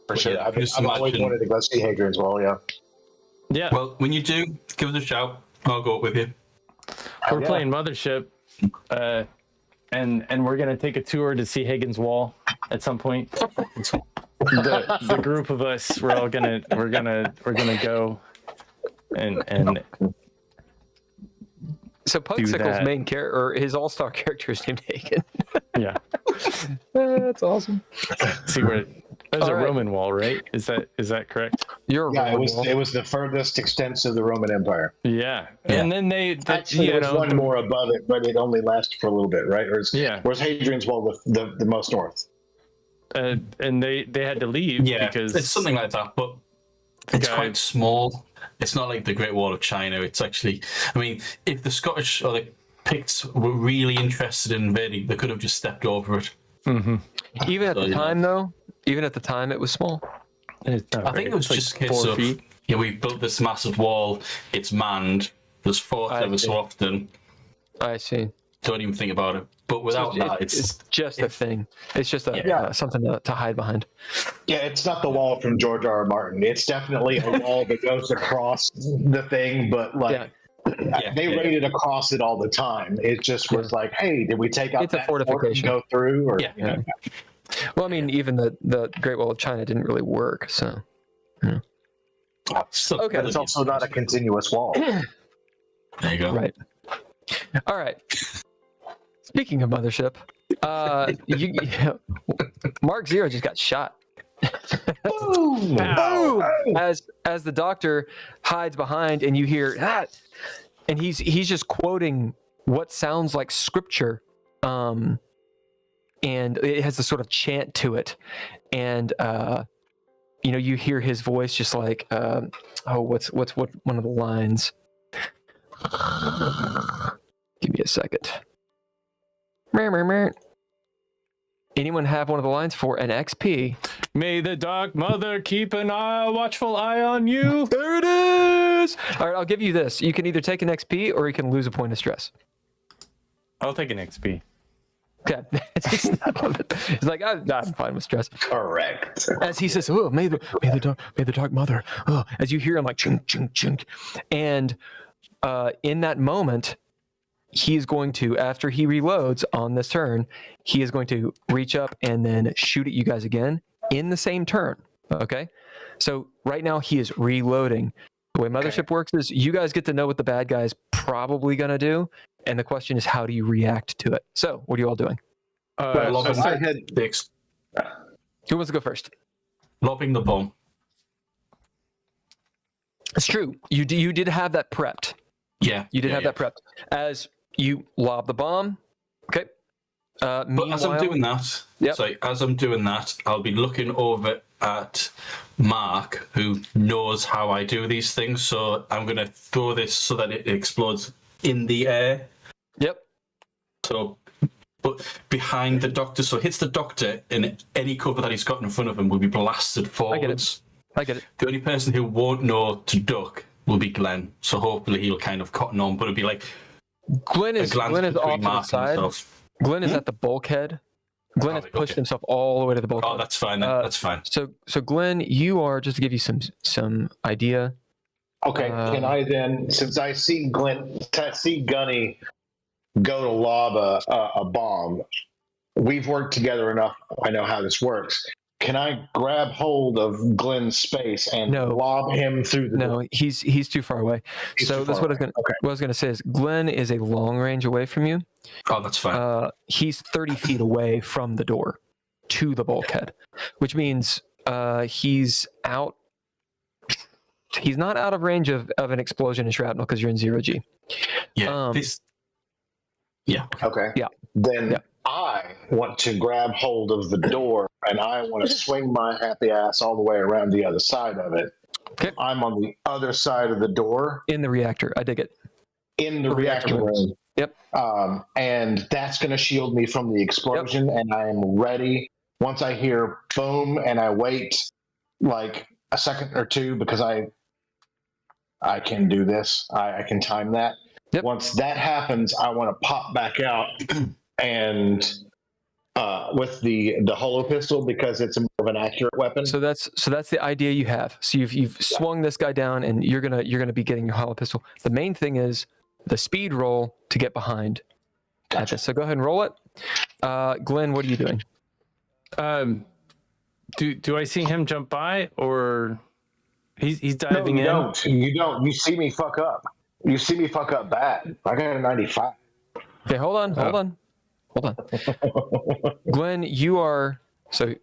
For sure. Yeah, I've always imagine- wanted to go see Hadrian's Wall, yeah. Yeah, Well, when you do, give us a shout. I'll go up with you. we're yeah. playing Mothership, and we're gonna take a tour to see Hagen's Wall at some point. The group of us, we're gonna go and So Pugsickle's that. main character, or his all-star character, is named Hagen. yeah, That's awesome. see where there's All a right. Roman wall, right? Is that correct? You're a Yeah, Roman wall. it was the furthest extent of the Roman Empire. Yeah, and then Actually, you there was know, one more above it, but it only lasted for a little bit, right? Yeah. Whereas Hadrian's Wall the most north? and they had to leave because it's something like that, but it's guy- quite small. It's not like the Great Wall of China. It's actually, I mean, if the Scottish or the Picts were really interested in invading, they could have just stepped over it. Even at So, the yeah. time, though, even at the time, it was small. It's not I think very- it was it's like just a case 4 of, feet. yeah, we've built this massive wall. It's manned. There's fought I ever see. so often. I see. Don't even think about it. But without that, It's just a thing. It's just something to hide behind. Yeah, it's not the wall from George R. R. Martin. It's definitely a wall that goes across the thing, but like they raided across it all the time. It just was like, hey, did we take out It's a that fort and fortification. go through? Or, Yeah. you know? Well, I mean, even the Great Wall of China didn't really work. So So, Okay, It's also not a continuous wall. there you go. right. All right. Speaking of Mothership, Mark Zero just got shot. Boom! Boom! As the doctor hides behind, and you hear that, and he's just quoting what sounds like scripture, and it has this sort of chant to it, and you hear his voice just like, what's one of the lines? Give me a second. Anyone have one of the lines for an XP? May the Dark Mother keep a watchful eye on you. There it is. All right, I'll give you this. You can either take an XP or you can lose a point of stress. I'll take an XP. Okay. He's like, I'm fine with stress. Correct. As he says, "Oh, may the Dark Mother." Oh, as you hear him like chunk chunk chunk, and in that moment, he is going to, after he reloads on this turn, he is going to reach up and then shoot at you guys again in the same turn. Okay, so right now he is reloading. The way Mothership works is you guys get to know what the bad guy is probably going to do, and the question is, how do you react to it? So, what are you all doing? Lobbing so I had Who wants to go first? lobbing the bomb. It's true. You did have that prepped. Yeah. You did have that prepped. As you lob the bomb, okay. But as I'm doing that, as I'm doing that, I'll be looking over at Mark, who knows how I do these things. So I'm going to throw this so that it explodes in the air. Yep. So, but behind the doctor, so it hits the doctor, and any cover that he's got in front of him will be blasted forwards. I get it. The only person who won't know to duck will be Glenn. So hopefully he'll kind of cotton on, but it'll be like Glenn is off to the side. Glenn is at the bulkhead. Glenn has pushed himself all the way to the bulkhead. Oh, that's fine. That's fine. So Glenn, you are, just to give you some idea. Okay, can I then, since I see Gunny go to lob a bomb, we've worked together enough, I know how this works. Can I grab hold of Glenn's space and lob him through the door? No, he's too far away. So that's what what I was gonna say is Glenn is a long range away from you. Oh, that's fine. He's 30 feet away from the door to the bulkhead, which means he's out. He's not out of range of an explosion and shrapnel because you're in 0G. Yeah. Okay. Yeah. Then I want to grab hold of the door and I want to swing my happy ass all the way around the other side of it. Okay. I'm on the other side of the door. In the reactor. I dig it. In the reactor room. Yep. And that's going to shield me from the explosion, and I am ready. Once I hear boom, and I wait like a second or two because I can do this. I can time that. Yep. Once that happens, I want to pop back out and with the holo pistol, because it's more of an accurate weapon. So that's the idea you have. So you've swung this guy down, and you're gonna be getting your hollow pistol. The main thing is the speed roll to get behind. Gotcha. So go ahead and roll it. Glenn, what are you doing? Do I see him jump by, or he's diving no, you in? You don't. You see me fuck up. You see me fuck up bad. I got a 95. Okay, hold on. Glenn, you are so.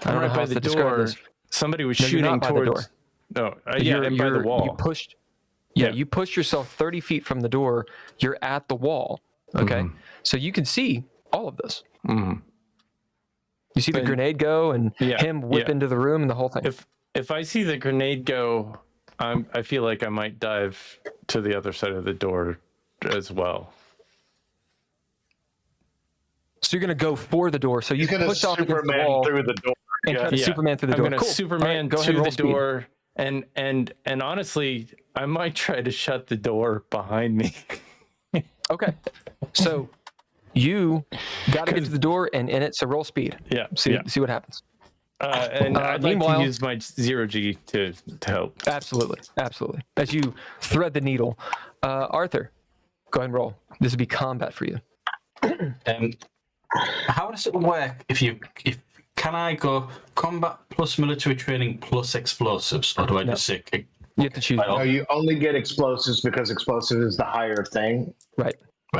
I don't know how to describe this. Somebody was shooting towards. No, you're by the wall. You pushed. Yeah, you pushed yourself 30 feet from the door. You're at the wall. Okay, so you can see all of this. Mm-hmm. You see the grenade go and him whip into the room and the whole thing. If I see the grenade go, I feel like I might dive to the other side of the door as well. So you're gonna go for the door. So you push off against the wall through the door. and try to Superman through the door. I'm gonna Superman to the door, and honestly, I might try to shut the door behind me. Okay, so you got to get to the door and in it. So roll speed. Yeah. See what happens. And I'd like to use my 0G to help. Absolutely. As you thread the needle, Arthur, go ahead and roll. This would be combat for you. How does it work if can I go combat plus military training plus explosives, or do I just say? You have to choose. No, you only get explosives because explosives is the higher thing. Right.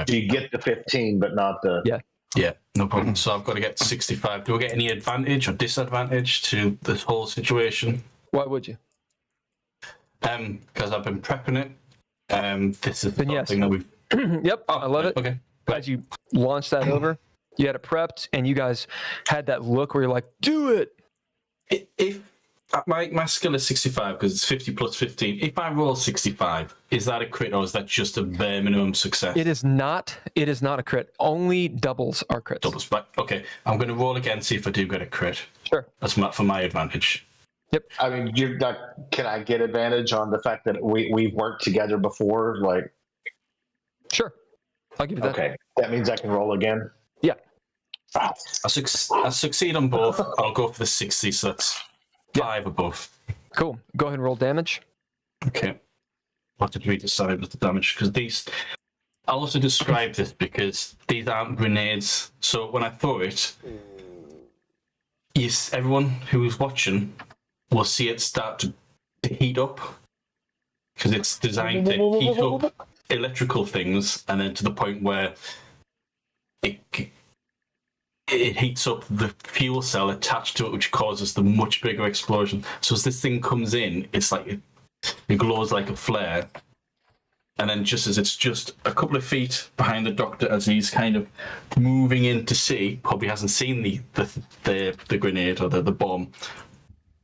So you get the 15, but not the. Yeah, no problem. So I've got to get 65. Do I get any advantage or disadvantage to this whole situation? Why would you? Because I've been prepping it. This is the thing that we've. Yep, I love it. Okay. As you launched that over, you had it prepped, and you guys had that look where you're like, "Do it." If my skill is 65 because it's 50 plus 15. If I roll 65, is that a crit or is that just a bare minimum success? It is not. It is not a crit. Only doubles are crits. Doubles, right? Okay, I'm going to roll again, see if I do get a crit. Sure. That's for my advantage. Yep. I mean, can I get advantage on the fact that we've worked together before? Like, sure, I'll give you that. Okay, that means I can roll again. Yeah. I succeed on both. I'll go for the 60, so that's 5 above. Cool. Go ahead and roll damage. Okay. What did we decide was the damage? Because these, I'll also describe this because these aren't grenades. So when I throw it, everyone who is watching will see it start to heat up because it's designed to heat up electrical things, and then to the point where it heats up the fuel cell attached to it, which causes the much bigger explosion. So as this thing comes in, it's like it glows like a flare. And then just as it's just a couple of feet behind the doctor, as he's kind of moving in to see, probably hasn't seen the grenade or the bomb,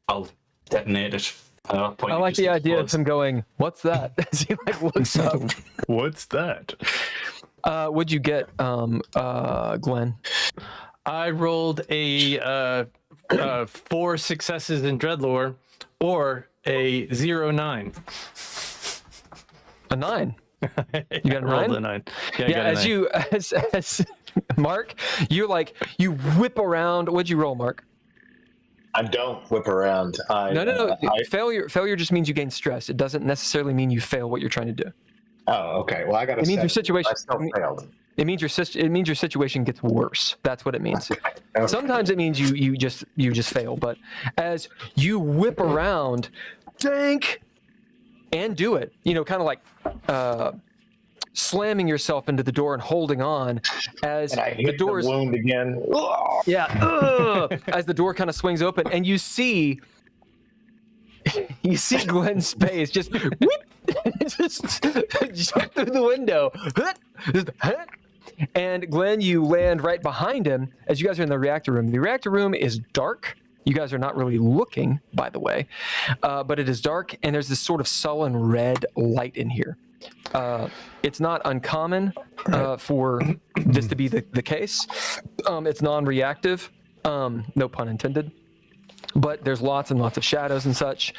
I'll detonate it. I like the idea of him going, "What's that?" As he looks up. What's that? What'd you get, Glenn? I rolled a 4 successes in Dreadlore, or a 09. A 9. You got a 9? Rolled a 9. Yeah, as 9. As Mark, you whip around. What'd you roll, Mark? I don't whip around. No. Failure just means you gain stress. It doesn't necessarily mean you fail what you're trying to do. Oh, okay. Well, I got to. It means your situation. I still failed. It means your situation gets worse. That's what it means. Okay. Sometimes it means you just fail. But as you whip around, dank, and do it, kind of like slamming yourself into the door and holding on as the doors wound again. Yeah. As the door kind of swings open, and you see Glenn's face just just jump through the window. And Glenn, you land right behind him as you guys are in the reactor room. The reactor room is dark. You guys are not really looking, by the way, but it is dark, and there's this sort of sullen red light in here. It's not uncommon for this to be the case. It's non-reactive, no pun intended. But there's lots and lots of shadows and such.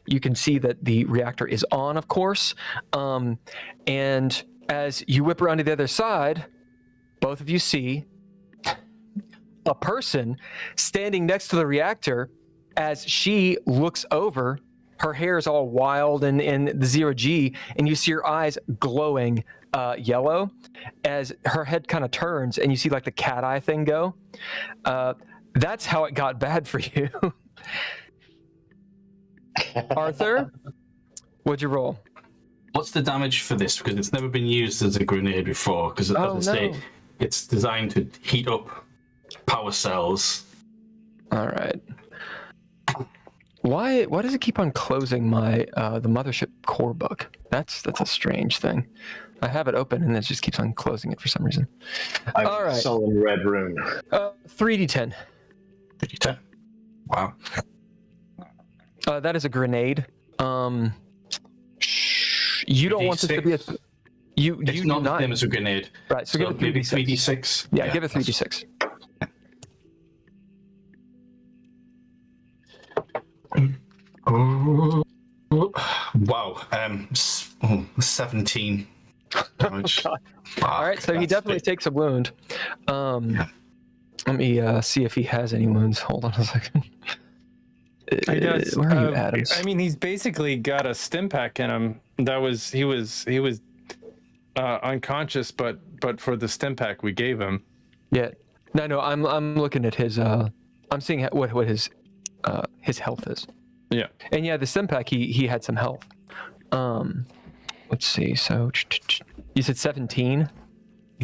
You can see that the reactor is on, of course. And as you whip around to the other side, both of you see a person standing next to the reactor as she looks over. Her hair is all wild and in the 0G, and you see her eyes glowing yellow as her head kind of turns, and you see like the cat eye thing go. That's how it got bad for you. Arthur, what'd you roll? What's the damage for this? Because it's never been used as a grenade before. Because as I say, it's designed to heat up power cells. All right. Why does it keep on closing my the Mothership core book? That's a strange thing. I have it open and it just keeps on closing it for some reason. All right. Sullen red rune. 3d10. 3d10. Wow. That is a grenade. You don't want this to be a. It's not the same as a grenade. Right. So give it 3d6. Yeah, give it 3d6. Wow. 17 damage. All right, so he definitely takes a wound. Let me see if he has any wounds. Hold on a second. He does. Where are you, Adams? I mean, he's basically got a stim pack in him. He was unconscious, but for the stim pack we gave him. Yeah. No. I'm looking at his. I'm seeing what his health is. Yeah. And yeah, the stim pack he had some health. Let's see. So you said 17.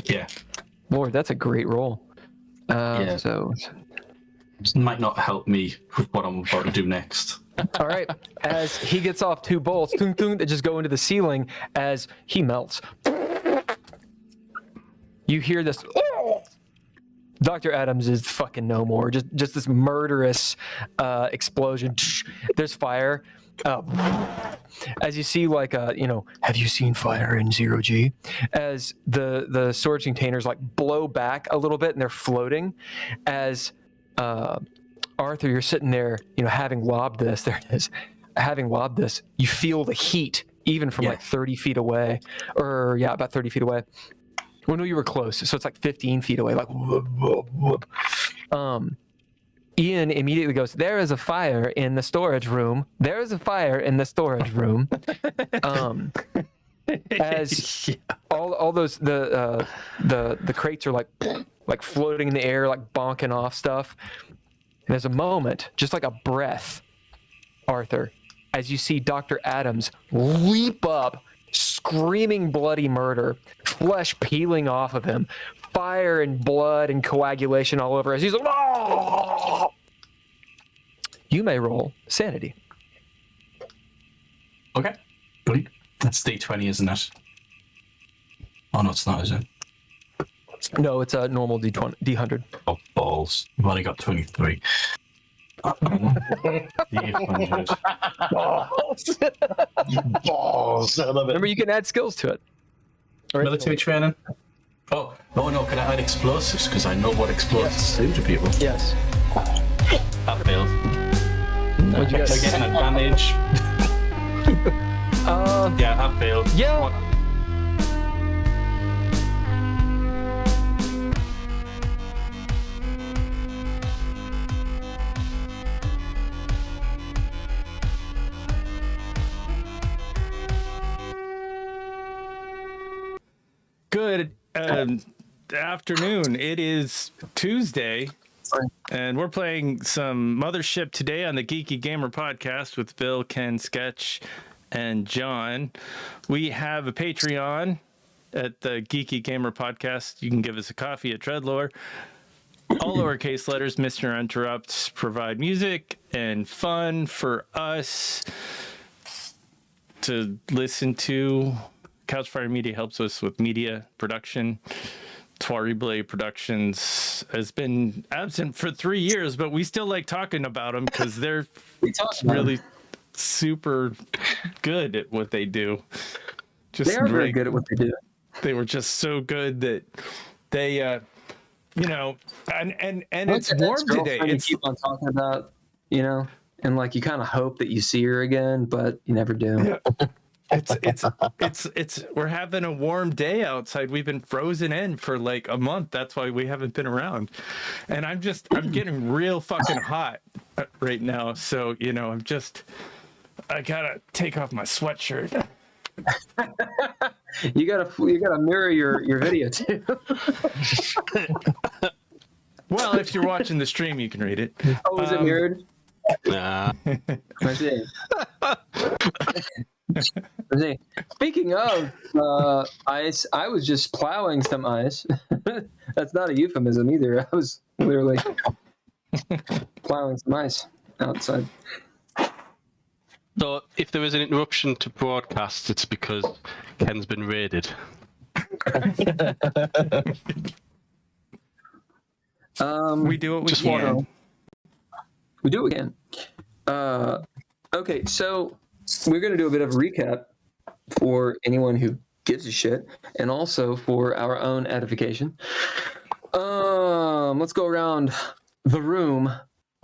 Yeah. Lord, that's a great roll. Yeah. So this might not help me with what I'm about to do next. All right. As he gets off 2 bolts, that just go into the ceiling as he melts. You hear this. Oh! Dr. Adams is fucking no more. Just this murderous explosion. There's fire. As you see, like, have you seen fire in 0G? As the storage containers like blow back a little bit and they're floating. As Arthur, you're sitting there, having lobbed this. There it is. Having lobbed this, you feel the heat even from like 30 feet away, or about 30 feet away. Well, no, you were close, so it's like 15 feet away, like whoop, whoop, whoop. Ian immediately goes, "There is a fire in the storage room. There is a fire in the storage room." As all those the crates are like floating in the air, like bonking off stuff. And there's a moment, just like a breath, Arthur, as you see Dr. Adams leap up, screaming bloody murder, flesh peeling off of him, fire and blood and coagulation all over us. He's like, "Oh!" You may roll sanity. Okay. Brilliant. That's D20, isn't it? Oh, no, it's not, is it? No, it's a normal D100. Oh, balls. I've only got 23. D100. Balls. I love it. Remember, you can add skills to it. Military training? Oh, no, can I add explosives? Because I know what explosives do to people. Yes. That failed. What'd you I get? get an advantage. Yeah, that failed. Yeah. Good afternoon. It is Tuesday, and we're playing some Mothership today on the Geeky Gamer podcast with Bill, Ken, Sketch, and John. We have a Patreon at the Geeky Gamer podcast. You can give us a coffee at Treadlore. All lowercase letters, Mr. Interrupts, provide music and fun for us to listen to. Couchfire Media helps us with media production. Terrible Productions has been absent for 3 years, but we still like talking about them because they're really super good at what they do. They are very good at what they do. They were just so good that they, and it's warm today. You keep on talking about, and like you kind of hope that you see her again, but you never do. Yeah. It's we're having a warm day outside. We've been frozen in for like a month. That's why we haven't been around. And I'm getting real fucking hot right now. So, I gotta take off my sweatshirt. You gotta mirror your video too. Well, if you're watching the stream, you can read it. Oh, is it mirrored? Nah. I see. Speaking of ice, I was just plowing some ice. That's not a euphemism either. I was literally plowing some ice outside. So if there is an interruption to broadcast, it's because Ken's been raided. We do what we can. We do it again. Okay, so we're going to do a bit of a recap for anyone who gives a shit, and also for our own edification. Let's go around the room,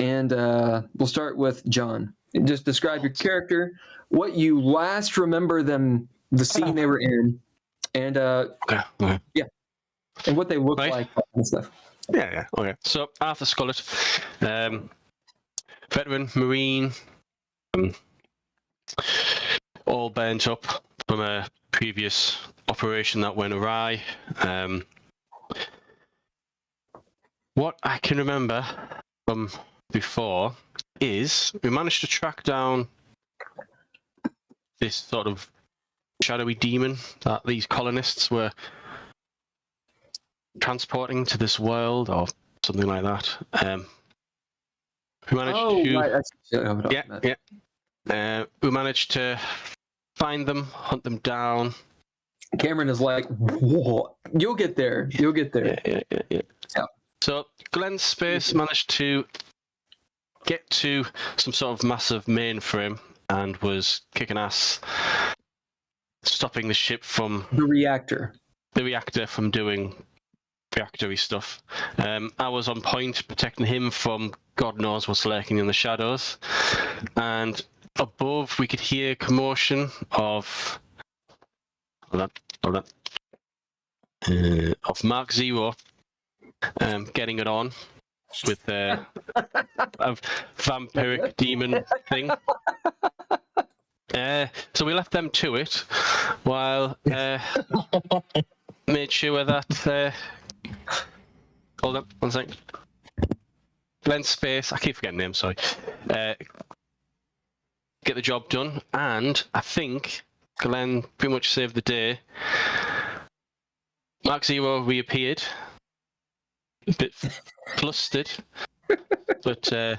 and we'll start with John. Just describe your character, what you last remember them, the scene they were in, and yeah, and what they look like and stuff. Yeah. Okay. So Arthur Scullett, veteran Marine, all burnt up from a previous operation that went awry. What I can remember from before is we managed to track down this sort of shadowy demon that these colonists were transporting to this world or something like that. We managed to find them, hunt them down. Cameron is like, "Whoa, you'll get there. You'll get there." Yeah. So Glenn Space managed to get to some sort of massive mainframe and was kicking ass, stopping the ship from the reactor from doing reactory stuff. I was on point protecting him from God knows what's lurking in the shadows, and above we could hear commotion of Mark Zero getting it on with a vampiric demon thing. So we left them to it while made sure that hold on 1 second. Glenn Space, I keep forgetting names, sorry. Get the job done, and I think Glenn pretty much saved the day. Mark Zero reappeared, a bit flustered, but yeah.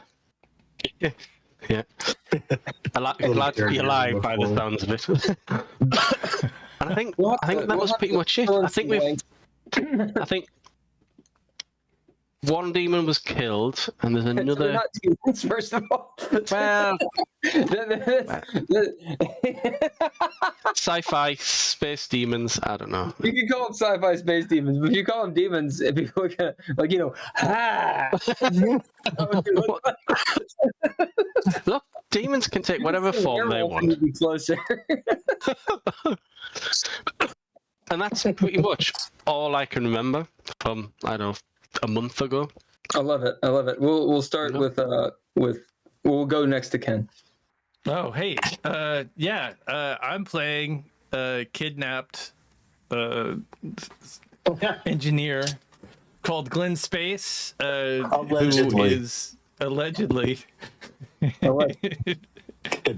Glad to be alive by the sounds of it. And I think that was pretty much it. I think one demon was killed, and there's another. They're not demons, first of all. Well, sci-fi space demons. I don't know. You can call them sci-fi space demons, but if you call them demons, if you look at Look, demons can take whatever form they want. Be closer. And that's pretty much all I can remember from, I don't know, a month ago. I love it. We'll start with we'll go next to Ken. Oh, hey. I'm playing kidnapped engineer called Glenn Space, who is allegedly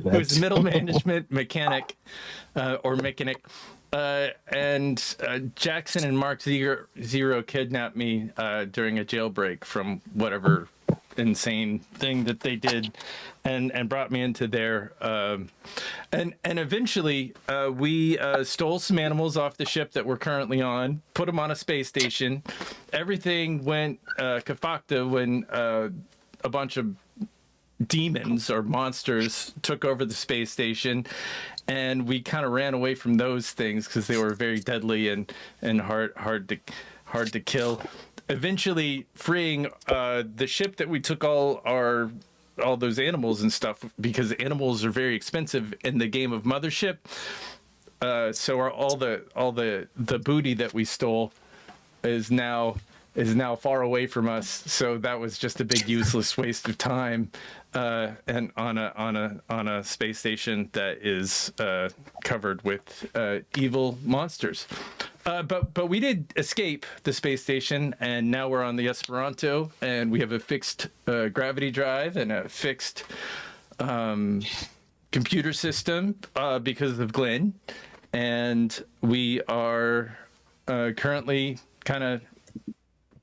who's middle management mechanic or mechanic. And Jackson and Mark Zero kidnapped me during a jailbreak from whatever insane thing that they did, and brought me into there. And eventually we stole some animals off the ship that we're currently on, put them on a space station. Everything went kafakta when a bunch of demons or monsters took over the space station, and we kind of ran away from those things because they were very deadly and hard to kill. Eventually freeing the ship that we took all those animals and stuff, because animals are very expensive in the game of Mothership. So all the booty that we stole is now far away from us. So that was just a big useless waste of time, and on a space station that is covered with evil monsters. But we did escape the space station, and now we're on the Esperanto, and we have a fixed gravity drive and a fixed computer system because of Glenn, and we are currently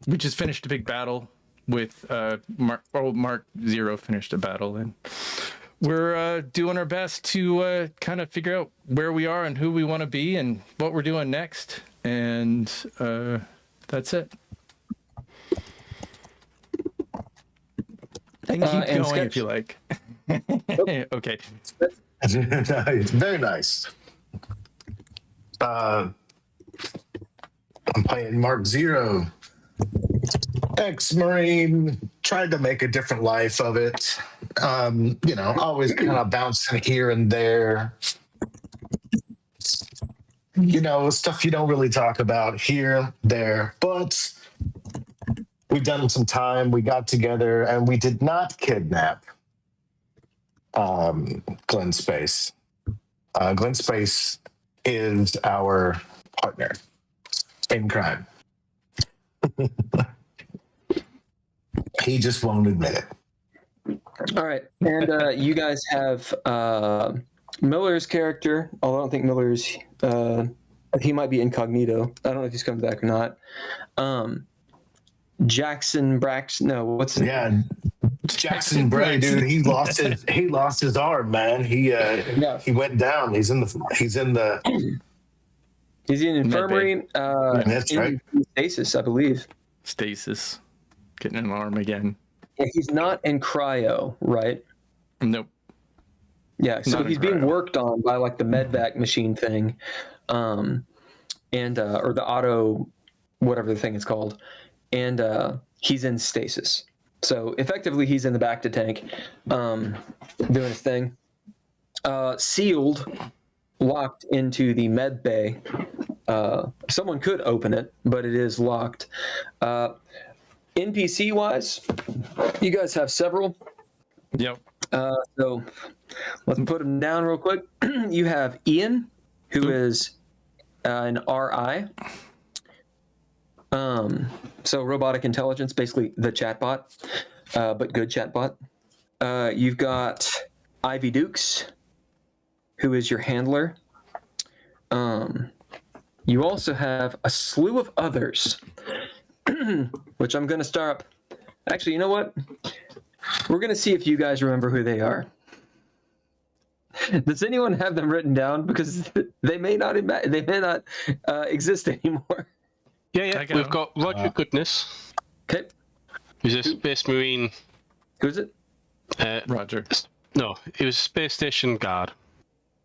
we just finished a big battle with Mark Zero finished a battle, and we're doing our best to kind of figure out where we are and who we want to be and what we're doing next, and that's it. And keep going sketch. If you like. Okay. Very nice. I'm playing Mark Zero, ex-Marine, tried to make a different life of it. Always kind of bouncing here and there. Stuff you don't really talk about here, there, but we've done some time. We got together and we did not kidnap Glenn Space. Glenn Space is our partner in crime. He just won't admit it. All right. And you guys have Miller's character, although I don't think Miller's, he might be incognito. I don't know if he's coming back or not. Jackson Braxton, no, what's his name? Jackson Bray, dude. He lost his arm, man. He went down. He's in the infirmary. That's right. Stasis, I believe. Stasis. Getting an arm again. Yeah, he's not in cryo, right? Nope. Yeah, so he's being worked on by like the medvac machine thing, or the auto, whatever the thing is called, and he's in stasis. So effectively, he's in the back to tank, doing his thing. Sealed, locked into the med bay. Someone could open it, but it is locked. NPC wise, you guys have several. Yep. So let's put them down real quick. You have Ian, who is an RI. So robotic intelligence, basically the chatbot, but good chatbot. You've got Ivy Dukes, who is your handler. You also have a slew of others, which I'm going to start up. Actually, you know what? We're going to see if you guys remember who they are. Does anyone have them written down? Because they may not exist anymore. Yeah. We've got Roger Goodness. Okay. Who's a Space Marine. Who's it? Roger. No, he was a Space Station guard.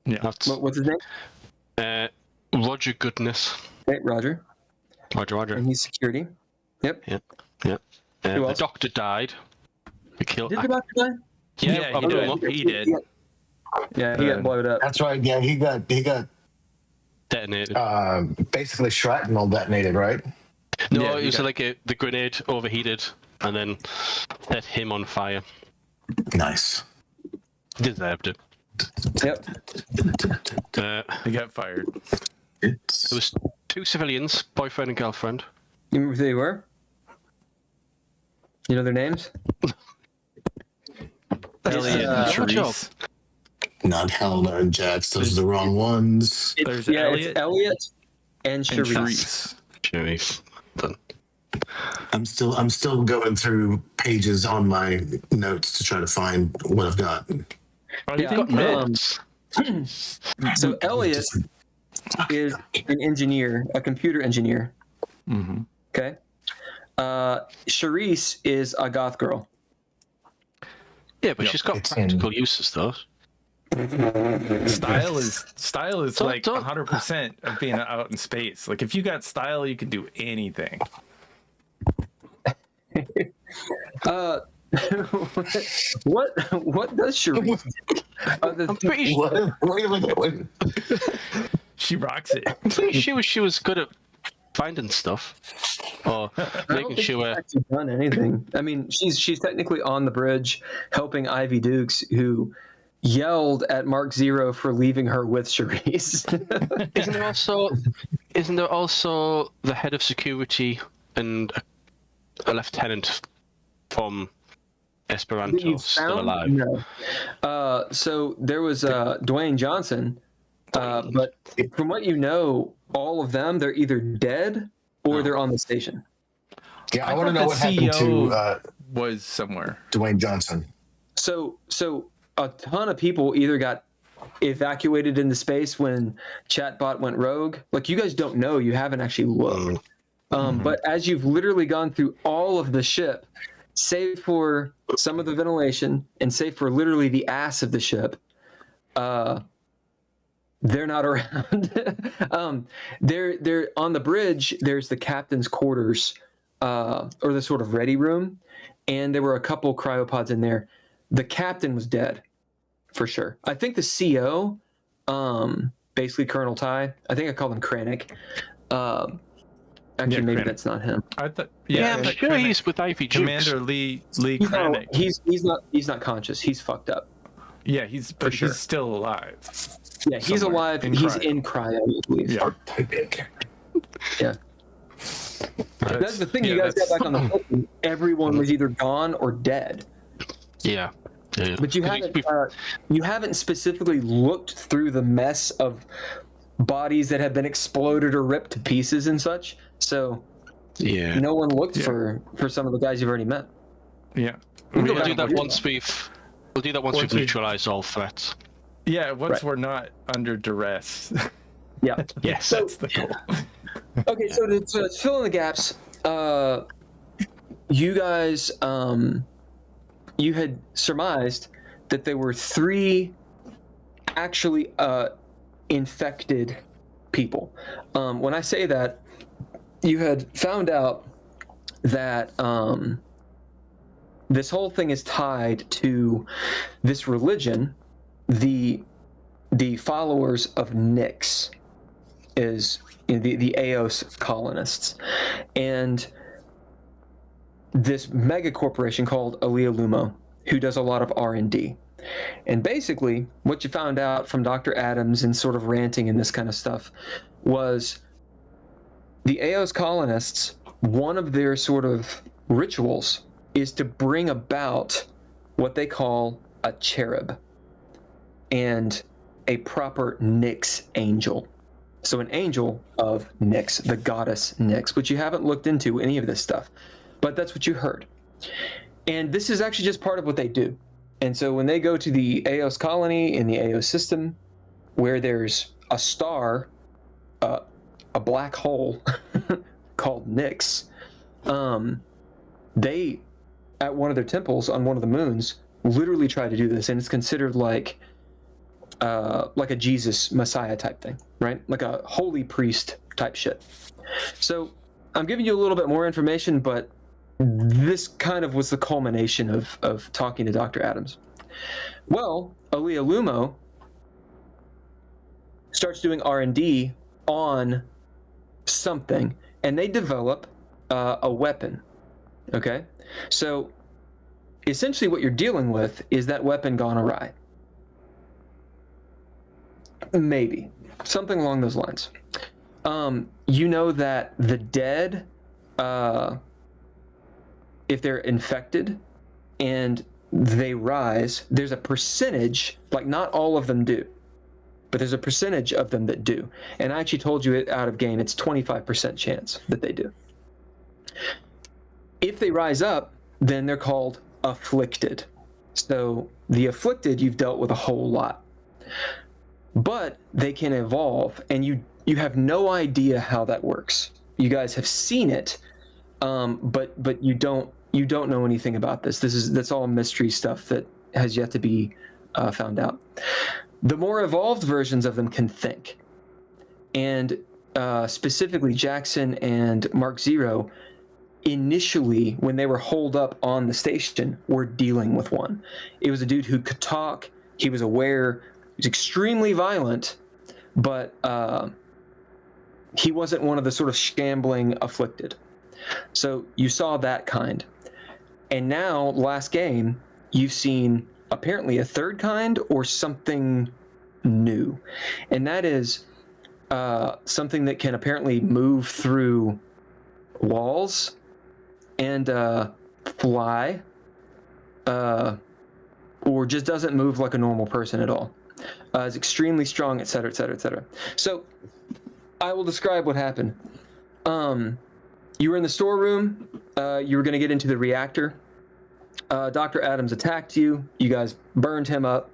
Yeah. What's his name? Roger Goodness. Okay, Roger. Roger. And he's security. Yep. The doctor died. We killed. Did the doctor die? Yeah, he did. Yeah, he got blown up. That's right. Yeah, he got detonated. Basically shrapnel detonated, right? No, it was the grenade overheated and then set him on fire. Nice. Deserved it. Yep. He got fired. There was 2 civilians, boyfriend and girlfriend. You remember who they were? You know their names? Elliot and Charisse. Not Helena and Jax. Those are the wrong ones. There's Elliot. It's Elliot and Charisse. Charisse. Done. I'm still going through pages on my notes to try to find what I've got. You've got notes. So Elliot is an engineer, a computer engineer. Mm-hmm. Okay. Charisse is a goth girl. Yeah, but she's got practical uses though. Style is like 100% of being out in space. Like if you got style, you can do anything. What does Charisse do? I'm pretty sure. Wait. She rocks it. I think she was good at finding stuff or making sure. She's actually done anything. I mean, she's technically on the bridge helping Ivy Dukes, who yelled at Mark Zero for leaving her with Charisse. Isn't there also the head of security and a lieutenant from Esperanto still alive? No. So there was Dwayne Johnson, but from what you know, all of them, they're either dead or they're on the station. Yeah, I want to know what happened to was somewhere. Dwayne Johnson. So a ton of people either got evacuated into space when Chatbot went rogue. Like, you guys don't know, you haven't actually looked. But as you've literally gone through all of the ship, save for some of the ventilation and save for literally the ass of the ship, they're not around. They're on the bridge. There's the captain's quarters, or the sort of ready room, and there were a couple cryopods in there. The captain was dead, for sure. I think the CO, basically Colonel Ty, I think I called him Kranich. Actually, maybe that's not him. I thought, I'm sure he's with Ivy Dukes. Commander Lee Kranich. He's not conscious. He's fucked up. Yeah, he's still alive. Yeah, he's alive. He's in cryo, I believe. Yeah. Yeah. That's the thing. You guys got back on the boat. Everyone was either gone or dead. Yeah. But you haven't specifically looked through the mess of bodies that have been exploded or ripped to pieces and such. So no one looked for some of the guys you've already met. Yeah. We'll do that once we've neutralized all threats. Yeah, once we're not under duress. Yeah. Yes. That's the goal. Okay, so to fill in the gaps, you guys, you had surmised that there were 3 actually infected people. When I say that, you had found out that this whole thing is tied to this religion. The followers of Nyx is the Eos colonists, and this mega corporation called Alia Lumo, who does a lot of R&D. And basically, what you found out from Dr. Adams and sort of ranting and this kind of stuff was the Eos colonists, one of their sort of rituals is to bring about what they call a cherub and a proper Nyx angel. So an angel of Nyx, the goddess Nyx, which you haven't looked into any of this stuff, but that's what you heard. And this is actually just part of what they do. And so when they go to the Eos colony in the Eos system, where there's a star, a black hole called Nyx, they, at one of their temples on one of the moons, literally try to do this, and it's considered like a Jesus Messiah type thing, right? Like a holy priest type shit. So I'm giving you a little bit more information, but this kind of was the culmination of talking to Dr. Adams. Well, Alia Lumo starts doing R&D on something, and they develop a weapon, okay? So essentially what you're dealing with is that weapon gone awry. Maybe. Something along those lines. You know that the dead, if they're infected and they rise, there's a percentage, like not all of them do, but there's a percentage of them that do. And I actually told you it out of game, it's 25% chance that they do. If they rise up, then they're called afflicted. So the afflicted, you've dealt with a whole lot. But they can evolve, and you have no idea how that works. You guys have seen it, but you don't know anything about this. That's all mystery stuff that has yet to be found out. The more evolved versions of them can think, and specifically Jackson and Mark Zero, initially when they were holed up on the station, were dealing with one. It was a dude who could talk. He was aware. He was extremely violent, but he wasn't one of the sort of shambling afflicted. So you saw that kind. And now, last game, you've seen apparently a third kind or something new. And that is something that can apparently move through walls and fly, or just doesn't move like a normal person at all. Is extremely strong, etc., etc., etc. So I will describe what happened. You were in the storeroom. You were going to get into the reactor. Dr. Adams attacked you. You guys burned him up.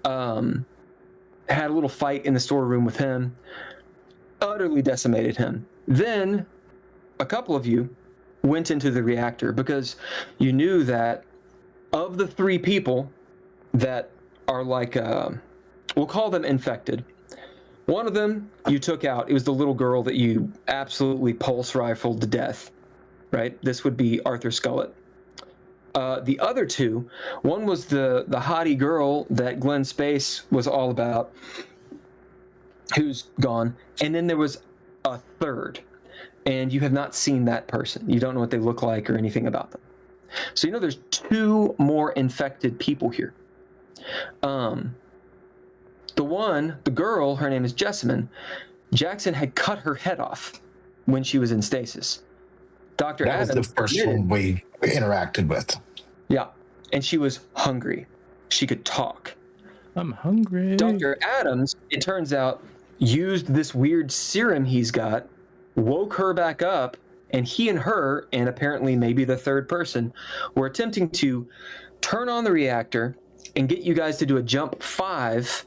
Had a little fight in the storeroom with him. Utterly decimated him. Then a couple of you went into the reactor because you knew that of the 3 people that are like, we'll call them infected. One of them you took out. It was the little girl that you absolutely pulse rifled to death, right? This would be Arthur Scullett. The other 2, one was the hottie girl that Glenn Space was all about, who's gone. And then there was a third, and you have not seen that person. You don't know what they look like or anything about them. So you know there's 2 more infected people here. The girl, her name is Jessamine. Jackson had cut her head off when she was in stasis. Dr. Adams. That was the first one we interacted with. Yeah, and she was hungry. She could talk. I'm hungry. Dr. Adams, it turns out, used this weird serum he's got, woke her back up, and he and her, and apparently maybe the third person, were attempting to turn on the reactor and get you guys to do a jump 5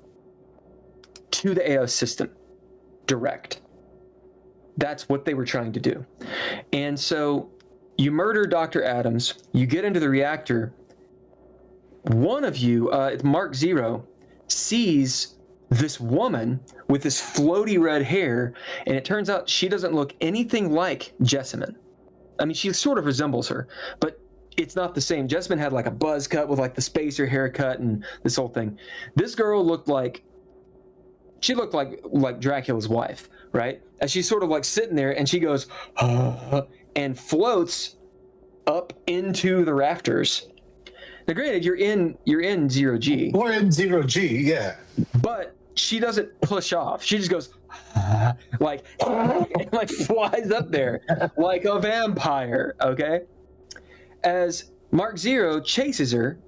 to the AO system direct. That's what they were trying to do. And so you murder Dr. Adams, you get into the reactor. One of you, Mark Zero, sees this woman with this floaty red hair, and it turns out she doesn't look anything like Jessamine. I mean, she sort of resembles her, but it's not the same. Jessamine had like a buzz cut with like the spacer haircut and this whole thing. This girl looked like Dracula's wife, right? As she's sort of like sitting there, and she goes, and floats up into the rafters. Now, granted, you're in 0G. We're in 0G, yeah. But she doesn't push off. She just goes, like flies up there like a vampire, okay? As Mark Zero chases her,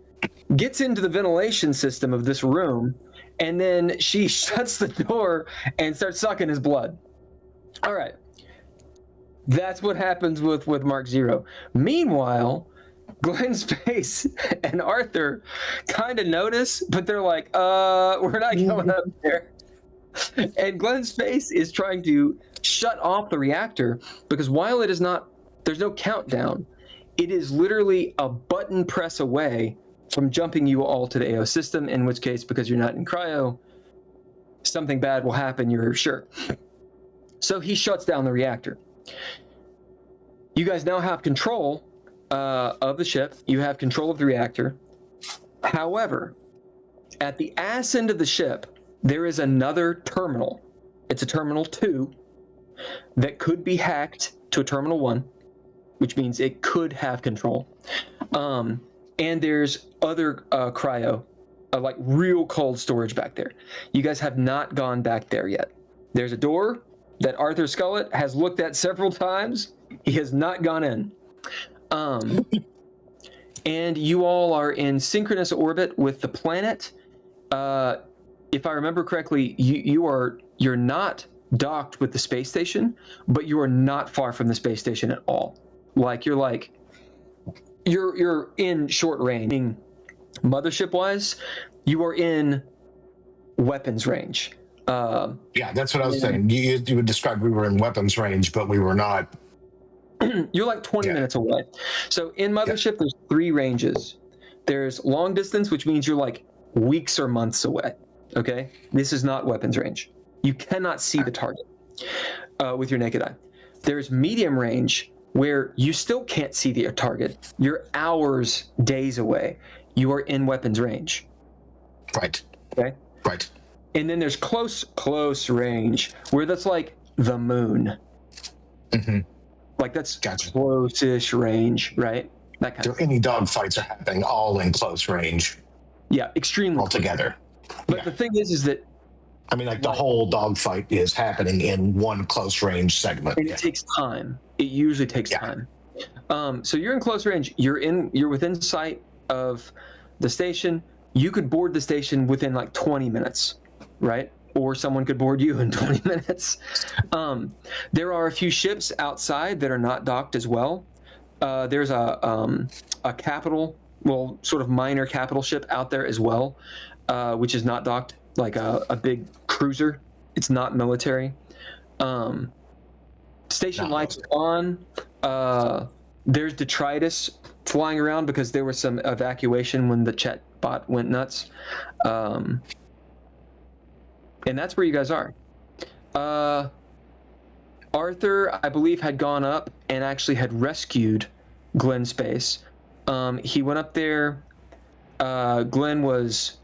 gets into the ventilation system of this room, and then she shuts the door and starts sucking his blood. All right. That's what happens with Mark Zero. Meanwhile, Glenn Space and Arthur kind of notice, but they're like, we're not going up there. And Glenn Space is trying to shut off the reactor because while it is not, there's no countdown, it is literally a button press away from jumping you all to the AO system, in which case, because you're not in cryo, something bad will happen, you're sure. So he shuts down the reactor. You guys now have control of the ship. You have control of the reactor. However, at the ass end of the ship, there is another terminal. It's a terminal 2 that could be hacked to a terminal 1, which means it could have control. And there's other cryo, like real cold storage back there. You guys have not gone back there yet. There's a door that Arthur Scullett has looked at several times. He has not gone in. And you all are in synchronous orbit with the planet. If I remember correctly, you're not docked with the space station, but you are not far from the space station at all. You're in short range. Mothership wise, you are in weapons range. Yeah, that's what I was saying. You would describe we were in weapons range, but we were not. You're like 20 minutes away. So in Mothership, there's 3 ranges. There's long distance, which means you're like weeks or months away. Okay? This is not weapons range. You cannot see the target with your naked eye. There's medium range, where you still can't see the target. You're hours, days away. You are in weapons range. Right. Okay? Right. And then there's close range, where that's like the moon. Mm-hmm. Like that's close-ish range, right? That kind so any dogfights are happening all in close range. Yeah, extremely all together. But the thing is that I mean, like the whole dogfight is happening in one close range segment. And it takes time. It usually takes time. So you're in close range. You're within sight of the station. You could board the station within like 20 minutes, right? Or someone could board you in 20 minutes. There are a few ships outside that are not docked as well. There's a capital, well, sort of minor capital ship out there as well, which is not docked, like a big cruiser. It's not military. Station lights are on. There's detritus flying around because there was some evacuation when the Chet bot went nuts. And that's where you guys are. Arthur, I believe, had gone up and actually had rescued Glenn Space. He went up there. Glenn was...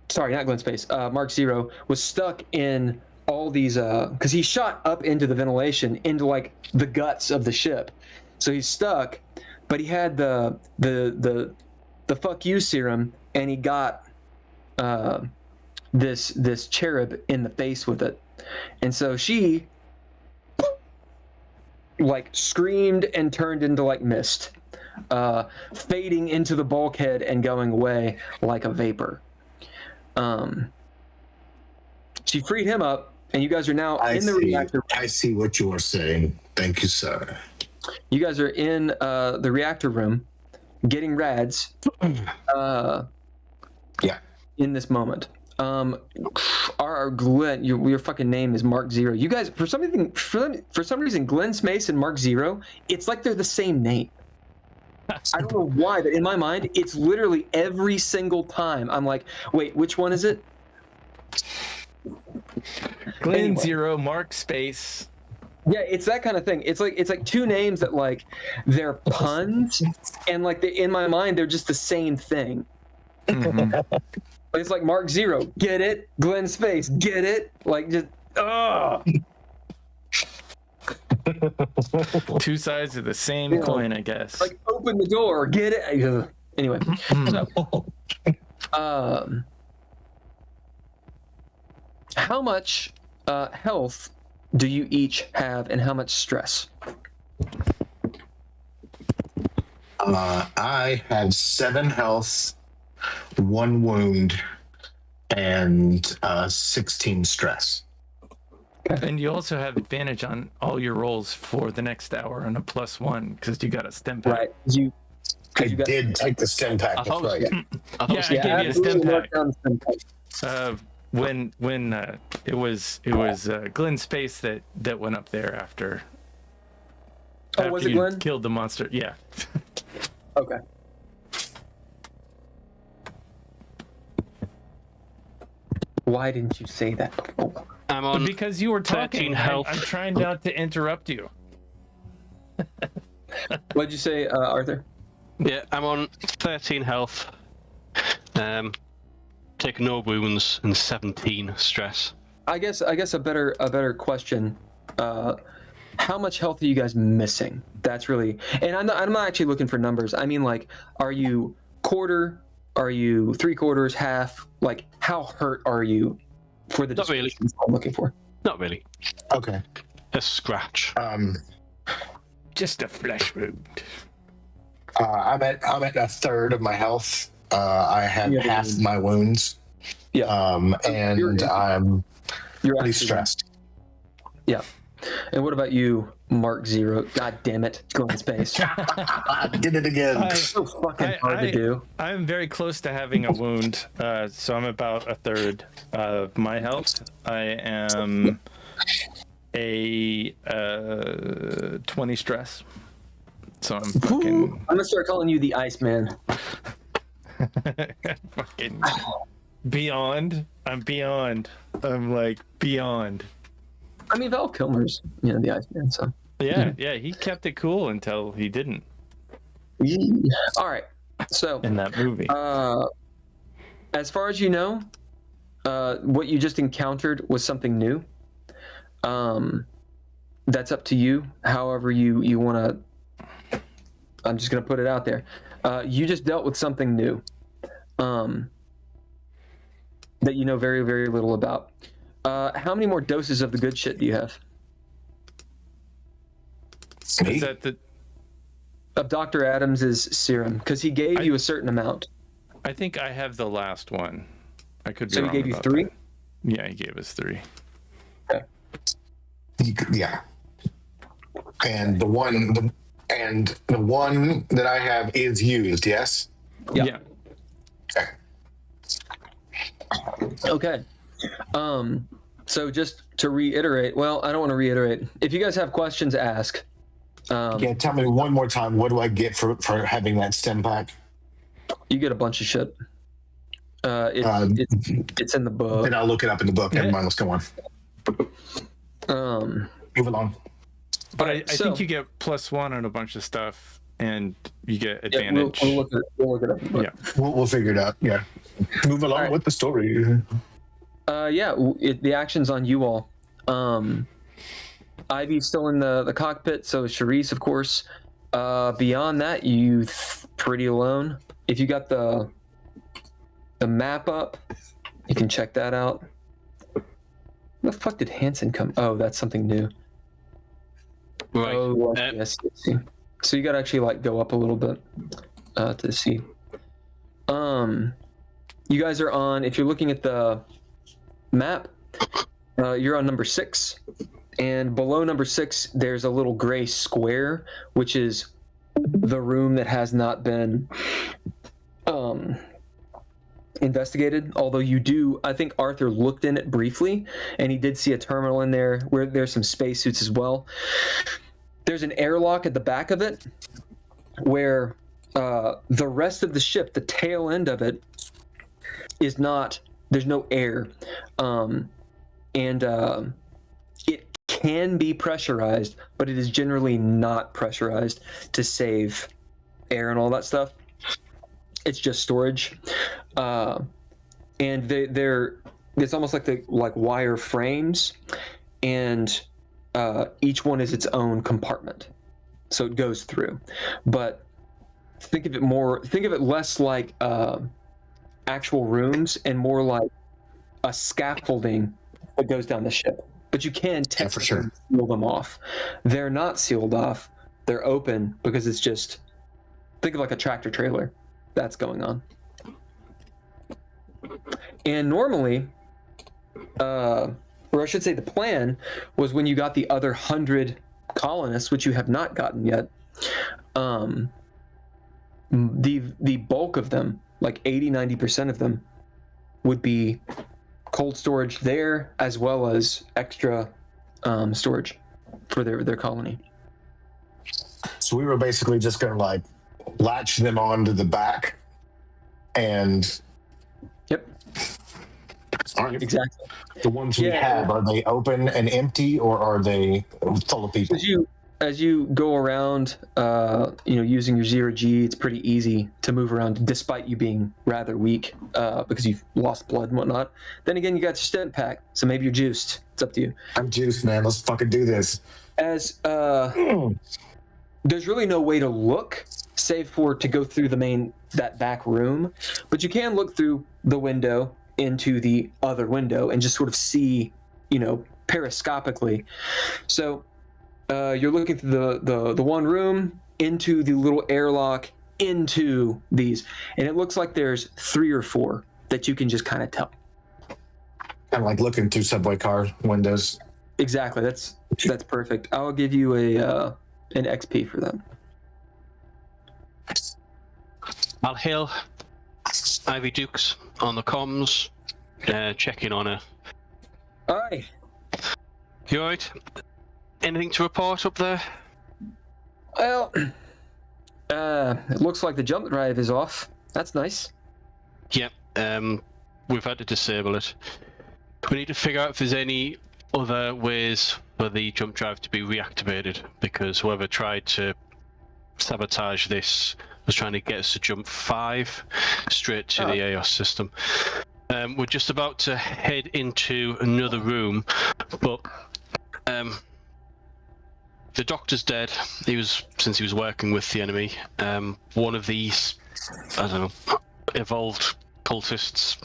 Sorry, not Glenn Space. Mark Zero was stuck in all these... Because he shot up into the ventilation, into like the guts of the ship. So he's stuck, but he had the fuck you serum, and he got this cherub in the face with it. And so she like screamed and turned into like mist, fading into the bulkhead and going away like a vapor. She freed him up, and you guys are now in the reactor. I see what you are saying. Thank you, sir. You guys are in the reactor room, getting rads. In this moment. Our Glenn, your fucking name is Mark Zero. You guys, for some reason, Glenn Space and Mark Zero, it's like they're the same name. I don't know why, but in my mind, it's literally every single time I'm like, wait, which one is it? Glenn Zero, Mark Space. Yeah, it's that kind of thing. It's like two names that like they're puns, and like in my mind they're just the same thing. Mm-hmm. But it's like Mark Zero, get it? Glenn Space, get it? Like just two sides of the same coin, I guess. Like open the door, get it? Anyway, so, how much health do you each have, and how much stress? I have 7 health, 1 wound, and 16 stress. And you also have advantage on all your rolls for the next hour and a +1 because you got a stem pack. Right. I did take the stem pack. That's right. I gave you a stem pack. When it was Glenn Space that went up there after. Oh, was it Glenn? Killed the monster. Yeah. Okay. Why didn't you say that before? I'm on because you were talking. I'm trying not to interrupt you. What'd you say, Arthur? Yeah, I'm on 13 health. Take no wounds and 17 stress. I guess a better question. How much health are you guys missing? That's really, and I'm not actually looking for numbers. I mean, like, are you quarter? Are you 3/4, half? Like, how hurt are you? For the not really. I'm looking for. Not really. Okay. A scratch. Just a flesh wound. I'm at 1/3 of my health. I have half my wounds. Yeah. And I'm pretty stressed. Yeah. And what about you, Mark Zero? God damn it, Glenn Space. I did it again. It's so fucking hard to do. I'm very close to having a wound, so I'm about 1/3 of my health. I am a 20 stress. So I'm fucking... I'm gonna start calling you the Iceman. Fucking beyond. I'm beyond. I'm like beyond. I mean, Val Kilmer's, the Iceman, so. Yeah, he kept it cool until he didn't. All right, so. In that movie. As far as you know, what you just encountered was something new. That's up to you. However you want to. I'm just going to put it out there. You just dealt with something new that you know very, very little about. How many more doses of the good shit do you have? Is that the... Of Dr. Adams's serum? Because he gave you a certain amount. I think I have the last one. I could be so wrong. He gave you about 3? That. Yeah, he gave us 3. Okay. Yeah. And the one that I have is used, yes? Yeah. Okay. So just to reiterate, well, I don't want to reiterate. If you guys have questions, ask. Yeah, tell me one more time, what do I get for having that stem pack? You get a bunch of shit. It's in the book. Then I'll look it up in the book. Never mind, let's go on. Move along. But I think you get +1 on a bunch of stuff, and you get advantage. Yeah, we'll look it up. Yeah. We'll figure it out. Yeah. Move along with the story. The action's on you all. Ivy's still in the cockpit, so is Charisse, of course. Beyond that, you pretty alone. If you got the map up, you can check that out. Where the fuck did Hansen come? Oh, that's something new. Right. Oh, yes. So you got to actually go up a little bit to see. You guys are on. If you're looking at the map, you're on number 6, and below number 6, there's a little gray square, which is the room that has not been investigated. Although I think Arthur looked in it briefly, and he did see a terminal in there where there's some spacesuits as well. There's an airlock at the back of it where the rest of the ship, the tail end of it, is not, there's no air. It can be pressurized, but it is generally not pressurized to save air and all that stuff. It's just storage. And it's almost like wire frames, and each one is its own compartment, so it goes through. But think of it less like actual rooms and more like a scaffolding that goes down the ship. But you can technically seal them off. They're not sealed off. They're open because it's just, think of like a tractor trailer that's going on. And normally, or I should say the plan was when you got the other 100 colonists, which you have not gotten yet, the bulk of them, like 80-90% of them, would be cold storage there, as well as extra storage for their colony. So we were basically just going to latch them onto the back and... Yep. Exactly. The ones we have, are they open and empty, or are they full of people? As you go around, using your 0G, it's pretty easy to move around despite you being rather weak because you've lost blood and whatnot. Then again, you got your stent pack, so maybe you're juiced. It's up to you. I'm juiced, man. Let's fucking do this. There's really no way to look, save for to go through that back room, but you can look through the window into the other window and just sort of see, periscopically. So you're looking through the one room, into the little airlock, into these, and it looks like there's 3 or 4 that you can just kind of tell. Kind of like looking through subway car windows. Exactly. That's perfect. I'll give you an XP for that. I'll hail Ivy Dukes on the comms, checking on her. Aye. You alright? Anything to report up there? Well, it looks like the jump drive is off. That's nice. Yep. We've had to disable it. We need to figure out if there's any other ways for the jump drive to be reactivated, because whoever tried to sabotage this was trying to get us to jump 5 straight to the AOS system. We're just about to head into another room, but the doctor's dead. Since he was working with the enemy. One of these, I don't know, evolved cultists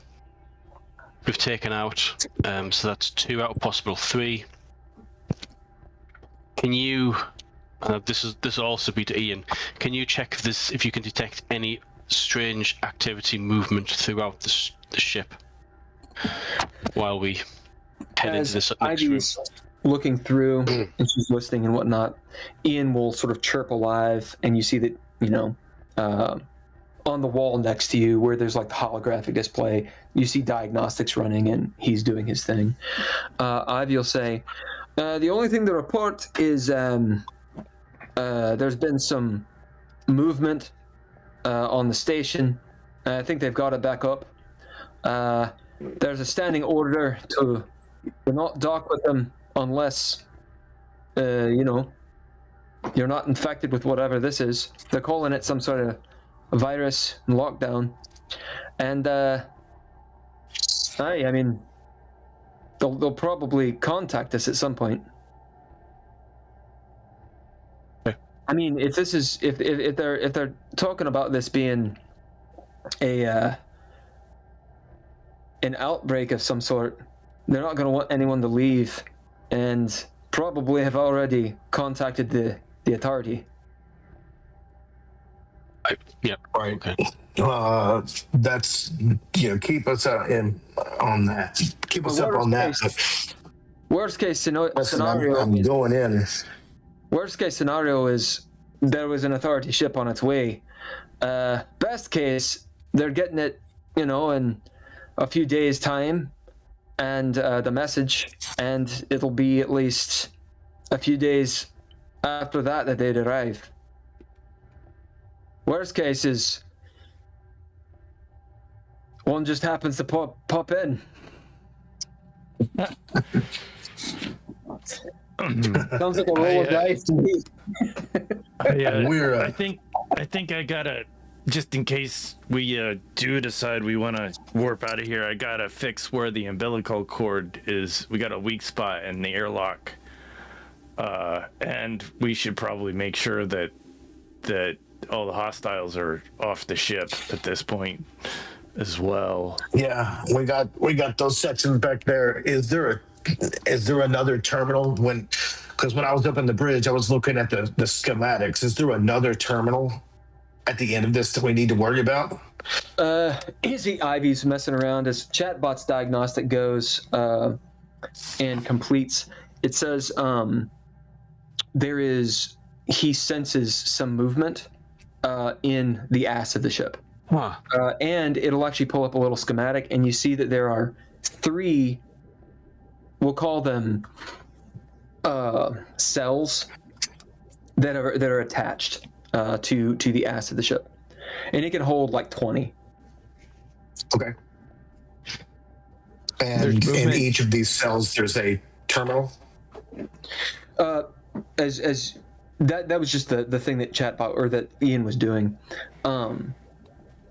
we've taken out. So that's 2 out of possible 3. Can you? This will also be to Ian. Can you check if you can detect any strange activity, movement throughout the ship while we head into this next room? Looking through and she's listening and whatnot, Ian will sort of chirp alive, and you see that, on the wall next to you where there's like the holographic display, you see diagnostics running and he's doing his thing. Ivy will say, the only thing to report is there's been some movement on the station. I think they've got it back up. There's a standing order to not dock with them unless, you're not infected with whatever this is. They're calling it some sort of virus lockdown. And, I mean, they'll probably contact us at some point. I mean, if this is if they're talking about this being an outbreak of some sort, they're not going to want anyone to leave, and probably have already contacted the authority. Yeah. Right. Okay. That's keep us in on that. Keep us up on that. Worst case scenario. I'm going in. Worst case scenario is there was an authority ship on its way. Best case, they're getting it, in a few days' time, and the message, and it'll be at least a few days after that they'd arrive. Worst case is one just happens to pop in. Sounds like a roll of dice to me. I think I gotta, just in case we do decide we want to warp out of here, I gotta fix where the umbilical cord is. We got a weak spot in the airlock, and we should probably make sure that all the hostiles are off the ship at this point as well. Yeah, we got those sections back there. Is there another terminal? Because when I was up in the bridge, I was looking at the schematics. Is there another terminal at the end of this that we need to worry about? You see Ivy's messing around as Chatbot's diagnostic goes and completes. It says he senses some movement in the ass of the ship. Huh. And it'll actually pull up a little schematic, and you see that there are 3, we'll call them cells that are attached to the ass of the ship, and it can hold like 20. Okay. And in each of these cells, there's a terminal. As that was just the thing that Chatbot or that Ian was doing.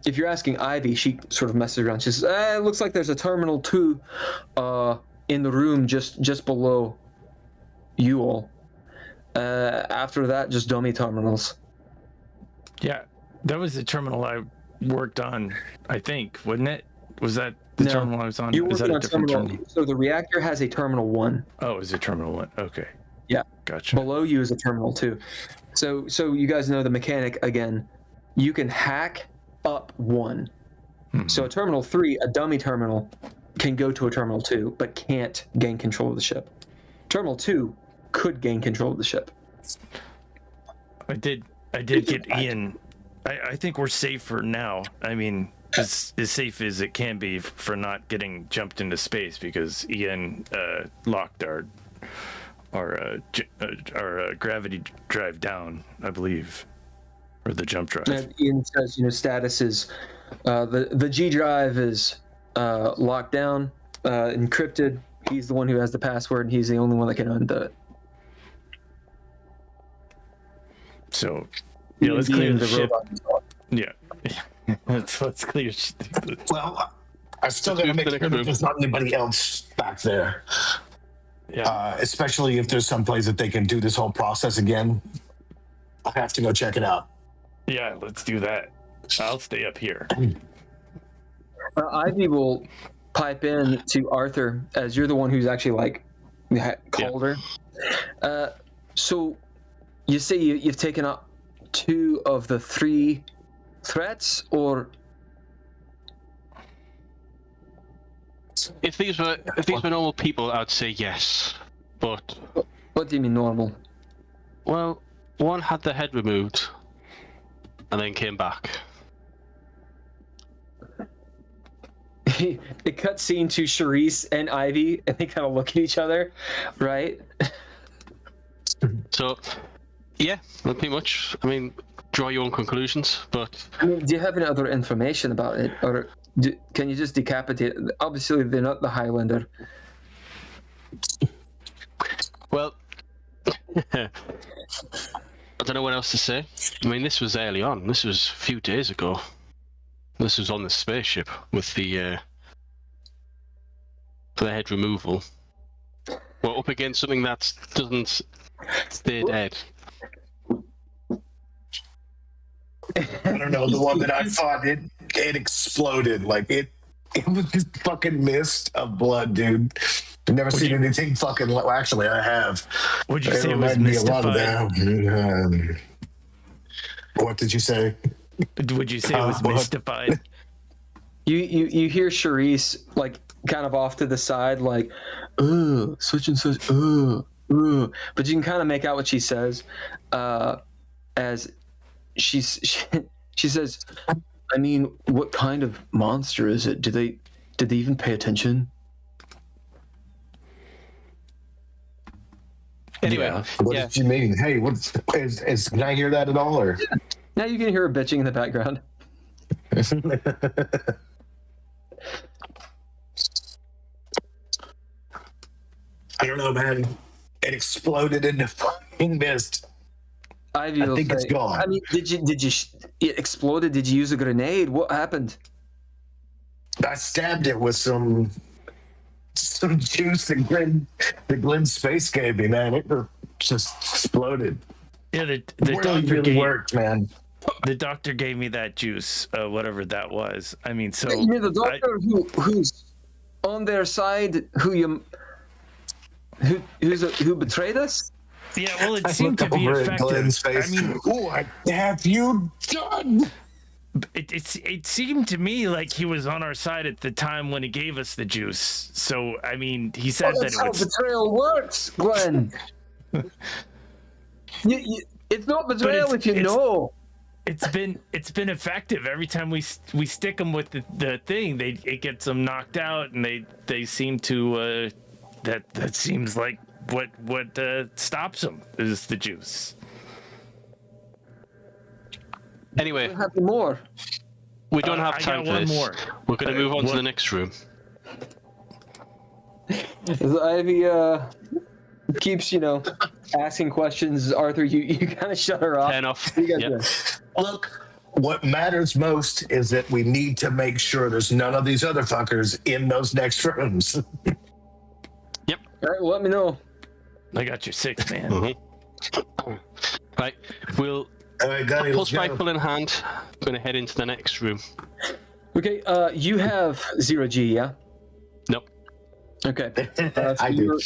If you're asking Ivy, she sort of messes around. She says, "It looks like there's a terminal 2 in the room just below you all. After that, just dummy terminals." Yeah, that was the terminal I worked on, I think, wasn't it? Was that the terminal I was on? Is that a different terminal? So the reactor has a terminal 1. Oh, is it terminal 1? Okay. Yeah. Gotcha. Below you is a terminal 2. So you guys know the mechanic again. You can hack up 1. Mm-hmm. So a terminal 3, a dummy terminal, can go to a terminal 2, but can't gain control of the ship. Terminal 2 could gain control of the ship. I did get Ian. I think we're safe for now. I mean, as safe as it can be for not getting jumped into space, because Ian locked our gravity drive down, I believe, or the jump drive. And Ian says, status is the G drive is locked down, encrypted. He's the one who has the password, and he's the only one that can undo it. So, yeah, let's clear the ship. Yeah, let's clear. Well, I still got to make sure that there's not anybody else back there. Yeah. Especially if there's some place that they can do this whole process again. I have to go check it out. Yeah, let's do that. I'll stay up here. Ivy will pipe in to Arthur, as you're the one who's actually like called her. So you say you've taken up 2 of the 3 threats, or if these were normal people, I'd say yes. But what do you mean normal? Well, one had their head removed and then came back. It cuts scene to Charisse and Ivy, and they kind of look at each other, right? So, yeah, pretty much. I mean, draw your own conclusions, but... I mean, do you have any other information about it? Or can you just decapitate? Obviously, they're not the Highlander. Well, I don't know what else to say. I mean, this was early on. This was a few days ago. This was on the spaceship with the head removal. We're up against something that doesn't stay dead. I don't know, the one that I fought, it exploded. Like it was just fucking mist of blood, dude. I've never seen anything fucking. Well, actually, I have. Would you say it was mystified? What did you say? Would you say it was mystified? You hear Charisse like kind of off to the side, like, such and such, but you can kind of make out what she says, as she says, I mean, what kind of monster is it? Did they even pay attention? Anyway, yeah. What did you mean? Hey, can I hear that at all? Or now you can hear her bitching in the background. I don't know, man. It exploded into fucking mist. Ivy, I think it's gone. I mean, did you? It exploded. Did you use a grenade? What happened? I stabbed it with some juice that Glenn Space gave me, man. It just exploded. Yeah, the really, doctor really worked, man. The doctor gave me that juice, whatever that was. I mean, so you mean the doctor who's on their side, who betrayed us? Yeah, well, it seemed to be effective. I mean, what have you done? It seemed to me like he was on our side at the time when he gave us the juice. So, I mean, he said that's how betrayal works, Glenn. It's not betrayal if you know. It's been effective. Every time we stick them with the thing, it gets them knocked out, and they seem to that seems like what stops them is the juice. Anyway, we'll have more. We don't have time for this. More. We're going to move on to the next room. As Ivy keeps, asking questions, Arthur, you kind of shut her off. Turn off. Yep. Look, what matters most is that we need to make sure there's none of these other fuckers in those next rooms. Yep. All right, well, let me know. I got your 6, man. Mm-hmm. Right, we'll pulse rifle in hand. I'm going to head into the next room. Okay, you have 0G, yeah? Nope. Okay. I do.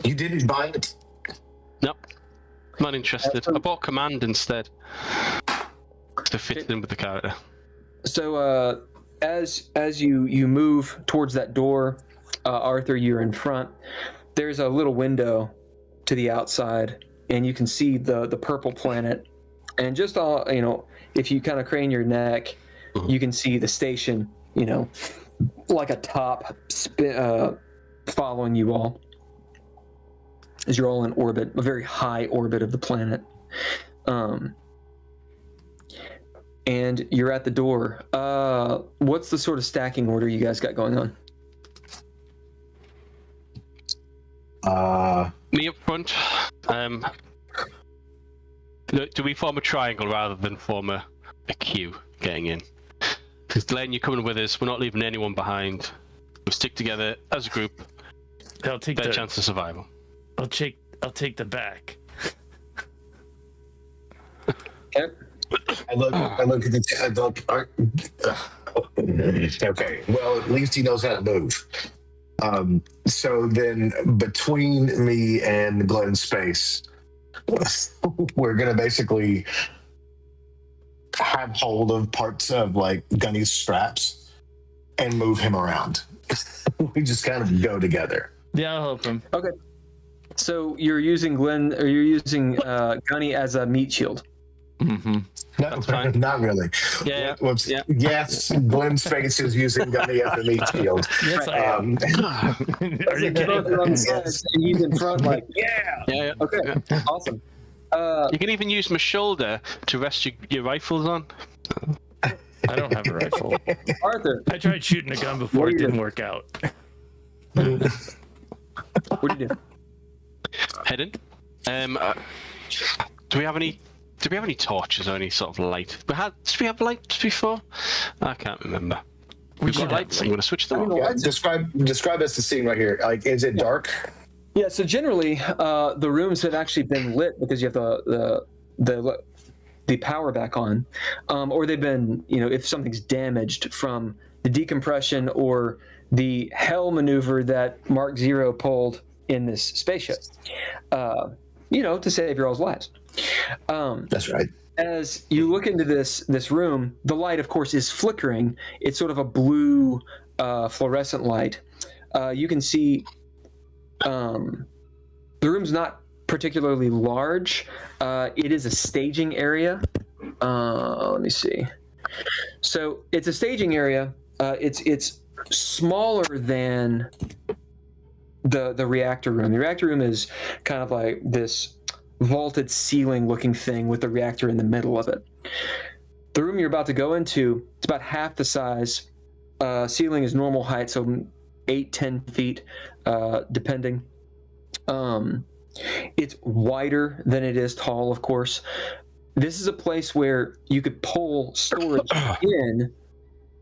You didn't buy it? Nope. Not interested. I bought command instead to fit in with the character. So as you move towards that door, Arthur, you're in front. There's a little window to the outside, and you can see the purple planet. And just if you kind of crane your neck, you can see the station, like a top following you all, as you're all in orbit, a very high orbit of the planet. And you're at the door. What's the sort of stacking order you guys got going on? Me up front. Do we form a triangle rather than form a queue getting in? Because Glenn, you're coming with us. We're not leaving anyone behind. We stick together as a group. I'll take better chance of survival. I'll take the back. Okay. I look at the. Okay. Well, at least he knows how to move. So then, between me and Glenn's space, we're gonna basically have hold of parts of like Gunny's straps and move him around. We just kind of go together. Yeah, I'll help him. Okay. So you're using Gunny as a meat shield. Mm-hmm. That's fine. Not really. Yeah. Yes, Glenn's face is using Gunny as a meat shield. Yes, I am. Are you kidding? On the sides, and he's in front, like, yeah. Okay, awesome. You can even use my shoulder to rest your rifles on. I don't have a rifle. Arthur, I tried shooting a gun before. It didn't work out. What do you do? Heading. Do we have any torches or any sort of light? Did we have lights before? I can't remember. We've got lights. I'm going to switch them on. Yeah, describe us the scene right here. Like, is it dark? Yeah. So generally, the rooms have actually been lit because you have the power back on, or they've been, if something's damaged from the decompression or the hell maneuver that Mark Zero pulled in this spaceship, to save your all's lives. That's right. As you look into this room, the light, of course, is flickering. It's sort of a blue fluorescent light. You can see the room's not particularly large. It is a staging area. Let me see. So it's a staging area. It's smaller than the reactor room. The reactor room is kind of like this vaulted ceiling looking thing with the reactor in the middle of it. The room you're about to go into, it's about half the size. Ceiling is normal height, so 8-10 feet, depending. It's wider than it is tall, of course. This is a place where you could pull storage in,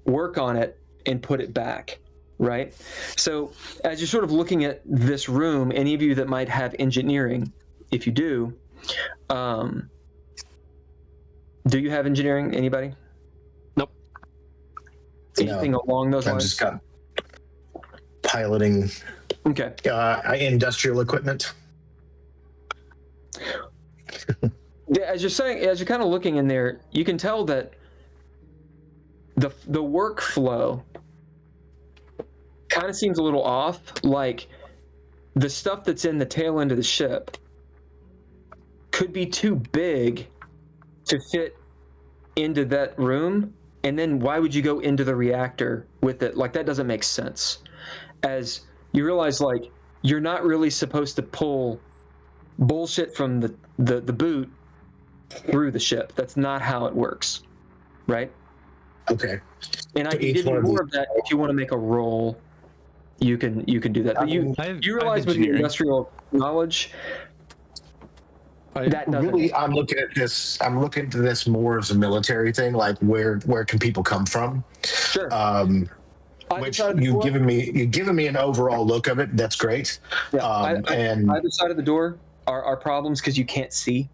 work on it, and put it back, right? So as you're sort of looking at this room, any of you that might have engineering, if you do you have engineering? Anybody? Nope. Anything along those lines? I've just got piloting. Okay. Industrial equipment. As you're kind of looking in there, you can tell that the workflow kind of seems a little off. Like the stuff that's in the tail end of the ship could be too big to fit into that room, and then why would you go into the reactor with it? Like, that doesn't make sense. As you realize, like, you're not really supposed to pull bullshit from the boot through the ship. That's not how it works, right? Okay. And I can give you more of that if you want to make a roll. You can do that. But you realize with the industrial knowledge, that doesn't. Really, I'm looking at this more as a military thing. Like, where can people come from? Sure. Which you've given me an overall look of it. That's great. Yeah, and either side of the door are problems because you can't see.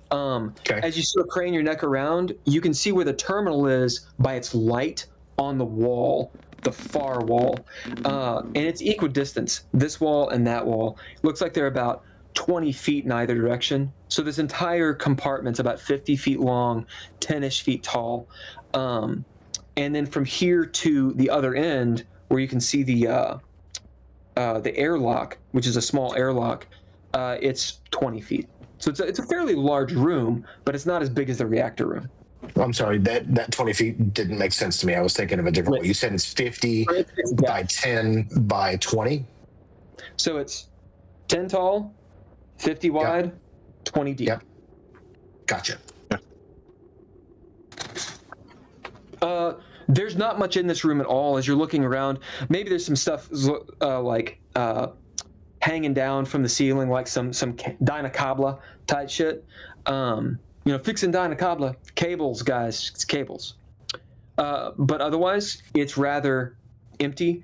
Okay. As you sort of crane your neck around, you can see where the terminal is by its light on the wall, the far wall, and it's equidistance. This wall and that wall looks like they're about 20 feet in either direction. So this entire compartment's about 50 feet long, 10-ish feet tall. And then from here to the other end, where you can see the airlock, which is a small airlock, it's 20 feet. So it's a fairly large room, but it's not as big as the reactor room. I'm sorry, that 20 feet didn't make sense to me. I was thinking of a different way. You said it's 50 by 10 by 20? So it's 10 tall, 50 wide, 20 deep. Yep. Gotcha. There's not much in this room at all. As you're looking around, maybe there's some stuff hanging down from the ceiling, like some Dynacabla type shit. Fixing Dynacabla cables, guys. It's cables. But otherwise, it's rather empty.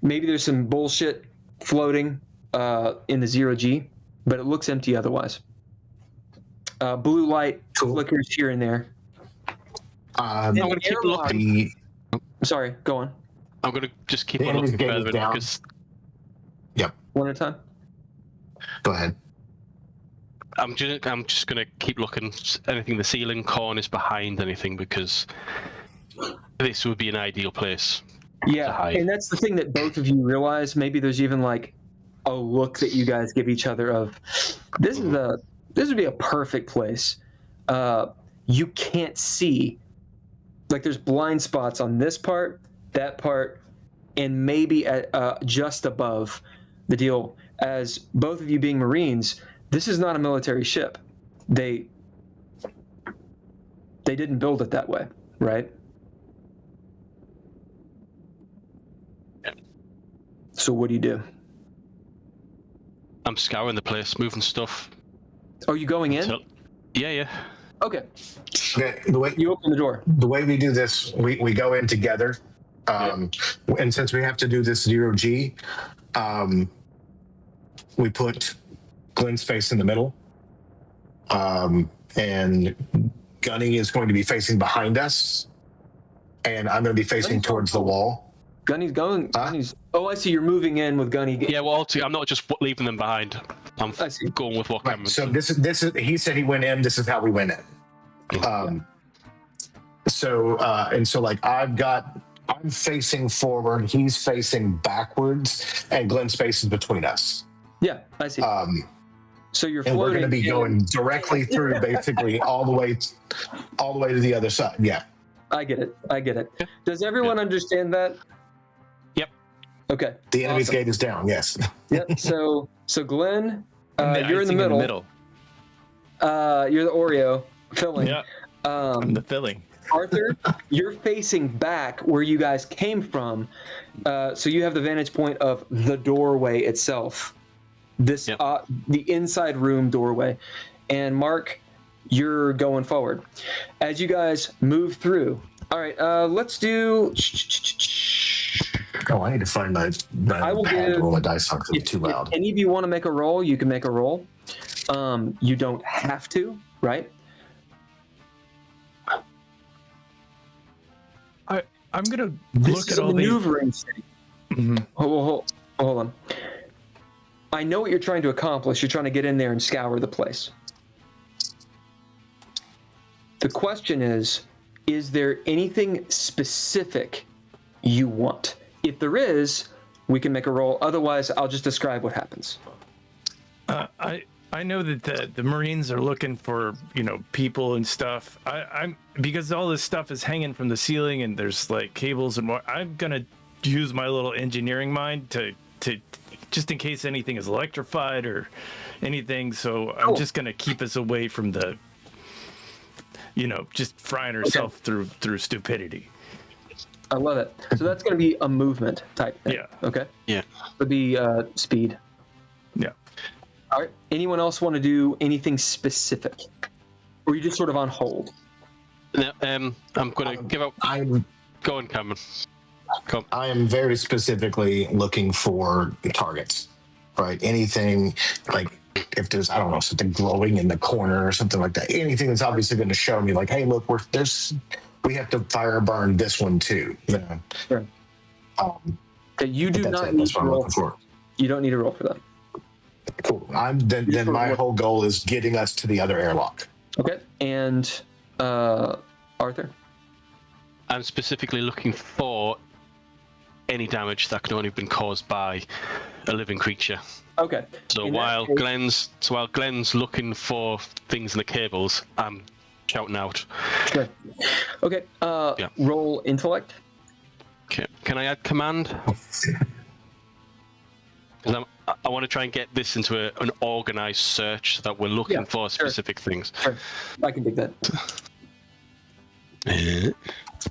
Maybe there's some bullshit floating in the 0G, but it looks empty otherwise. Blue light flickers here and there. I'm going to keep looking. Sorry, go on. I'm going to just keep on looking further because... Yep. One at a time. Go ahead. I'm just going to keep looking. Anything in the ceiling, corners, behind anything, because this would be an ideal place. Yeah, and that's the thing that both of you realize. Maybe there's even like a look that you guys give each other of, this would be a perfect place. You can't see, like there's blind spots on this part, that part, and maybe at just above the deal. As both of you being Marines, this is not a military ship. They didn't build it that way, right? So what do you do? I'm scouring the place, moving stuff. Are you going in? Yeah. Okay. The way you open the door. The way we do this, we go in together. And since we have to do this 0G, we put Glenn's face in the middle. And Gunny is going to be facing behind us. And I'm going to be facing towards the wall. Gunny's going. Oh, I see. You're moving in with Gunny. Yeah, well, I'm not just leaving them behind. I'm going with what Cameron. So this is. He said he went in. This is how we went in. So like I'm facing forward. He's facing backwards, and Glenn's face is between us. Yeah, I see. So you're. And we're going to be going directly through, basically all the way to the other side. Yeah. I get it. Does everyone understand that? Yep. Okay. The enemy's gate is down. Yes. Yep. So Glenn, you're in the middle. You're the Oreo filling. Yeah. I'm the filling. Arthur, you're facing back where you guys came from, so you have the vantage point of the doorway itself. This the inside room doorway, and Mark, you're going forward. As you guys move through. All right, let's do. Oh, I need to find my I will pad to roll my dice on because it's too loud. If any of you want to make a roll, you can make a roll. You don't have to, right? I'm gonna look at all maneuvering. Mm-hmm. Hold on. I know what you're trying to accomplish. You're trying to get in there and scour the place. The question is there anything specific you want? If there is, we can make a roll. Otherwise, I'll just describe what happens. I know that the Marines are looking for, people and stuff. I'm because all this stuff is hanging from the ceiling and there's like cables and more. I'm gonna use my little engineering mind to just in case anything is electrified or anything. So I'm just gonna keep us away from the, just frying herself through stupidity. I love it. So that's going to be a movement type thing. Yeah. Okay. Yeah. Would be speed. Yeah. All right. Anyone else want to do anything specific, or are you just sort of on hold? No. I'm going to give up. Go on, Cameron. Come. I am very specifically looking for targets. Right. Anything like. If there's, I don't know, something glowing in the corner or something like that, anything that's obviously going to show me like, hey, look, we have to fire burn this one too. Sure. Okay, you do not need to roll for. You don't need to roll for that. Cool. Then my whole goal is getting us to the other airlock. Okay, and Arthur? I'm specifically looking for any damage that can only have been caused by a living creature. Okay. So while Glenn's looking for things in the cables, I'm shouting out. Sure. Okay. Roll intellect. Okay. Can I add command? Because I want to try and get this into an organized search so that we're looking for specific things. Sure. I can dig that.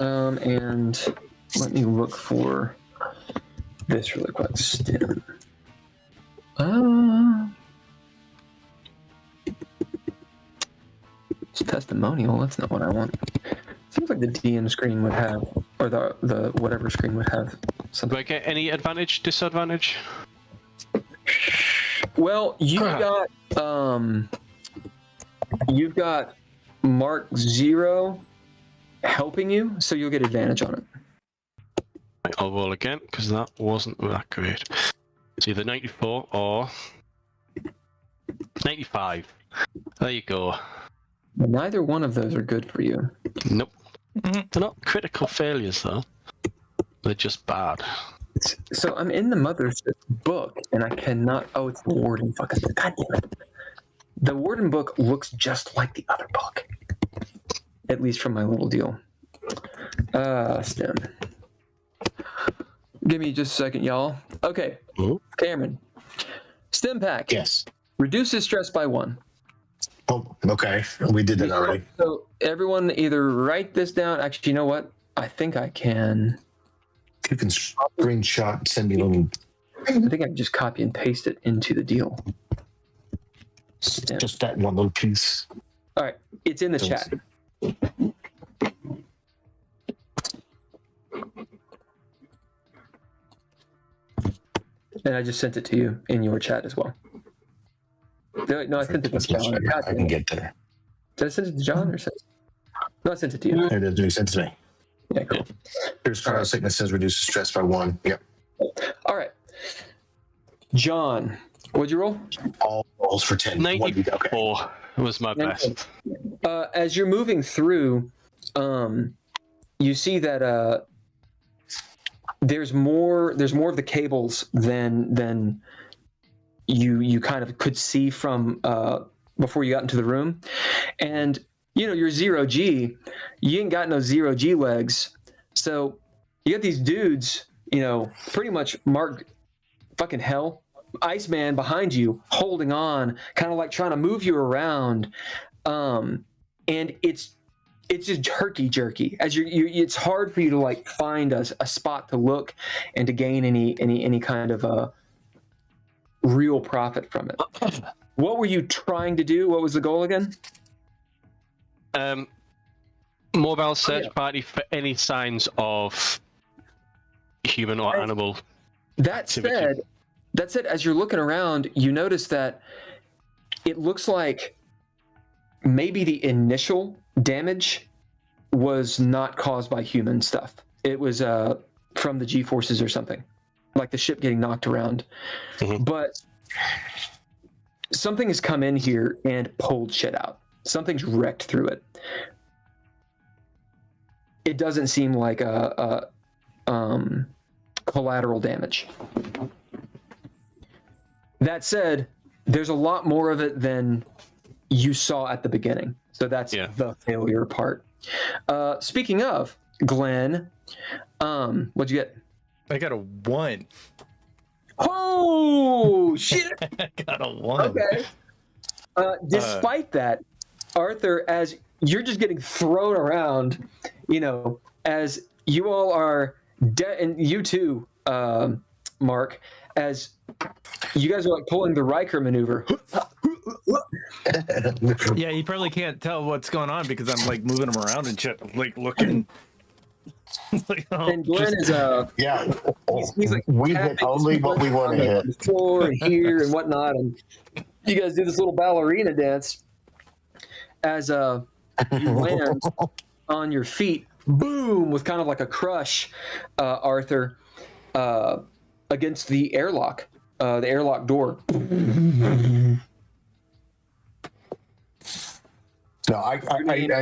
And let me look for this really quick. It's testimonial. That's not what I want. Seems like the DM screen would have, or the whatever screen would have something. Do I get any advantage, disadvantage? Well, you've got Mark 0 helping you, so you'll get advantage on it. Right, I'll roll again because that wasn't that great. It's either 94 or 95. There you go. Neither one of those are good for you. Nope. They're not critical failures though. They're just bad. So I'm in the Mothership book, and I cannot. Oh, it's the Warden. Fucking God damn it! The Warden book looks just like the other book, at least from my little deal. Stem. Give me just a second, y'all. Okay, Cameron. Stem pack. Yes. Reduces stress by 1. Oh, okay. We did that already. So everyone either write this down. Actually, you know what? I think I can. You can screenshot, send me a little. I think I can just copy and paste it into the deal. Stem. Just that one little piece. All right, it's in the chat. And I just sent it to you in your chat as well. No, I sent it to John. I can get there. Did I send it to John or send it? No, I sent it to you. There it is. Sent to me. Yeah, cool. Here's Carlos sickness says reduces stress by 1. Yep. All right. John, what'd you roll? All rolls for 10. 94 was my best. As you're moving through, you see that there's more of the cables than you kind of could see from before you got into the room. And you know, you're 0G, you ain't got no 0G legs. So you got these dudes, you know, pretty much marked fucking hell, Iceman behind you, holding on, kind of like trying to move you around. And it's just herky-jerky. As it's hard for you to like find a spot to look and to gain any kind of real profit from it. What were you trying to do? What was the goal again? Mobile search party for any signs of human or animal activity. That said, as you're looking around, you notice that it looks like maybe the initial damage was not caused by human stuff. It was from the G-forces or something, like the ship getting knocked around. Mm-hmm. But something has come in here and pulled shit out. Something's wrecked through it. It doesn't seem like a collateral damage. That said, there's a lot more of it than you saw at the beginning. So that's the failure part. Speaking of, Glenn, what'd you get? I got a 1. Oh, shit. I got a 1. Okay. Despite that, Arthur, as you're just getting thrown around, you know, as you all are and you too, Mark, as you guys are like pulling the Riker maneuver. Yeah, you probably can't tell what's going on because I'm like moving them around and shit, like looking. Like, and Glenn is he's like we hit only what we want to hit. The floor and here and whatnot, and you guys do this little ballerina dance as you land on your feet, boom, with kind of like a crush, Arthur, against the airlock door. No, I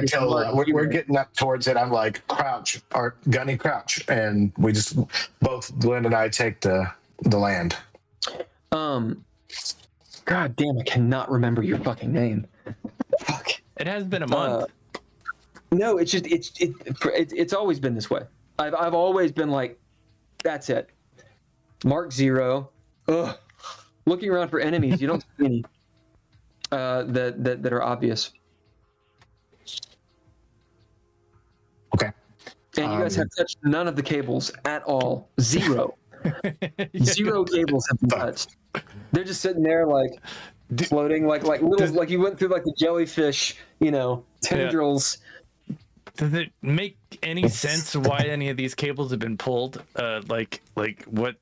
tell we're getting up towards it. I'm like, crouch, or Gunny, crouch, and we just both Glenn and I take the land. God damn, I cannot remember your fucking name. Fuck. It has been a month. No, it's just it's always been this way. I've always been like, that's it. Mark 0. Ugh. Looking around for enemies, you don't see any that are obvious. Okay. And you guys have touched none of the cables at all. 0. 0 cables have been touched. They're just sitting there like floating like little like you went through like the jellyfish, you know, tendrils. does it make any sense why any of these cables have been pulled? Like what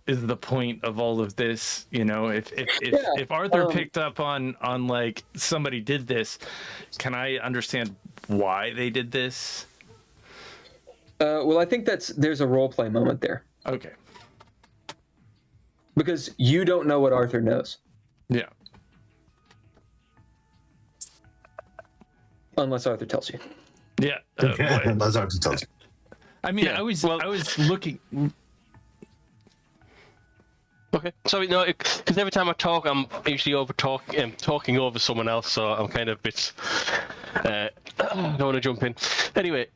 is the point of all of this? You know, if Arthur picked up on like somebody did this, can I understand why they did this? Well, I think there's a role play moment there. Okay. Because you don't know what Arthur knows. Yeah. Unless Arthur tells you. Yeah. Unless Arthur tells you. I mean, I was looking. Okay. Sorry, no, because every time I talk, I'm usually talking over someone else, so I'm kind of a bit. I don't want to jump in. Anyway,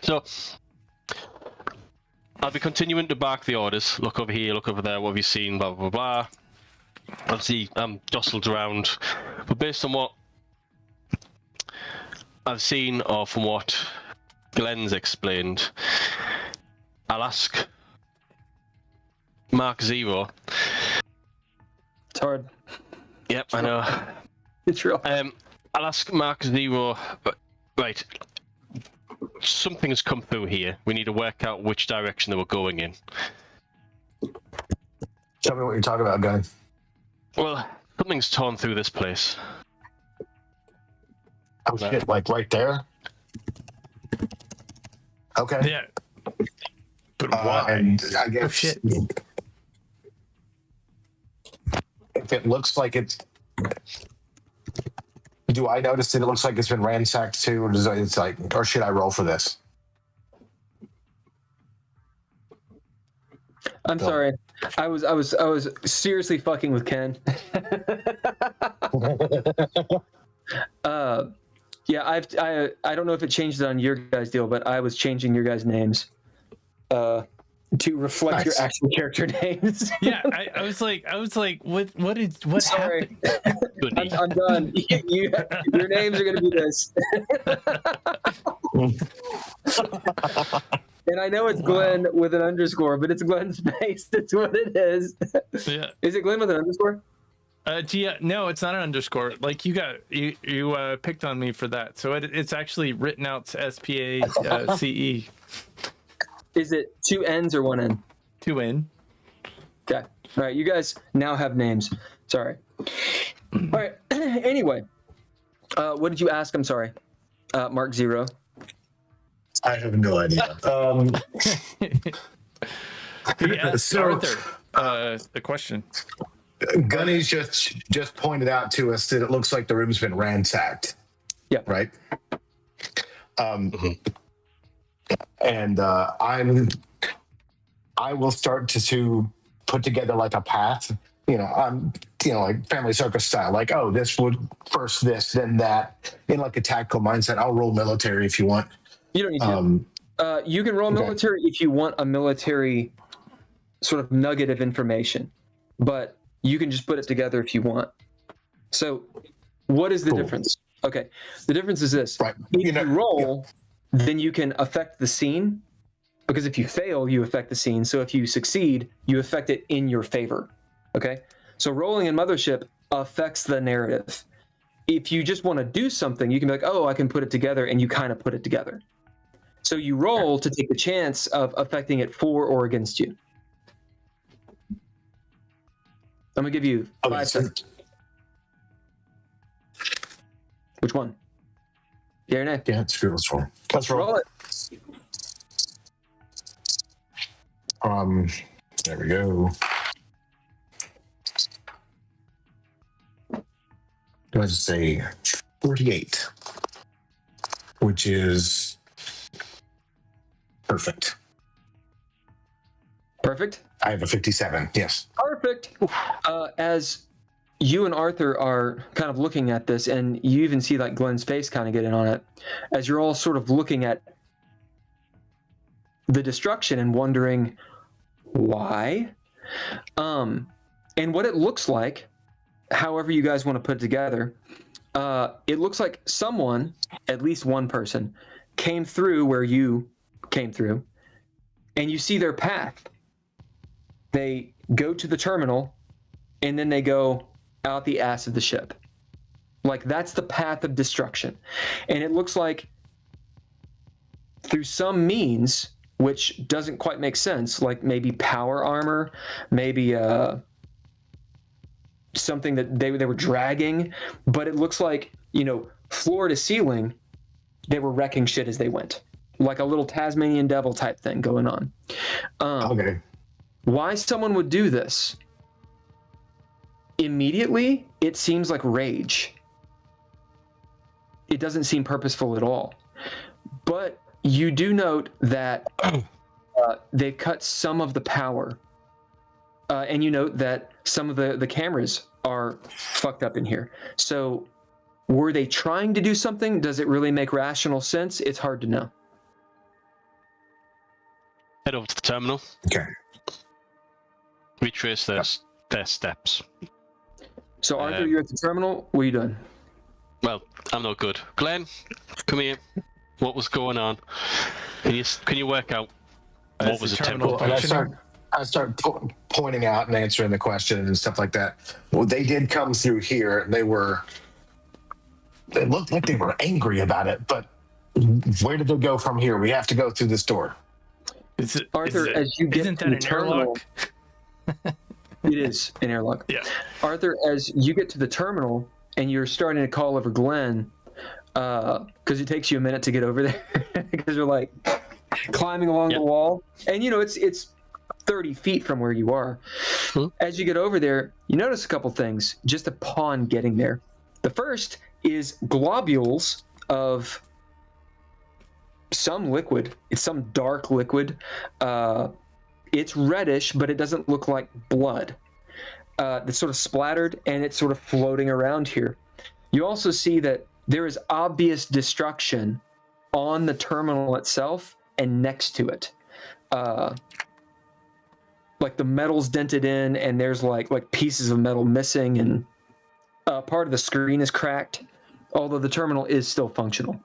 so I'll be continuing to bark the orders. Look over here, look over there. What have you seen? Blah blah blah. Obviously, I'm jostled around, but based on what I've seen, or from what Glenn's explained, I'll ask Mark Zero. It's hard. Yep, I know. It's real. I'll ask Mark Zero. Right, something has come through here. We need to work out which direction they were going in. Tell me what you're talking about, guy. Well, something's torn through this place. Oh shit! Like right there. Okay. Yeah. But why? And I guess shit. If it looks like it's, do I notice that it looks like it's been ransacked too, or does it's like, or should I roll for this? I'm sorry. I was seriously fucking with Ken. Yeah, I don't know if it changed it on your guys' deal, but I was changing your guys' names to reflect your actual character names. Yeah, I was like, what Sorry. happened? I'm done. Your names are gonna be this. And I know it's Glenn with an underscore, but it's Glenn space. That's what it is. Yeah. Is it Glenn with an underscore? No, it's not an underscore. Like you picked on me for that. So it's actually written out SPACE. Is it 2 N's or 1 N? 2 N. Okay. All right. You guys now have names. Sorry. All right. Anyway, what did you ask? I'm sorry. Mark Zero. I have no idea. He asked So- Arthur the question. Gunny's just pointed out to us that it looks like the room's been ransacked. Yeah. Right. And I will start to put together like a path. Like family circus style. Like, oh, this would first this, then that. In like a tactical mindset. I'll roll military if you want. You don't need to. You can roll military if you want a military sort of nugget of information, but you can just put it together if you want. So what is the difference? Okay. The difference is this. Right. If you roll, then you can affect the scene, because if you fail, you affect the scene. So if you succeed, you affect it in your favor. Okay. So rolling in Mothership affects the narrative. If you just want to do something, you can be like, oh, I can put it together, and you kind of put it together. So you roll to take the chance of affecting it for or against you. I'm going to give you 5 seconds. Which one? Yeah or nay? Yeah, screw this roll. Let's roll. Roll it. There we go. Let's say 48, which is perfect. Perfect? I have a 57, yes. Perfect. As you and Arthur are kind of looking at this, and you even see like Glenn's face kind of get in on it, as you're all sort of looking at the destruction and wondering why, and what it looks like, however you guys want to put it together, it looks like someone, at least one person, came through where you came through, and you see their path. They go to the terminal, and then they go out the ass of the ship. Like, that's the path of destruction. And it looks like through some means, which doesn't quite make sense, like maybe power armor, maybe something that they were dragging, but it looks like, floor to ceiling, they were wrecking shit as they went, like a little Tasmanian devil type thing going on. Okay. Why someone would do this? Immediately, it seems like rage. It doesn't seem purposeful at all. But you do note that they've cut some of the power. And you note that some of the cameras are fucked up in here. So were they trying to do something? Does it really make rational sense? It's hard to know. Head over to the terminal. Okay. Retrace their steps. So Arthur, you're at the terminal. What are you doing? Well, I'm not good. Glenn, come here. What was going on? Can you work out what was the terminal? And I start pointing out and answering the question and stuff like that. Well, they did come through here. They looked like they were angry about it, but where did they go from here? We have to go through this door. Arthur, as you get to the terminal, it is an airlock. Yeah. Arthur, as you get to the terminal and you're starting to call over Glenn, because it takes you a minute to get over there, because you're like climbing along the wall, and it's 30 feet from where you are. As you get over there, you notice a couple things just upon getting there. The first is globules of some liquid. It's some dark liquid. It's reddish, but it doesn't look like blood. It's sort of splattered, and it's sort of floating around here. You also see that there is obvious destruction on the terminal itself and next to it. Like the metal's dented in, and there's like pieces of metal missing, and part of the screen is cracked, although the terminal is still functional.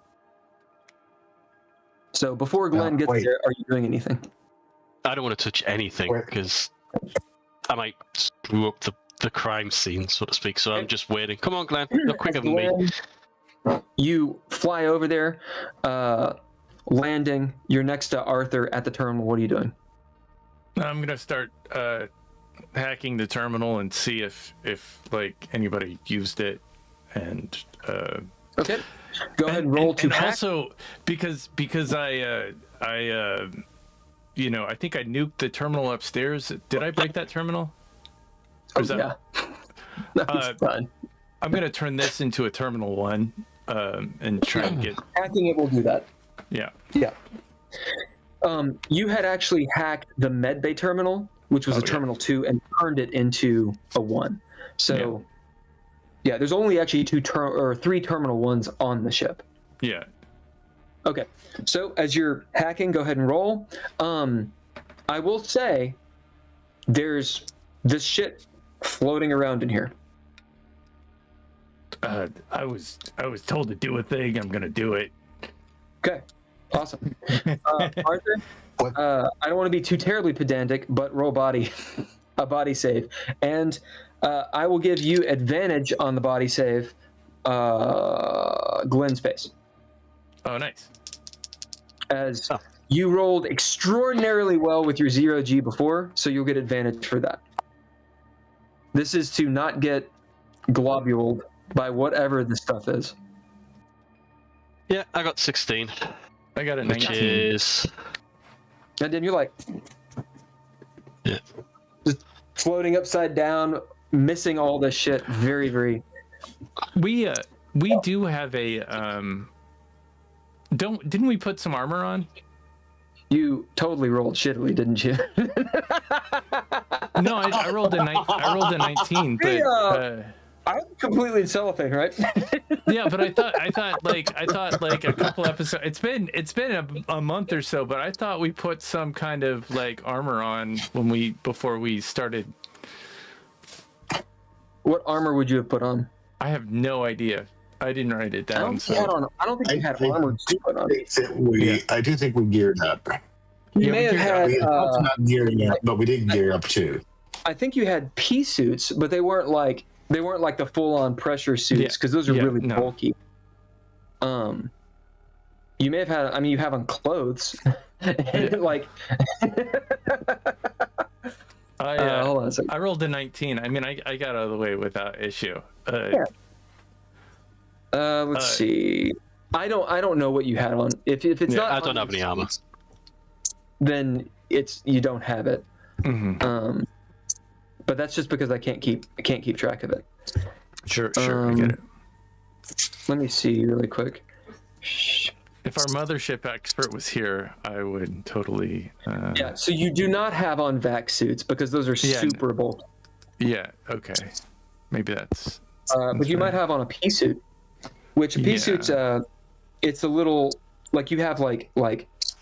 So before Glenn gets there, are you doing anything? I don't want to touch anything because I might screw up the crime scene, so to speak. So I'm just waiting. Come on, Glenn. You're quicker than me. You fly over there, landing. You're next to Arthur at the terminal. What are you doing? I'm going to start hacking the terminal and see if like anybody used it. And okay. Go ahead and roll to hack. Also, because I think I nuked the terminal upstairs. Did I break that terminal? Yeah. That's done. I'm going to turn this into a terminal 1 and try and get... Hacking it will do that. Yeah. Yeah. You had actually hacked the medbay terminal, which was a terminal 2, and turned it into a 1. So, yeah, there's only actually 3 terminal 1s on the ship. Yeah. Okay. So as you're hacking, go ahead and roll. I will say there's this shit floating around in here. I was told to do a thing. I'm gonna do it. Okay, awesome. Arthur, I don't want to be too terribly pedantic, but roll a body save, and I will give you advantage on the body save. Glenn's face. Oh, nice. As you rolled extraordinarily well with your 0G before, so you'll get advantage for that. This is to not get globuled by whatever the stuff is. Yeah, I got 16. I got a 19. Which is... And then you're like... Yeah. Just floating upside down, missing all this shit. Very, very... We do have a... Didn't we put some armor on? You totally rolled shittily, didn't you? No, I rolled a 19, but I'm completely in cellophane, right? Yeah, but I thought like a couple episodes. It's been a month or so, but I thought we put some kind of like armor on before we started. What armor would you have put on? I have no idea. I didn't write it down. I don't think you had armor to put on. I do think we geared up. You may have had. Not gearing up, but we did gear up too. I think you had pea suits, but they weren't like the full-on pressure suits because those are really bulky. You may have had. I mean, you have on clothes. Like. Hold on a second. I rolled a 19. I mean, I got out of the way without issue. Let's see. I don't know what you had on. If it's not, I don't have any armor. Then you don't have it. Mm-hmm. But that's just because I can't keep track of it. Sure, I get it. Let me see really quick. If our mothership expert was here, I would totally. Yeah, so you do not have on vac suits because those are super bulky. Yeah. Okay. Maybe that's. But you might have on a pea suit, which a pea suit's it's a little like you have like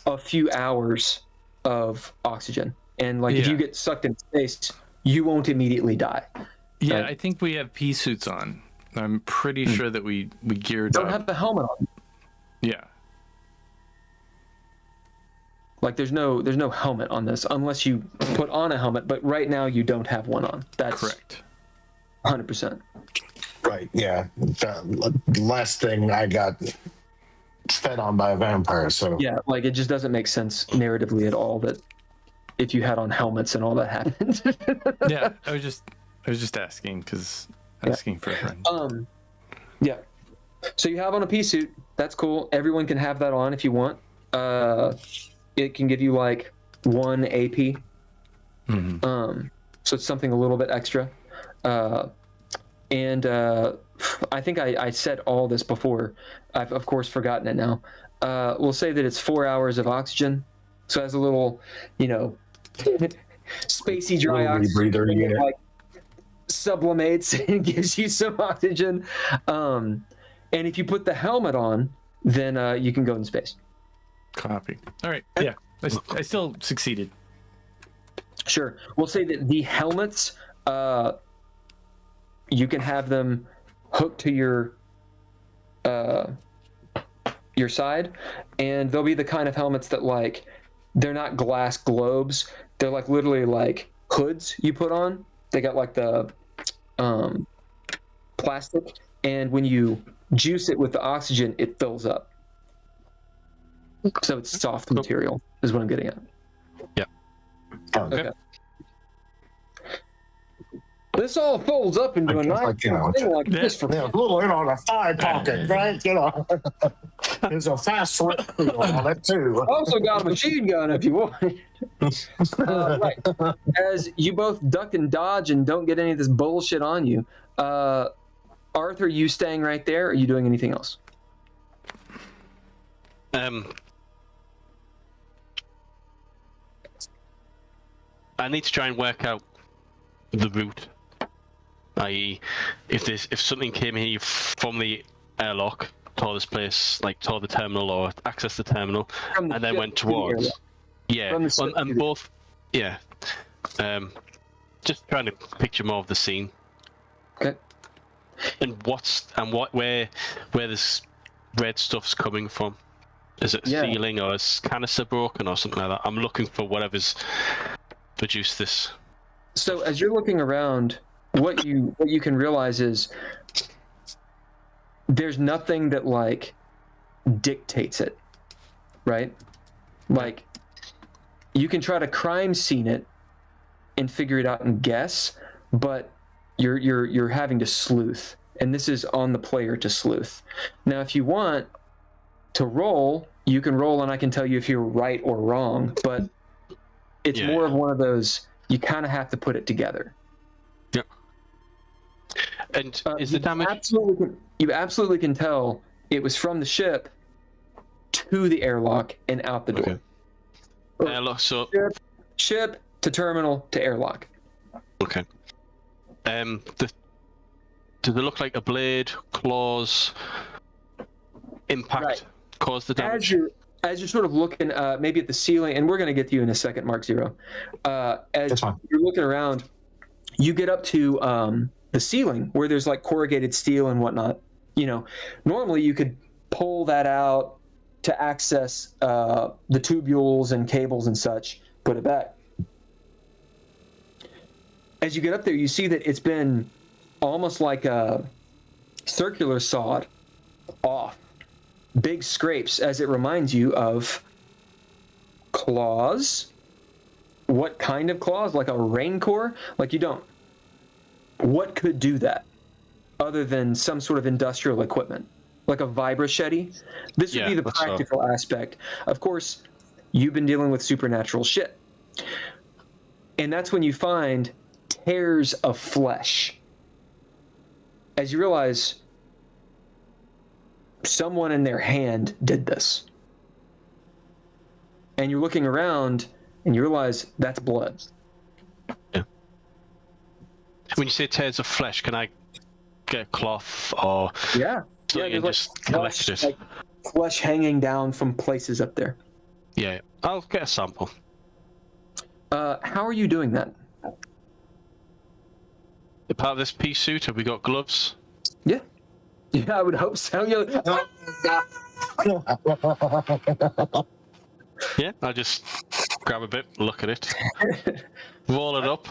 a few hours of oxygen, and like if you get sucked in space, you won't immediately die. Yeah, I think we have pea suits on. I'm pretty sure that we geared up. Don't have the helmet on. Yeah. Like there's no helmet on this unless you put on a helmet, but right now you don't have one on. That's correct. 100%. Right, yeah. The last thing I got fed on by a vampire, so yeah, like it just doesn't make sense narratively at all that if you had on helmets and all that happened. Yeah, I was just asking because asking for a friend. Yeah. So you have on a pea suit. That's cool. Everyone can have that on if you want. It can give you like 1 AP. Mm-hmm. So it's something a little bit extra. And I think I said all this before. I've of course forgotten it now. We'll say that it's 4 hours of oxygen. So it has a little, spacey dry oxygen that like sublimates and gives you some oxygen. And if you put the helmet on, then you can go in space. Copy. All right. Yeah, I still succeeded. Sure. We'll say that the helmets, you can have them hooked to your side, and they'll be the kind of helmets that like they're not glass globes. They're like literally like hoods you put on. They got like the plastic, and when you juice it with the oxygen, it fills up. So it's soft material is what I'm getting at. Yeah. Okay. This all folds up into a nice thing like this for me. A little in on a thigh pocket, right? There's a fast flip on it too. Also got a machine gun if you want. Right. As you both duck and dodge and don't get any of this bullshit on you, Arthur, you staying right there? Or are you doing anything else? I need to try and work out the route. I.e., if something came here from the airlock, toward this place, like toward the terminal or access the terminal, and then went towards. Yeah, and both. Yeah. Just trying to picture more of the scene. Okay. And where this red stuff's coming from? Is it ceiling or is canister broken or something like that? I'm looking for whatever's produced this. So as you're looking around, what you can realize is there's nothing that like dictates it, right? Like you can try to crime scene it and figure it out and guess, but you're having to sleuth, and this is on the player to sleuth. Now, if you want to roll, you can roll, and I can tell you if you're right or wrong, but it's more of one of those, you kind of have to put it together. Yeah. And is the damage... You absolutely can tell it was from the ship to the airlock and out the door. Okay. Airlock, so... Ship to terminal to airlock. Okay. Does it look like a blade, claws, impact caused the damage? As you're sort of looking maybe at the ceiling, and we're going to get to you in a second, Mark Zero. As you're looking around, you get up to the ceiling where there's like corrugated steel and whatnot. Normally you could pull that out to access the tubules and cables and such, put it back. As you get up there, you see that it's been almost like a circular sawed off big scrapes as it reminds you of claws. What kind of claws? Like a raincore? Like you don't. What could do that other than some sort of industrial equipment? Like a vibra-shetty? This would be the practical aspect. Of course, you've been dealing with supernatural shit. And that's when you find tears of flesh. As you realize someone in their hand did this. And you're looking around and you realize that's blood. Yeah. When you say tears of flesh, can I get a cloth or something and just collect it? Like flesh hanging down from places up there. Yeah, I'll get a sample. How are you doing that? The part of this pea suit, have we got gloves? Yeah, I would hope so. Yeah, I'll just grab a bit, look at it, roll it up,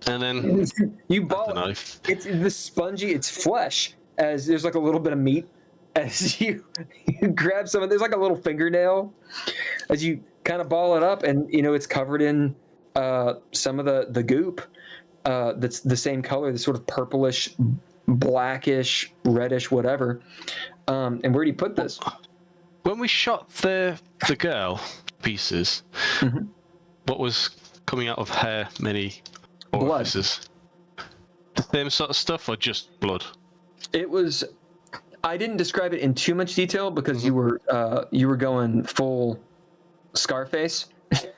and then you ball it. It's the spongy. It's flesh. As there's like a little bit of meat. As you grab some, there's like a little fingernail. As you kind of ball it up, and it's covered in some of the goop. That's the same color, the sort of purplish, blackish, reddish, whatever. And where do you put this? When we shot the girl pieces, what was coming out of her many orifices? The same sort of stuff, or just blood? It was. I didn't describe it in too much detail because you were going full Scarface.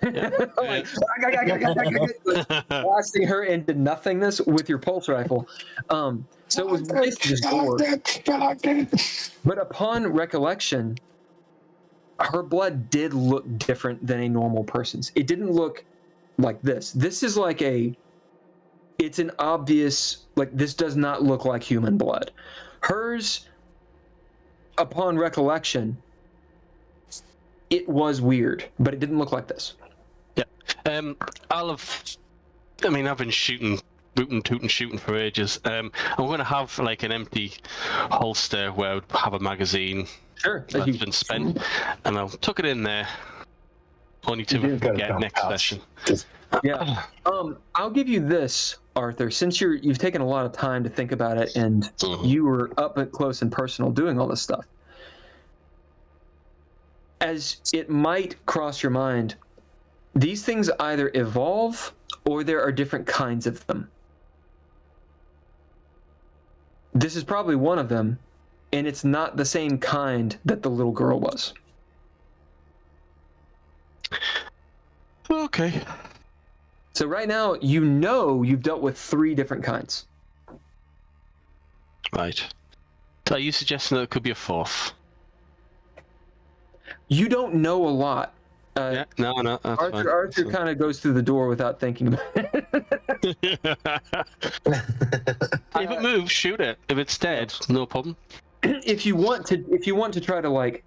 Like, blasting her into nothingness with your pulse rifle. So it was just gore. But upon recollection, her blood did look different than a normal person's. It didn't look like this. This is like it's an obvious, like, this does not look like human blood. Hers, upon recollection, it was weird, but it didn't look like this. Yeah. I've been shooting for ages. I'm going to have like an empty holster where I would have a magazine that's been spent, and I'll tuck it in there, only to get next session. Yeah. I'll give you this, Arthur, since you've taken a lot of time to think about it, and you were up close and personal doing all this stuff. As it might cross your mind, these things either evolve or there are different kinds of them. This is probably one of them, and it's not the same kind that the little girl was. Okay. So right now, you've dealt with 3 different kinds. Right. So are you suggesting that it could be a 4th? You don't know a lot. No. Arthur kind of goes through the door without thinking about it. If it moves, shoot it. If it's dead, no problem. If you want to try to like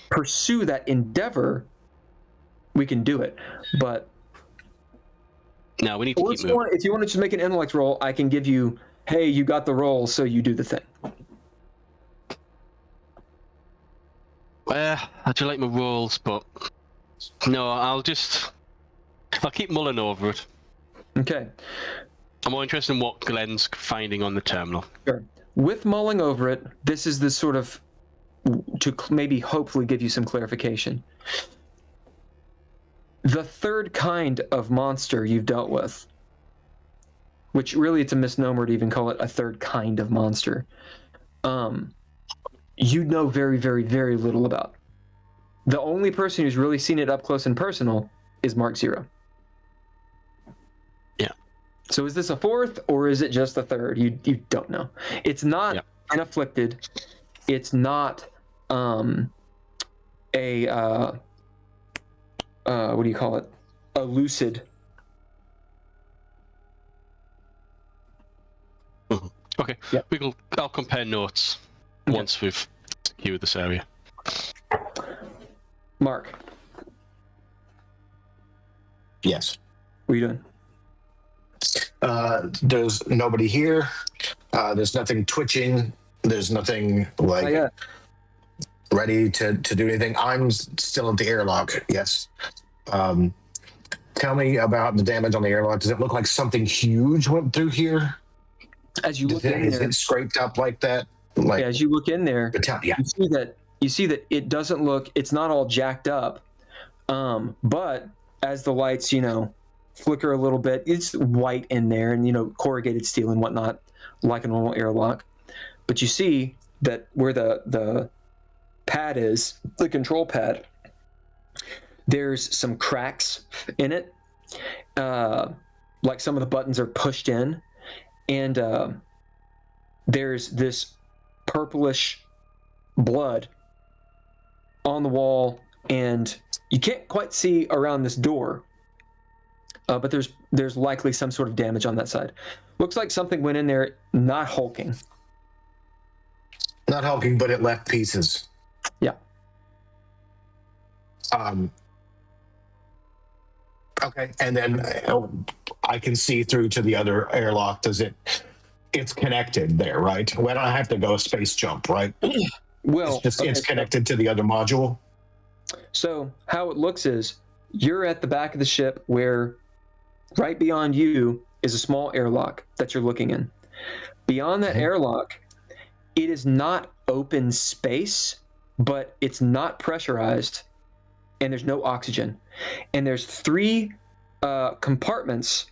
pursue that endeavor, we can do it. But no, we need to keep moving. If you want to just make an intellect roll, I can give you, hey, you got the roll, so you do the thing. I do like my rolls, but no, I'll keep mulling over it. Okay. I'm more interested in what Glenn's finding on the terminal. Sure. With mulling over it, this is the sort of, to maybe hopefully give you some clarification. The 3rd kind of monster you've dealt with, which really it's a misnomer to even call it a 3rd kind of monster, you know very, very, very little about. The only person who's really seen it up close and personal is Mark Zero. Yeah. So is this a 4th or is it just a 3rd? You don't know. It's not an afflicted. It's not what do you call it? A lucid. Okay. Yep. I'll compare notes once we've secured this area. Mark. Yes. What are you doing? There's nobody here. There's nothing twitching. There's nothing like. ready to do anything. I'm still at the airlock. Yes. Tell me about the damage on the airlock. Does it look like something huge went through here? As you look in there, is it scraped up like that? Like, as you look in there, yeah. you see that it doesn't look. It's not all jacked up, but as the lights, flicker a little bit, it's white in there, and corrugated steel and whatnot, like a normal airlock. But you see that where the pad is, the control pad, there's some cracks in it, like some of the buttons are pushed in, and there's this purplish blood on the wall, and you can't quite see around this door, but there's likely some sort of damage on that side. Looks like something went in there, not hulking. Not hulking, but it left pieces. Yeah. Okay, and then I can see through to the other airlock. It's connected there, right? Well, I don't have to go a space jump, right? Well, it's connected to the other module. So how it looks is you're at the back of the ship where right beyond you is a small airlock that you're looking in. Beyond that airlock, it is not open space, but it's not pressurized, and there's no oxygen. And there's 3 compartments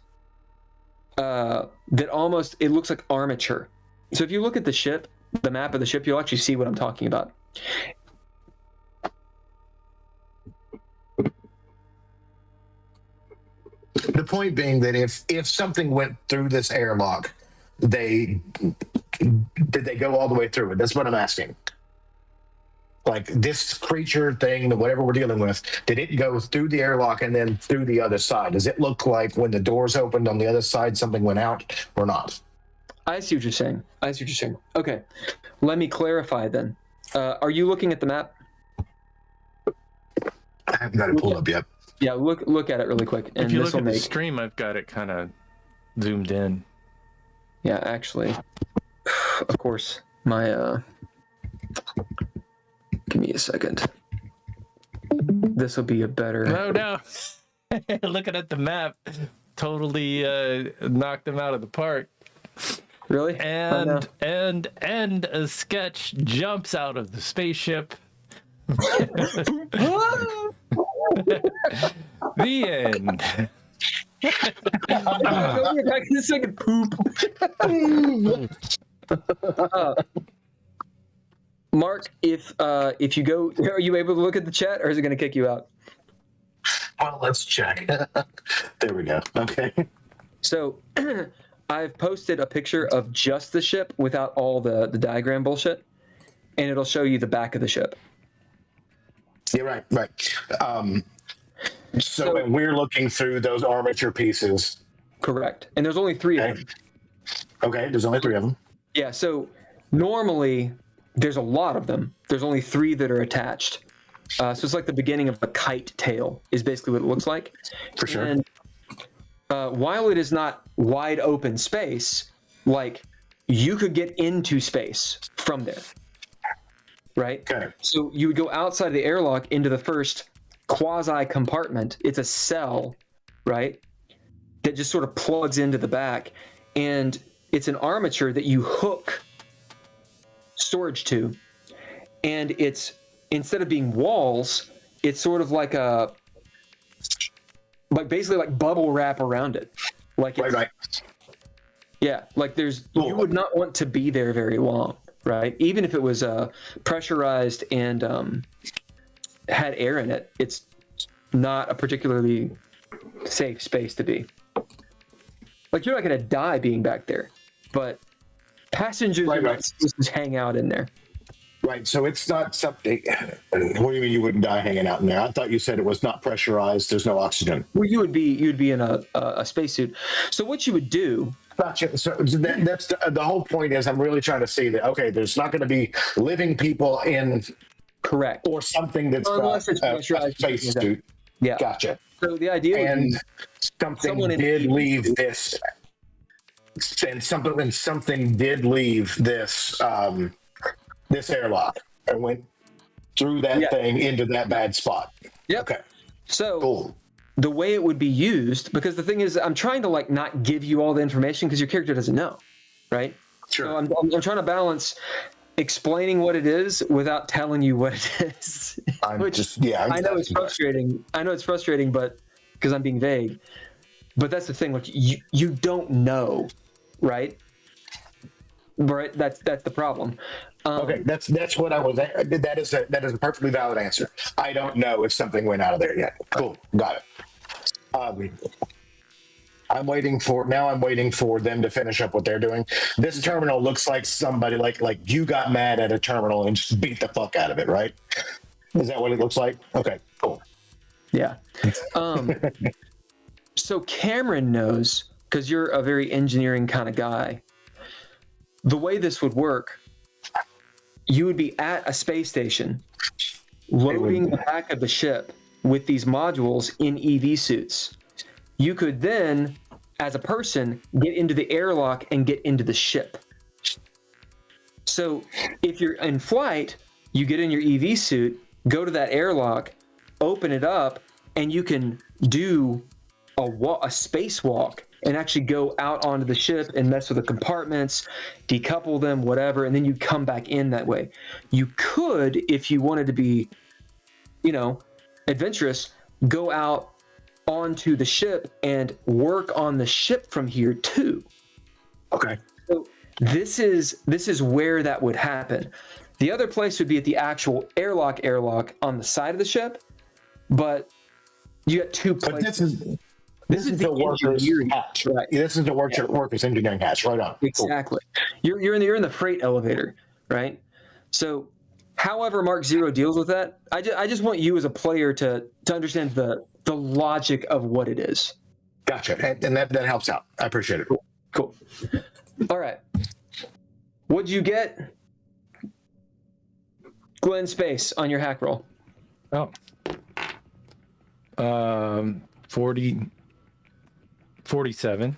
that almost, it looks like armature. So if you look at the ship, the map of the ship, you'll actually see what I'm talking about. The point being that if something went through this airlock, did they go all the way through it? That's what I'm asking. Like this creature thing, whatever we're dealing with, did it go through the airlock and then through the other side? Does it look like when the doors opened on the other side, something went out or not? I see what you're saying. Okay, let me clarify then. Are you looking at the map? I haven't got it pulled up yet. Yeah, look at it really quick. And if you look at the stream, I've got it kind of zoomed in. Yeah, actually, of course, my give me a second. This will be a better. No. Looking at the map, totally knocked them out of the park. Really? And a sketch jumps out of the spaceship. The end. Back in a second. Poop. Mark, if you go, are you able to look at the chat, or is it going to kick you out? Well, let's check. There we go. Okay. So, I've posted a picture of just the ship without all the diagram bullshit, and it'll show you the back of the ship. Yeah, right. So we're looking through those armature pieces. Correct. And there's only 3 of them. Okay, there's only 3 of them. Yeah, so normally there's a lot of them. There's only 3 that are attached. So it's like the beginning of a kite tail is basically what it looks like. For sure. And while it is not wide open space, like you could get into space from there. Right? Okay. So you would go outside the airlock into the first quasi compartment. It's a cell, right? That just sort of plugs into the back, and it's an armature that you hook storage to, and it's, instead of being walls, it's sort of like basically like bubble wrap around it. Like it's, right. Yeah, like you would not want to be there very long. Right, even if it was pressurized and had air in it, it's not a particularly safe space to be. Like you're not going to die being back there, but passengers are not supposed to hang out in there. Right, so it's not something. What do you mean you wouldn't die hanging out in there? I thought you said it was not pressurized. There's no oxygen. Well, you'd be in a spacesuit. So what you would do. Gotcha. So that's the whole point is I'm really trying to see that, okay, there's not going to be living people in. Correct. Or something that's unless it's pressurized spacesuit. Yeah. Gotcha. So the idea and something did leave this, and something did leave this this airlock and went through that thing into that bad spot. Yep. Okay. So cool. The way it would be used, because the thing is, I'm trying to like not give you all the information because your character doesn't know, right? Sure. So I'm trying to balance explaining what it is without telling you what it is. I know it's frustrating. I know it's frustrating, but because I'm being vague. But that's the thing. Like you don't know, right? Right. That's the problem. Okay, that's what I was. That is a perfectly valid answer. I don't know if something went out of there yet. Cool, got it. I'm waiting for them to finish up what they're doing. This terminal looks like somebody like you got mad at a terminal and just beat the fuck out of it, right? Is that what it looks like? Okay, cool. Yeah. So Cameron knows, because you're a very engineering kind of guy. The way this would work, you would be at a space station, loading the back of the ship with these modules in EV suits. You could then, as a person, get into the airlock and get into the ship. So if you're in flight, you get in your EV suit, go to that airlock, open it up, and you can do a spacewalk and actually go out onto the ship and mess with the compartments, decouple them, whatever, and then you come back in that way. You could, if you wanted to be, adventurous, go out onto the ship and work on the ship from here too. Okay. So this is where that would happen. The other place would be at the actual airlock on the side of the ship, but you got two places. This is the workers' hatch, right? This is the workers' engineering hatch, right on. Exactly. Cool. You're in the freight elevator, right? So, however Mark Zero deals with that, I just want you as a player to understand the logic of what it is. Gotcha, and that helps out. I appreciate it. Cool. All right. What'd you get, Glenn Space, on your hack roll? 47,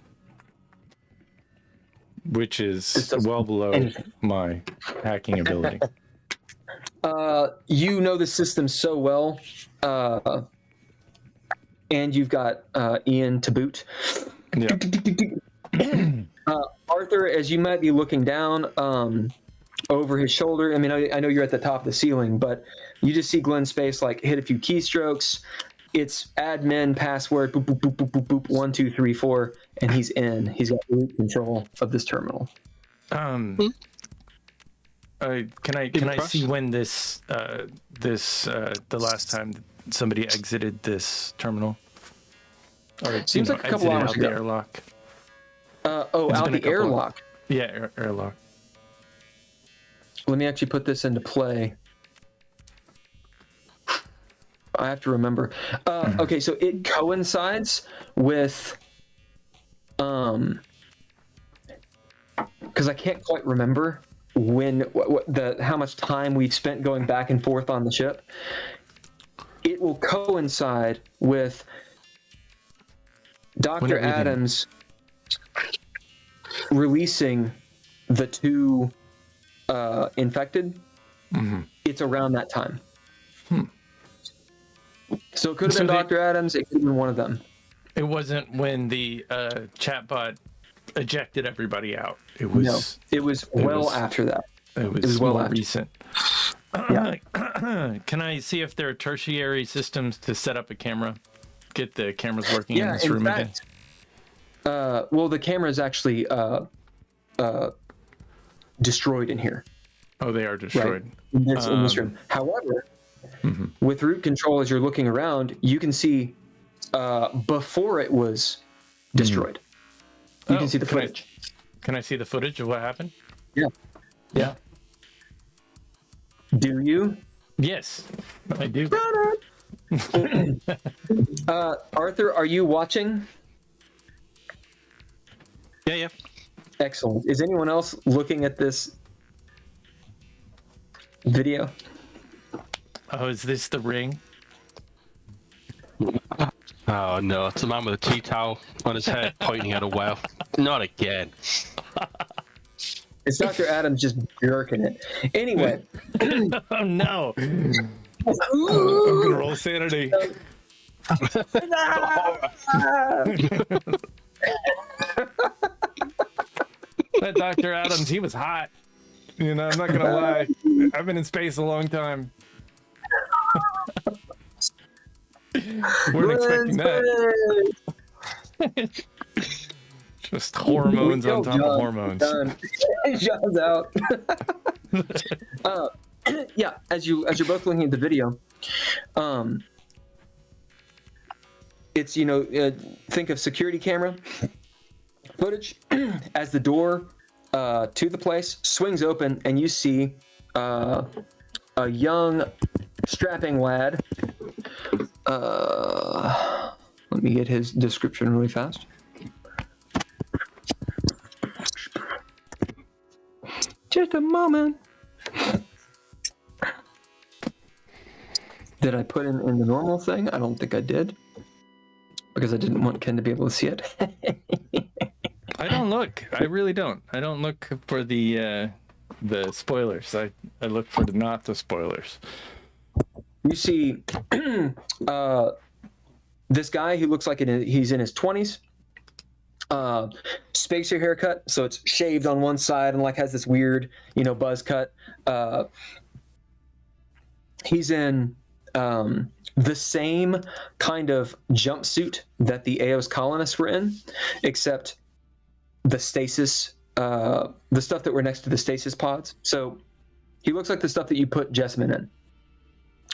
which is well below my hacking ability. You know the system so well, and you've got Ian to boot. Yeah. Arthur, as you might be looking down over his shoulder, I mean, I know you're at the top of the ceiling, but you just see Glenn Space like hit a few keystrokes. It's admin password, boop, boop, boop, boop, boop, boop, 1, 2, 3, 4, and he's in. He's got root control of this terminal. Can I see when the last time somebody exited this terminal? Or seems like a couple hours ago. The airlock. Out the airlock. Yeah, airlock. Let me actually put this into play. I have to remember. Okay, so it coincides with, because I can't quite remember how much time we've spent going back and forth on the ship. It will coincide with Dr. Adams releasing the two infected. Mm-hmm. It's around that time. So it could have been Dr. Adams. It could have been one of them. It wasn't when the chatbot ejected everybody out. It was after that. It was more recent. Yeah. Can I see if there are tertiary systems to set up a camera? Get the cameras working in this room again? Well, the camera is actually destroyed in here. Oh, they are destroyed. Right? In this room. However, with root control, as you're looking around, you can see before it was destroyed. You can see the footage. Can I see the footage of what happened? Yeah. Yeah. Do you? Yes, I do. Arthur, are you watching? Yeah. Excellent. Is anyone else looking at this video? Oh, is this the ring? Oh no, it's a man with a tea towel on his head pointing at a well. Not again. It's Dr. Adams just jerking it. Anyway. Oh no! I'm gonna roll sanity. That Dr. Adams, he was hot. You know, I'm not gonna lie. I've been in space a long time. Weren't expecting that. Just hormones on top of hormones. John's out. Yeah, as you're both looking at the video, it's, you know, think of security camera footage as the door to the place swings open and you see a young strapping lad. Let me get his description really fast. Just a moment. Did I put in the normal thing? I don't think I did, because I didn't want Ken to be able to see it. I don't look. I really don't. I don't look for the spoilers. I look for the not the spoilers. You see this guy who looks like he's in his 20s. Spacer haircut, so it's shaved on one side and like has this weird, you know, buzz cut. He's in the same kind of jumpsuit that the Eos colonists were in, except the stasis, the stuff that were next to the stasis pods. So he looks like the stuff that you put Jessamine in.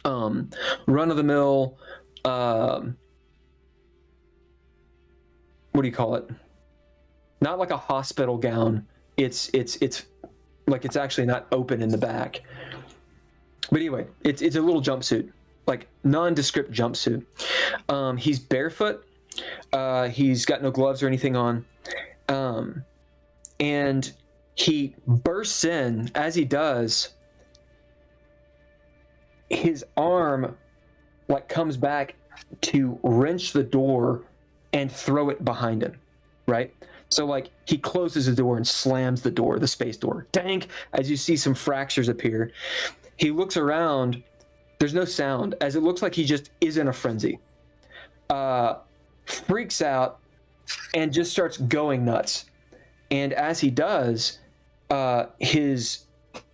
Run of the mill. What do you call it? Not like a hospital gown. It's like it's actually not open in the back. But anyway, it's a little jumpsuit, like nondescript jumpsuit. He's barefoot. He's got no gloves or anything on. And he bursts in. As he does, his arm like comes back to wrench the door and throw it behind him, right? So like he closes the door and slams the door, the space door. Dank, as you see some fractures appear. He looks around. There's no sound, as it looks like he just is in a frenzy. Freaks out and just starts going nuts. And as he does, his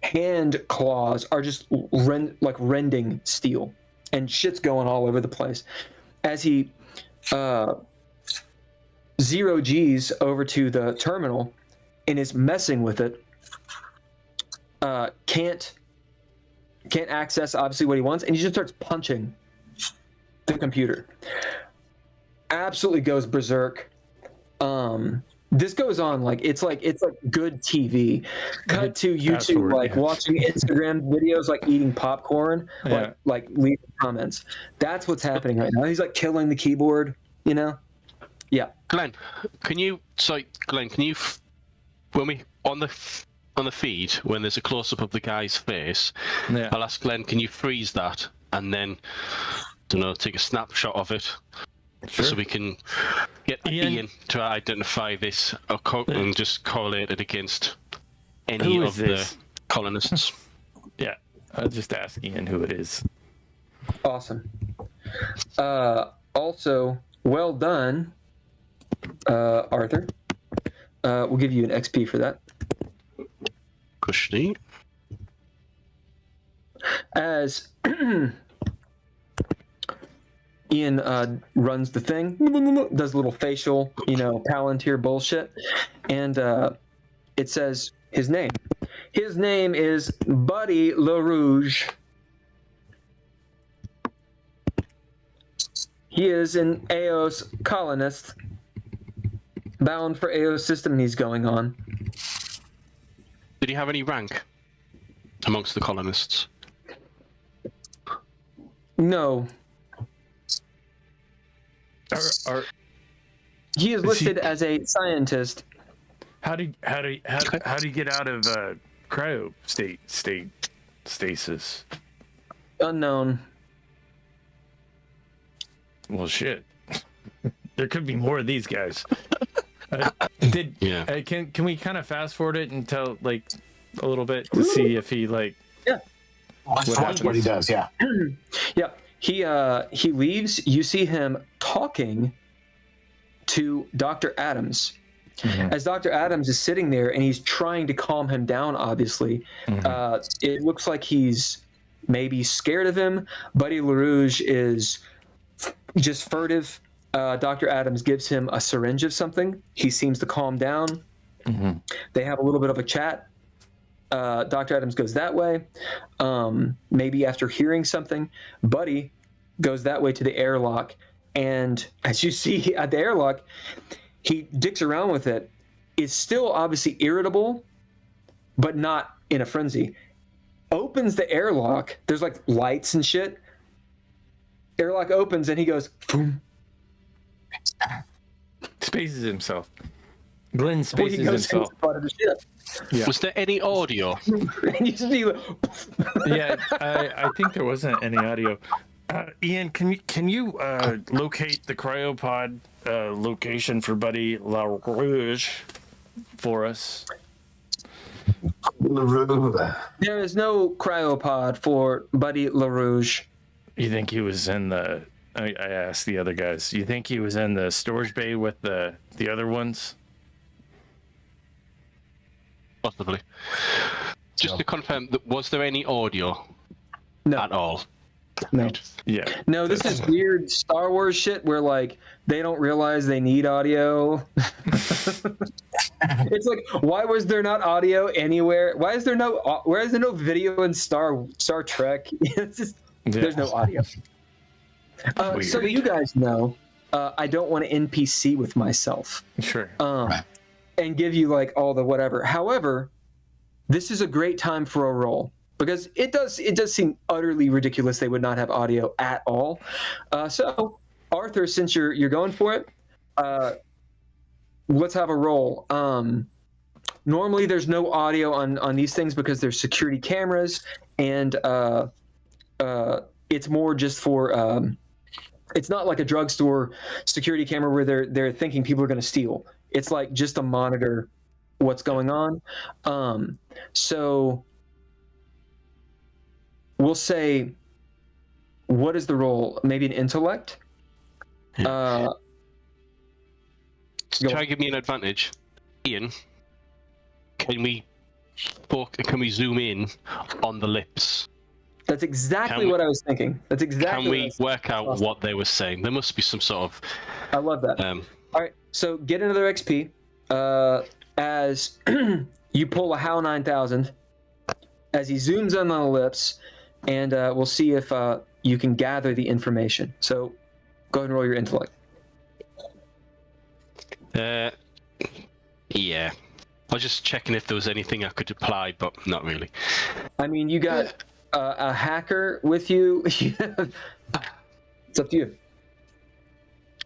hand claws are just rending steel, and shit's going all over the place. As he 0 G's over to the terminal and is messing with it, can't access obviously what he wants, and he just starts punching the computer. Absolutely goes berserk. This goes on like it's like good TV. Cut to YouTube, like watching Instagram videos, like eating popcorn, like leaving comments. That's what's happening right now. He's like killing the keyboard, you know. Yeah. Glenn, can you when we on the feed, when there's a close-up of the guy's face, I'll ask Glenn, can you freeze that and then, take a snapshot of it, so we can get Ian to identify this and just correlate it against any of the colonists. Yeah, I'll just ask Ian who it is. Awesome. Also, well done, Arthur. We'll give you an XP for that. Kushni. As Ian runs the thing, does a little facial, Palantir bullshit, and it says his name. His name is Buddy LaRouge. He is an Eos colonist bound for Eos system, and he's going on. Did he have any rank amongst the colonists? No. He is listed as a scientist. How do you get out of cryo stasis? Unknown. Well, shit. There could be more of these guys. Can we kind of fast forward it and tell like a little bit to see if he like Watch what he does. Yeah. Yeah. He leaves. You see him talking to Dr. Adams. As Dr. Adams is sitting there and he's trying to calm him down, obviously. It looks like he's maybe scared of him. Buddy LaRouge is just furtive. Dr. Adams gives him a syringe of something. He seems to calm down. They have a little bit of a chat. Dr. Adams goes that way. Maybe after hearing something, Buddy goes that way to the airlock. And as you see at the airlock, he dicks around with it. Is still obviously irritable, but not in a frenzy. Opens the airlock. There's like lights and shit. Airlock opens and he goes, boom. Spaces himself. Glenn spaces himself. Yeah. Was there any audio? Yeah, I think there wasn't any audio. Ian, can you locate the cryopod location for Buddy LaRouge for us? There is no cryopod for Buddy LaRouge. You think he was in the... I asked the other guys. You think he was in the storage bay with the other ones? Possibly. Just to confirm, was there any audio at all? No. Yeah. No, this is weird Star Wars shit where like they don't realize they need audio. It's like, why was there not audio anywhere? Why is there no video in Star Trek? It's just there's no audio. So you guys know, I don't want to NPC with myself. Sure. And give you like all the whatever. However, this is a great time for a roll because it does seem utterly ridiculous they would not have audio at all. So Arthur, since you're going for it, let's have a roll. Normally there's no audio on these things because there's security cameras and it's more just for it's not like a drugstore security camera where they're thinking people are going to steal. It's like just to monitor what's going on. So we'll say, what is the role? Maybe an intellect? Try to give me an advantage. Ian, can we zoom in on the lips? That's exactly what I was thinking. That's exactly. Can we work out what they were saying? There must be some sort of... I love that. All right, so get another XP as you pull a Howl 9000 as he zooms in on the lips, and we'll see if you can gather the information. So go ahead and roll your intellect. Yeah. I was just checking if there was anything I could apply, but not really. I mean, you got a hacker with you. It's up to you.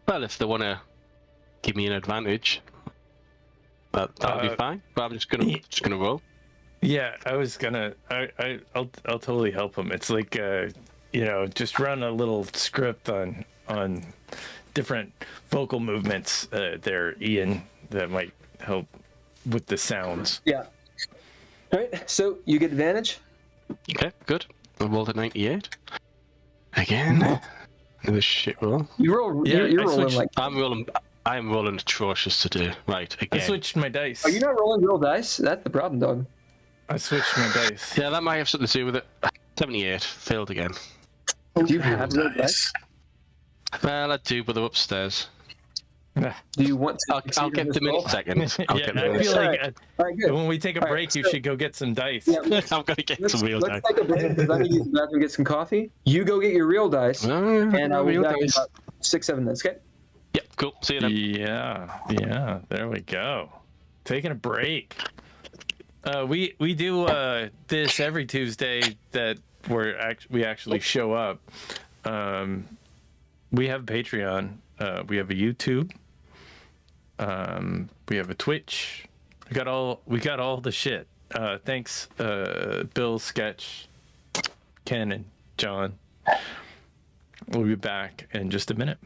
Well, if they want to give me an advantage, that'll be fine. But I'm just gonna roll. Yeah, I was gonna. I'll totally help him. It's like just run a little script on different vocal movements there, Ian, that might help with the sounds. Yeah. All right. So you get advantage. Okay, good. I rolled a 98. Again. Another shit roll. You roll. Yeah, you're rolling like. I'm rolling atrocious today. Right, again. I switched my dice. Are you not rolling real dice? That's the problem, dog. I switched my dice. Yeah, that might have something to do with it. 78. Failed again. Do you have real dice? Well, I do, but they're upstairs. Do you want to? I'll get them in a second. I feel like when we take a break, you should go get some dice. Yeah, I'm going to get some real dice. Let's take a break because I'm going to use the bathroom to get some coffee. You go get your real dice, and I will be back in about 6-7 minutes, okay? Yep, cool. See you then. Yeah, there we go. Taking a break. We do this every Tuesday that we actually show up. We have Patreon. We have a YouTube. We have a Twitch. We got all the shit. Thanks, Bill, Sketch, Ken, and John. We'll be back in just a minute.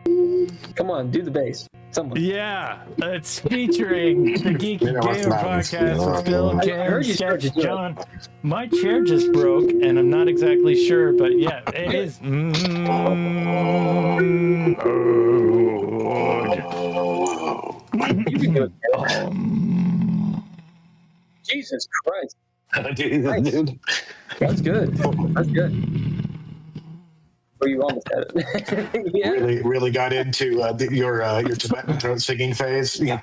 Come on, do the bass. Someone. Yeah, it's featuring the Geeky Gamer Podcast with Bill, Ken, Sketch, John. My chair just broke, and I'm not exactly sure, but yeah, it is. You can do it. Jesus Christ. Dude. That's good. That's good. Oh, you almost had it. Yeah. Really got into your Tibetan throat singing phase. Yeah.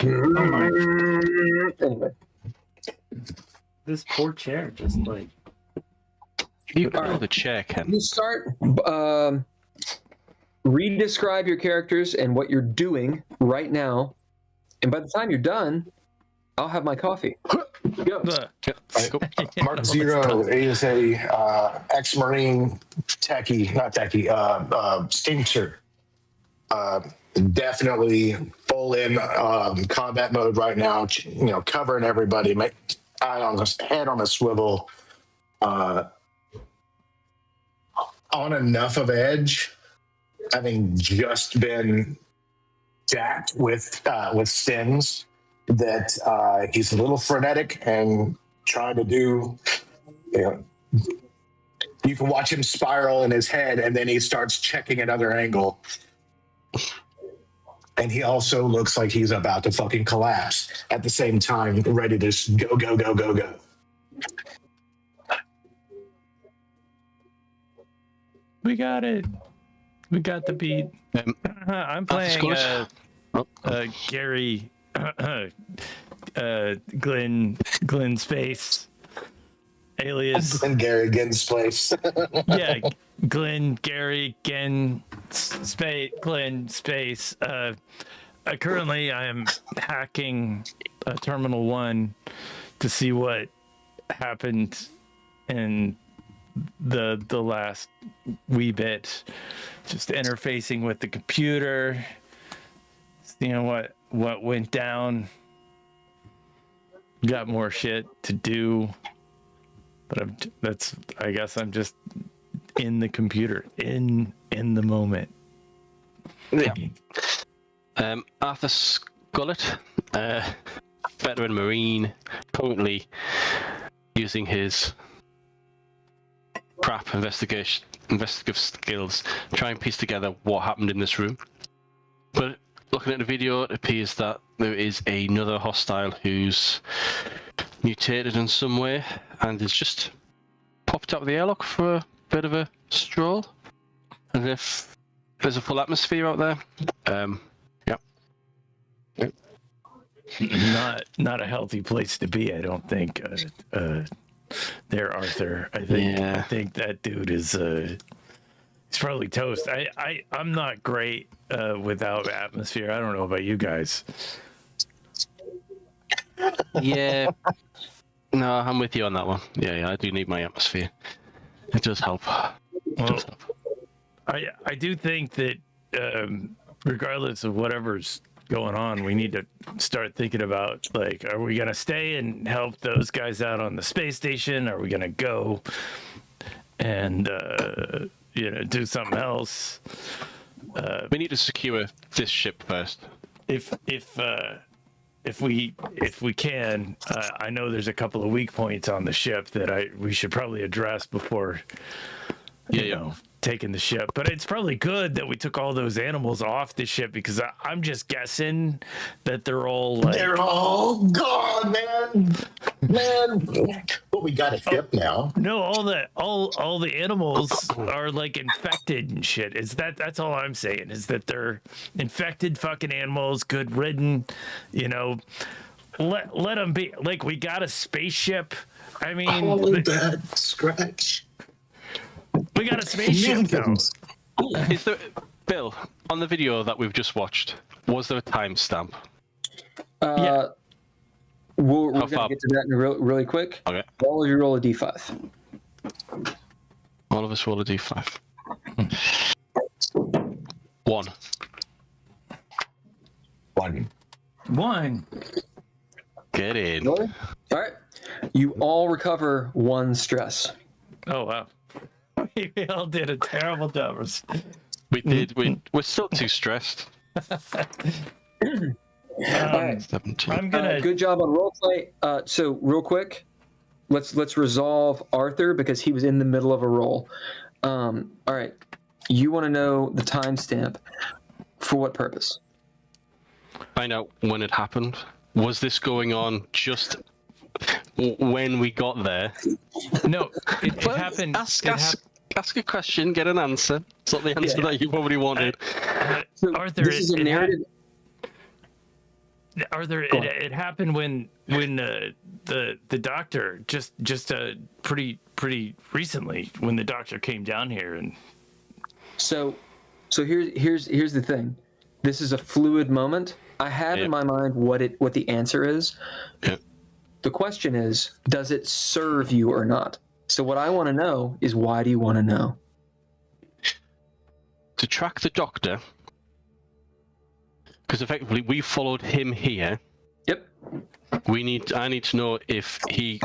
Anyway. This poor chair just like. You got the chair, Ken. You start. Redescribe your characters and what you're doing right now, and by the time you're done, I'll have my coffee. Go. Mark Zero is a ex-Marine skimter. Definitely full in combat mode right now. Covering everybody. Head on a swivel. On enough of edge, having just been jacked with stims, that he's a little frenetic and trying to do, you can watch him spiral in his head, and then he starts checking another angle. And he also looks like he's about to fucking collapse at the same time, ready to just go. We got it. We got the beat. I'm playing Gary Glenn Space alias Gary Gen's place. Yeah, Glenn Gary Gen Space Glenn Space. Currently I am hacking Terminal 1 to see what happened in the last wee bit, just interfacing with the computer, seeing what went down. Got more shit to do, but I guess I'm just in the computer, in the moment. Yeah. Arthur Scullett, veteran Marine, currently using his crap investigative skills, try and piece together what happened in this room. But looking at the video, it appears that there is another hostile who's mutated in some way and has just popped out of the airlock for a bit of a stroll. And if there's a full atmosphere out there, not a healthy place to be, I don't think. There, Arthur. I think that dude is he's probably toast. I'm not great without atmosphere. I don't know about you guys. Yeah. No, I'm with you on that one. Yeah, I do need my atmosphere. It does help. I do think that regardless of whatever's going on, we need to start thinking about, like, are we going to stay and help those guys out on the space station? Are we going to go and do something else? We need to secure this ship first. If we can, I know there's a couple of weak points on the ship that we should probably address before taking the ship. But it's probably good that we took all those animals off the ship, because I'm just guessing that they're all gone, man. But we got a ship now. No, all the animals are like infected and shit. That's all I'm saying, is that they're infected fucking animals, good ridden, let them be. Like, we got a spaceship. I mean, that scratch. We got a spaceship though. Is there, Bill, on the video that we've just watched, was there a timestamp? Yeah. We're going to get to that in really quick. Okay. All of you roll a d5. All of us roll a d5. 1. 1. Get in. All right. You all recover 1 stress. Oh wow. We all did a terrible job. We did. We're still too stressed. Alright. 17. I'm gonna. Good job on roleplay. So real quick, let's resolve Arthur because he was in the middle of a roll. All right, you want to know the timestamp for what purpose? Find out when it happened. Was this going on just when we got there? No, it happened. Ask a question, get an answer. It's not the answer that you probably wanted. So Arthur, this is a narrative. Arthur, it happened when the doctor just pretty recently when the doctor came down here and. So here's the thing. This is a fluid moment. I have in my mind what the answer is. Yeah. The question is, does it serve you or not? So what I want to know is, why do you want to know? To track the doctor, because effectively we followed him here. Yep. I need to know if he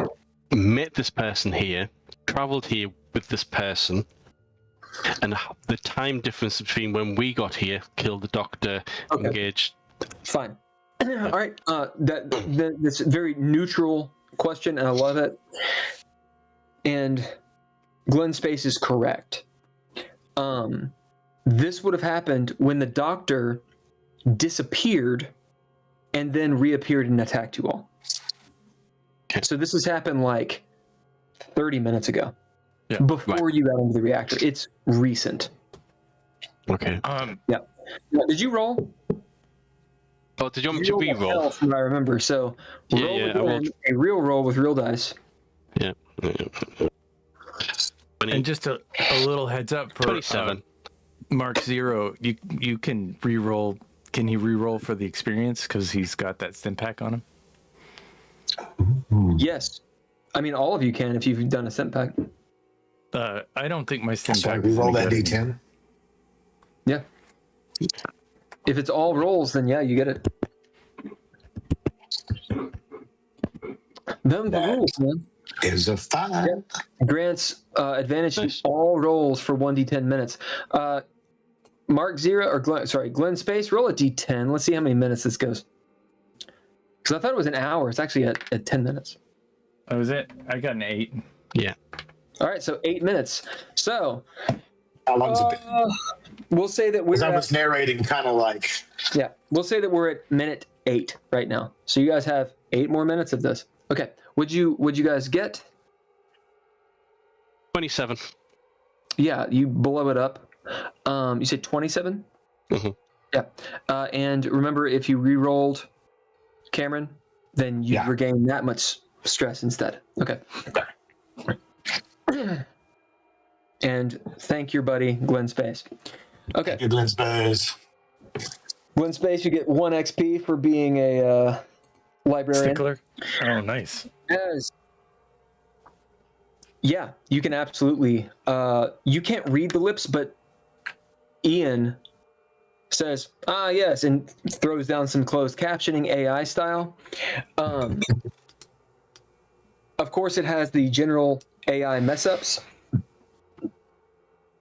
met this person here, traveled here with this person, and the time difference between when we got here, killed the doctor, engaged. Fine. All right. This very neutral question, and I love it. And Glenn Space is correct. This would have happened when the doctor disappeared and then reappeared and attacked you all. Okay. So this has happened like 30 minutes ago. Yeah, before you got into the reactor. It's recent. Okay. Yeah. Did you roll? Oh, did you want me to re-roll? From what I remember. So roll a real roll with real dice. Yeah. And just a little heads up for 27. Mark Zero, you can re-roll. Can he re-roll for the experience because he's got that stim pack on him? Yes. I mean, all of you can if you've done a stim pack. I don't think my stim pack. We roll that D10. Yeah. If it's all rolls, then yeah, you get it. Them the rules, man. Is a 5. Yeah. Grants advantage to all rolls for 1d10 minutes. Mark Zero or Glenn Space, roll a d10. Let's see how many minutes this goes. Because I thought it was an hour. It's actually at 10 minutes. Oh, was it? I got an 8. Yeah. All right, so 8 minutes. So how long's it been? We'll say that we're. I was narrating, kind of like. Yeah, we'll say that we're at minute 8 right now. So you guys have 8 more minutes of this. Okay. Would you guys get? 27. Yeah, you blow it up. You said 27? Mm-hmm. Yeah. And remember, if you re-rolled, Cameron, then you regain that much stress instead. Okay. And thank your buddy, Glenn Space. Okay. Thank you, Glenn Space. Glenn Space, you get 1 XP for being a librarian. Stickler? Oh, nice. Yeah, you can absolutely. You can't read the lips, but Ian says, yes, and throws down some closed captioning AI style. Of course, it has the general AI mess ups,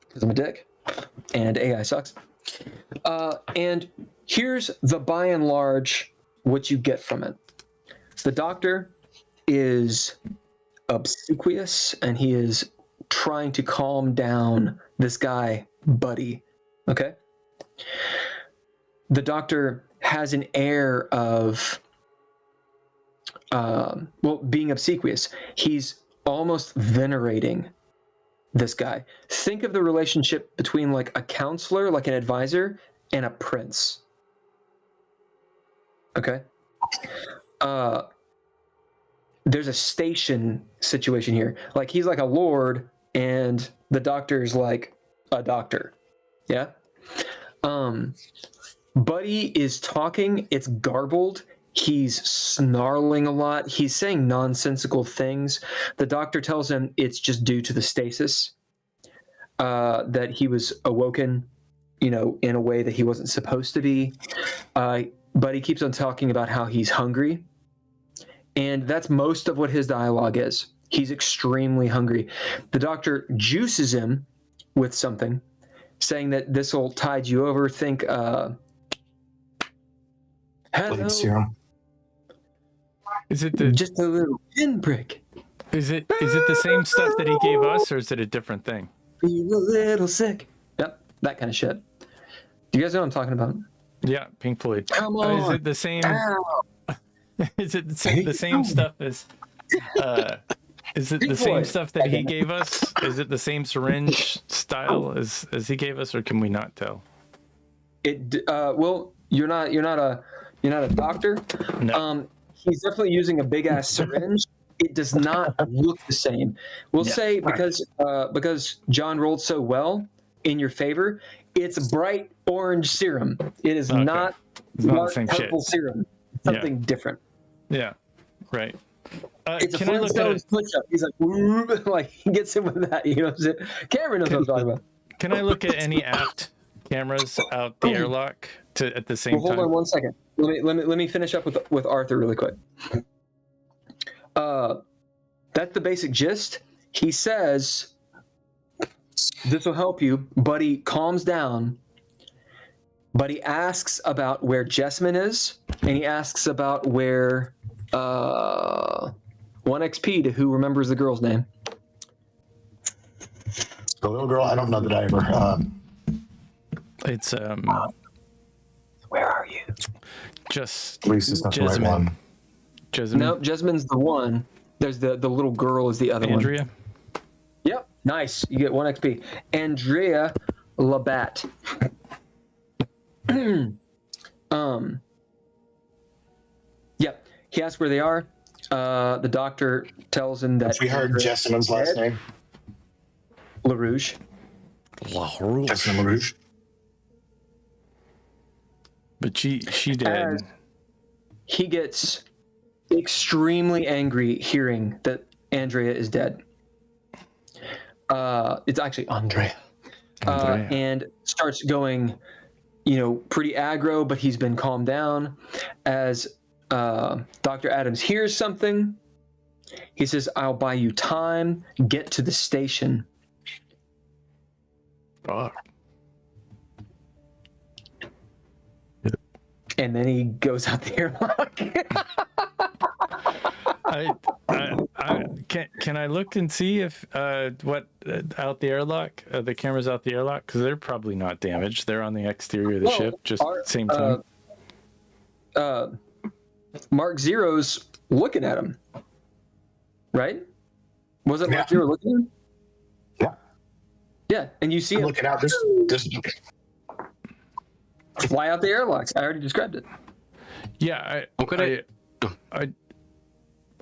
because I'm a dick, and AI sucks. And here's the by and large what you get from it. The doctor is obsequious, and he is trying to calm down this guy, Buddy. Okay? The doctor has an air of, being obsequious. He's almost venerating this guy. Think of the relationship between like a counselor, like an advisor, and a prince. Okay? There's a station situation here. Like, he's like a lord, and the doctor's like a doctor. Yeah? Buddy is talking. It's garbled. He's snarling a lot. He's saying nonsensical things. The doctor tells him it's just due to the stasis, that he was awoken, in a way that he wasn't supposed to be. Buddy keeps on talking about how he's hungry. And that's most of what his dialogue is. He's extremely hungry. The doctor juices him with something, saying that this will tide you over. Think, hello. Serum. Is it Just a little pinprick. Is it the same stuff that he gave us, or is it a different thing? Feel a little sick. Yep, that kind of shit. Do you guys know what I'm talking about? Yeah, Pink Floyd. Come on. Is it the same? Ow. Is it the same stuff as? Is it the same stuff that he gave us? Is it the same syringe style as he gave us, or can we not tell? Well, you're not a doctor. No. He's definitely using a big ass syringe. It does not look the same. We'll say because John rolled so well in your favor, it's bright orange serum. It is not dark purple serum. It's something different. Yeah, right. It's can I look at it? Push-up. He's like he gets in with that. You know, Cameron knows what I'm talking about. Can I look at any aft cameras out the airlock at the same time? Hold on 1 second. Let me finish up with Arthur really quick. That's the basic gist. He says this will help you, but he calms down. But he asks about where Jessamine is, and he asks about where 1 XP to who remembers the girl's name. The little girl, I don't know that I ever. It's Where are you? At least it's not the right Jessamine. one. Jessamine. No, Jesmine's the one. There's the little girl is the other Andrea. one. Yep, nice. You get 1 XP. Andrea Labatt. Yep. He asks where they are. The doctor tells him that. Have we heard Jessamine's last name? LaRouche. Jessamine LaRouche. But she did. He gets extremely angry hearing that Andrea is dead. It's actually Andrea. And starts going, pretty aggro, but he's been calmed down. As Dr. Adams hears something, he says, "I'll buy you time. Get to the station." Oh. And then he goes out the airlock. Can I look and see if what out the airlock, the cameras out the airlock, because they're probably not damaged. They're on the exterior of the ship, just same time. Mark Zero's looking at him, right? Wasn't Mark Zero looking at him? Yeah. Yeah, and you see him looking out. Just fly out the airlock. I already described it. Yeah,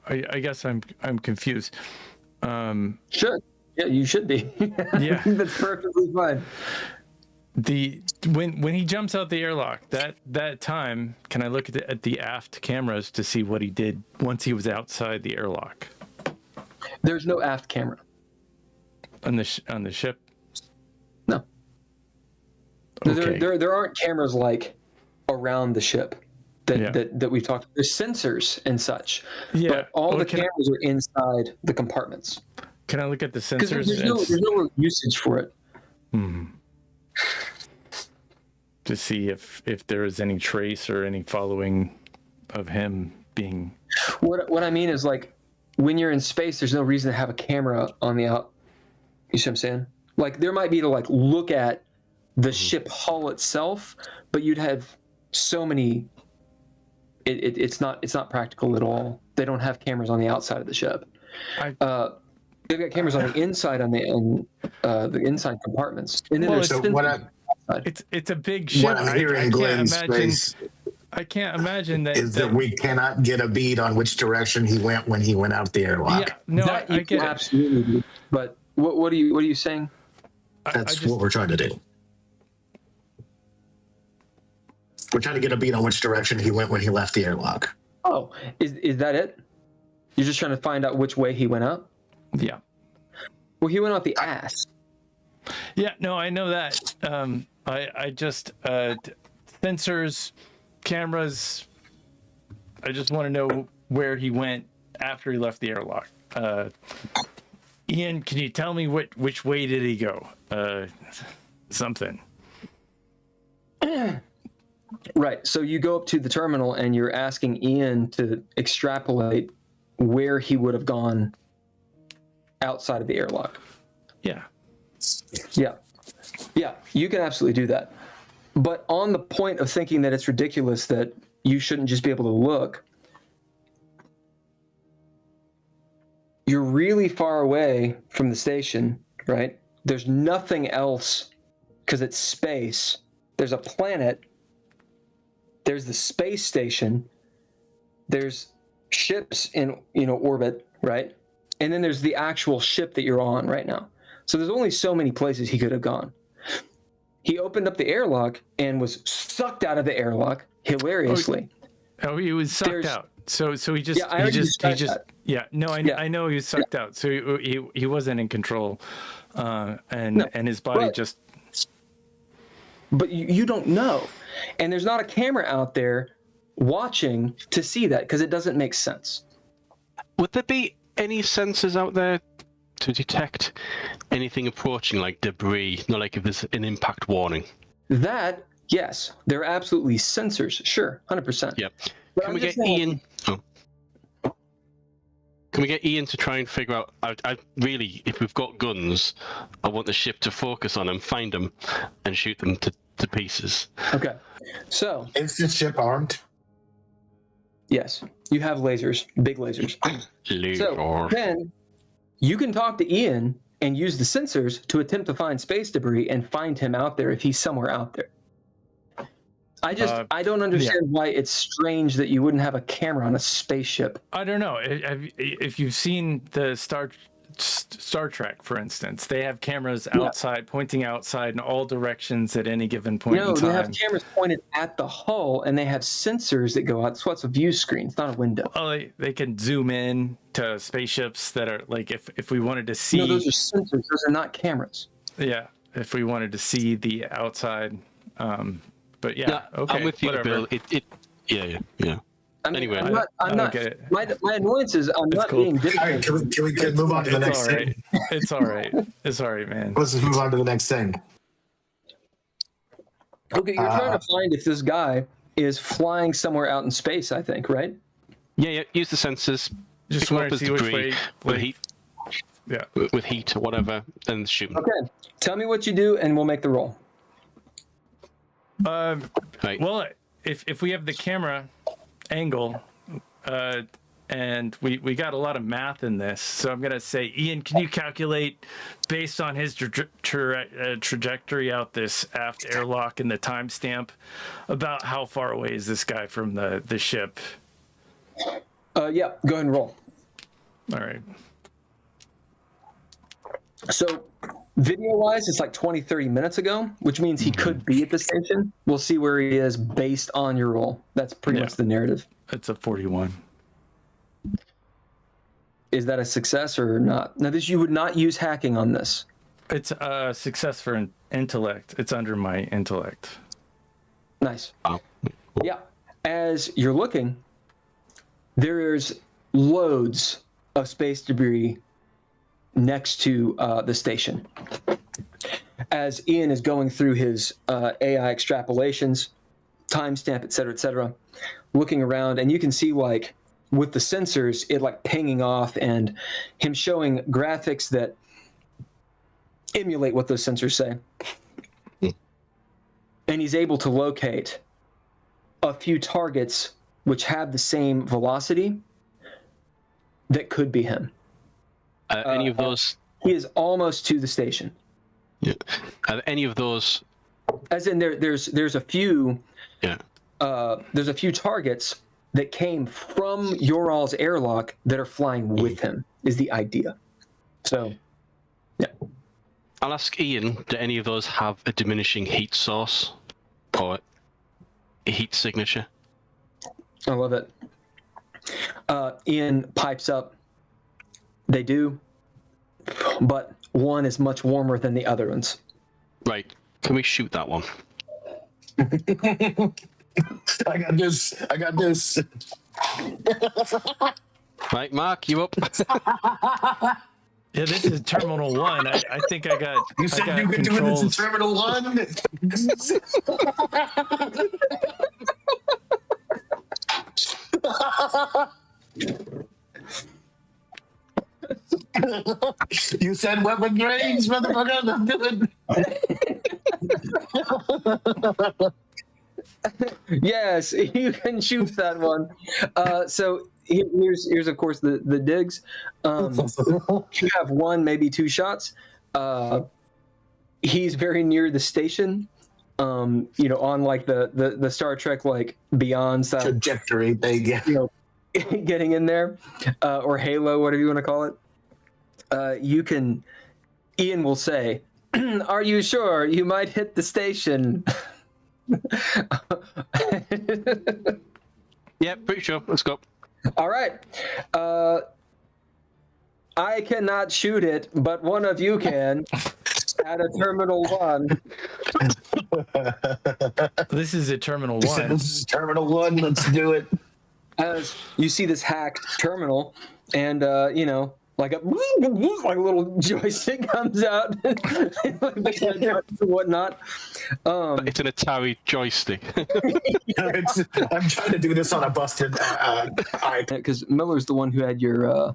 I guess I'm confused. Sure. Yeah, you should be. Yeah, that's perfectly fine. When he jumps out the airlock, that time, can I look at the aft cameras to see what he did once he was outside the airlock? There's no aft camera on the ship. No. Okay. There aren't cameras like around the ship that we've talked. There's sensors and such. Yeah. But all the cameras are inside the compartments. Can I look at the sensors? There's no usage for it. To see if there is any trace or any following of him being. What I mean is, like, when you're in space, there's no reason to have a camera on the out. You see what I'm saying? Like, there might be to look at the ship hull itself, but you'd have so many. It's not practical at all. They don't have cameras on the outside of the ship. They've got cameras on the inside on the inside compartments. And then it's a big ship. What I'm hearing, I can't imagine that. Is that we cannot get a bead on which direction he went when he went out the airlock. Yeah, no, I get it. Absolutely. But what are you saying? That's what we're trying to do. We're trying to get a bead on which direction he went when he left the airlock. Oh, is that it? You're just trying to find out which way he went out? Yeah. Well, he went out the ass. Yeah, no, I know that. I just sensors, cameras. I just want to know where he went after he left the airlock. Ian, can you tell me which way did he go? Something. Right. So you go up to the terminal and you're asking Ian to extrapolate where he would have gone outside of the airlock. Yeah. Yeah. Yeah, you can absolutely do that. But on the point of thinking that it's ridiculous that you shouldn't just be able to look, you're really far away from the station, right? There's nothing else because it's space. There's a planet. There's the space station. There's ships in orbit, right? And then there's the actual ship that you're on right now. So there's only so many places he could have gone. He opened up the airlock and was sucked out of the airlock hilariously. Oh, he was sucked out. So he just I know he was sucked out. So he wasn't in control, and his body just. But you don't know, and there's not a camera out there watching to see that because it doesn't make sense. Would there be any sensors out there to detect anything approaching, like debris, not like if there's an impact warning? That, yes, there are absolutely sensors. Sure, 100%. Yep. Can we get Ian? Can we get Ian to try and figure out? I really, if we've got guns, I want the ship to focus on them, find them, and shoot them to pieces. Okay. So. Is the ship armed? Yes, you have lasers, big lasers. So then you can talk to Ian and use the sensors to attempt to find space debris and find him out there if he's somewhere out there. I don't understand why it's strange that you wouldn't have a camera on a spaceship. I don't know. If you've seen the Star Trek, for instance, they have cameras outside, pointing outside in all directions at any given point in time. No, they have cameras pointed at the hull, and they have sensors that go out. So it's a view screen. It's not a window. Oh, they can zoom in to spaceships that are like if we wanted to see. No, those are sensors. Those are not cameras. Yeah, if we wanted to see the outside. But yeah, okay, I'm with you, whatever. Bill. Yeah. I mean, Anyway, I'm not. Get it. My annoyance is I'm It's not cool. being difficult. All right, can we move on to the next thing? It's all right. It's all right, man. Let's just move on to the next thing. Okay, you're trying to find if this guy is flying somewhere out in space, I think, right? Yeah. Use the sensors. Just pick them wanted up to as see which debris way. with heat. Yeah. With heat or whatever, and shoot them. Okay, tell me what you do, and we'll make the roll. Right. Well, if we have the camera angle, and we got a lot of math in this, so I'm gonna say, Ian, can you calculate based on his trajectory out this aft airlock and the timestamp, about how far away is this guy from the ship? Yeah, go ahead and roll. All right. So, video-wise, it's like 20, 30 minutes ago, which means he could be at the station. We'll see where he is based on your roll. That's pretty much the narrative. It's a 41. Is that a success or not? Now, you would not use hacking on this. It's a success for intellect. It's under my intellect. Nice. Yeah. As you're looking, there's loads of space debris next to the station. As Ian is going through his AI extrapolations, timestamp, et cetera, looking around, and you can see, like, with the sensors, it like pinging off and him showing graphics that emulate what those sensors say. And he's able to locate a few targets which have the same velocity that could be him. Any of those? He is almost to the station. Yeah. Any of those? As in, there's a few. Yeah. There's a few targets that came from Yoral's airlock that are flying with him. Is the idea. So, yeah. I'll ask Ian. Do any of those have a diminishing heat source or a heat signature? I love it. Ian pipes up. They do, but one is much warmer than the other ones. Right. Can we shoot that one? I got this. Right, Mark, you up? Yeah, this is Terminal 1. I think I got. You said got you could do it in Terminal 1? You said weapon grades, motherfucker. Good. Yes, you can shoot that one. So here's of course the digs. You have one, maybe two shots. He's very near the station. On like the Star Trek like Beyond style trajectory thing. Getting in there, or Halo, whatever you want to call it. Ian will say, "Are you sure you might hit the station?" Yeah, pretty sure. Let's go. All right. I cannot shoot it, but one of you can. At a Terminal 1. This is a Terminal 1. This is Terminal 1. Let's do it. As you see this hacked terminal, and like a little joystick comes out, and whatnot. It's an Atari joystick. I'm trying to do this on a busted because Miller's the one who had your.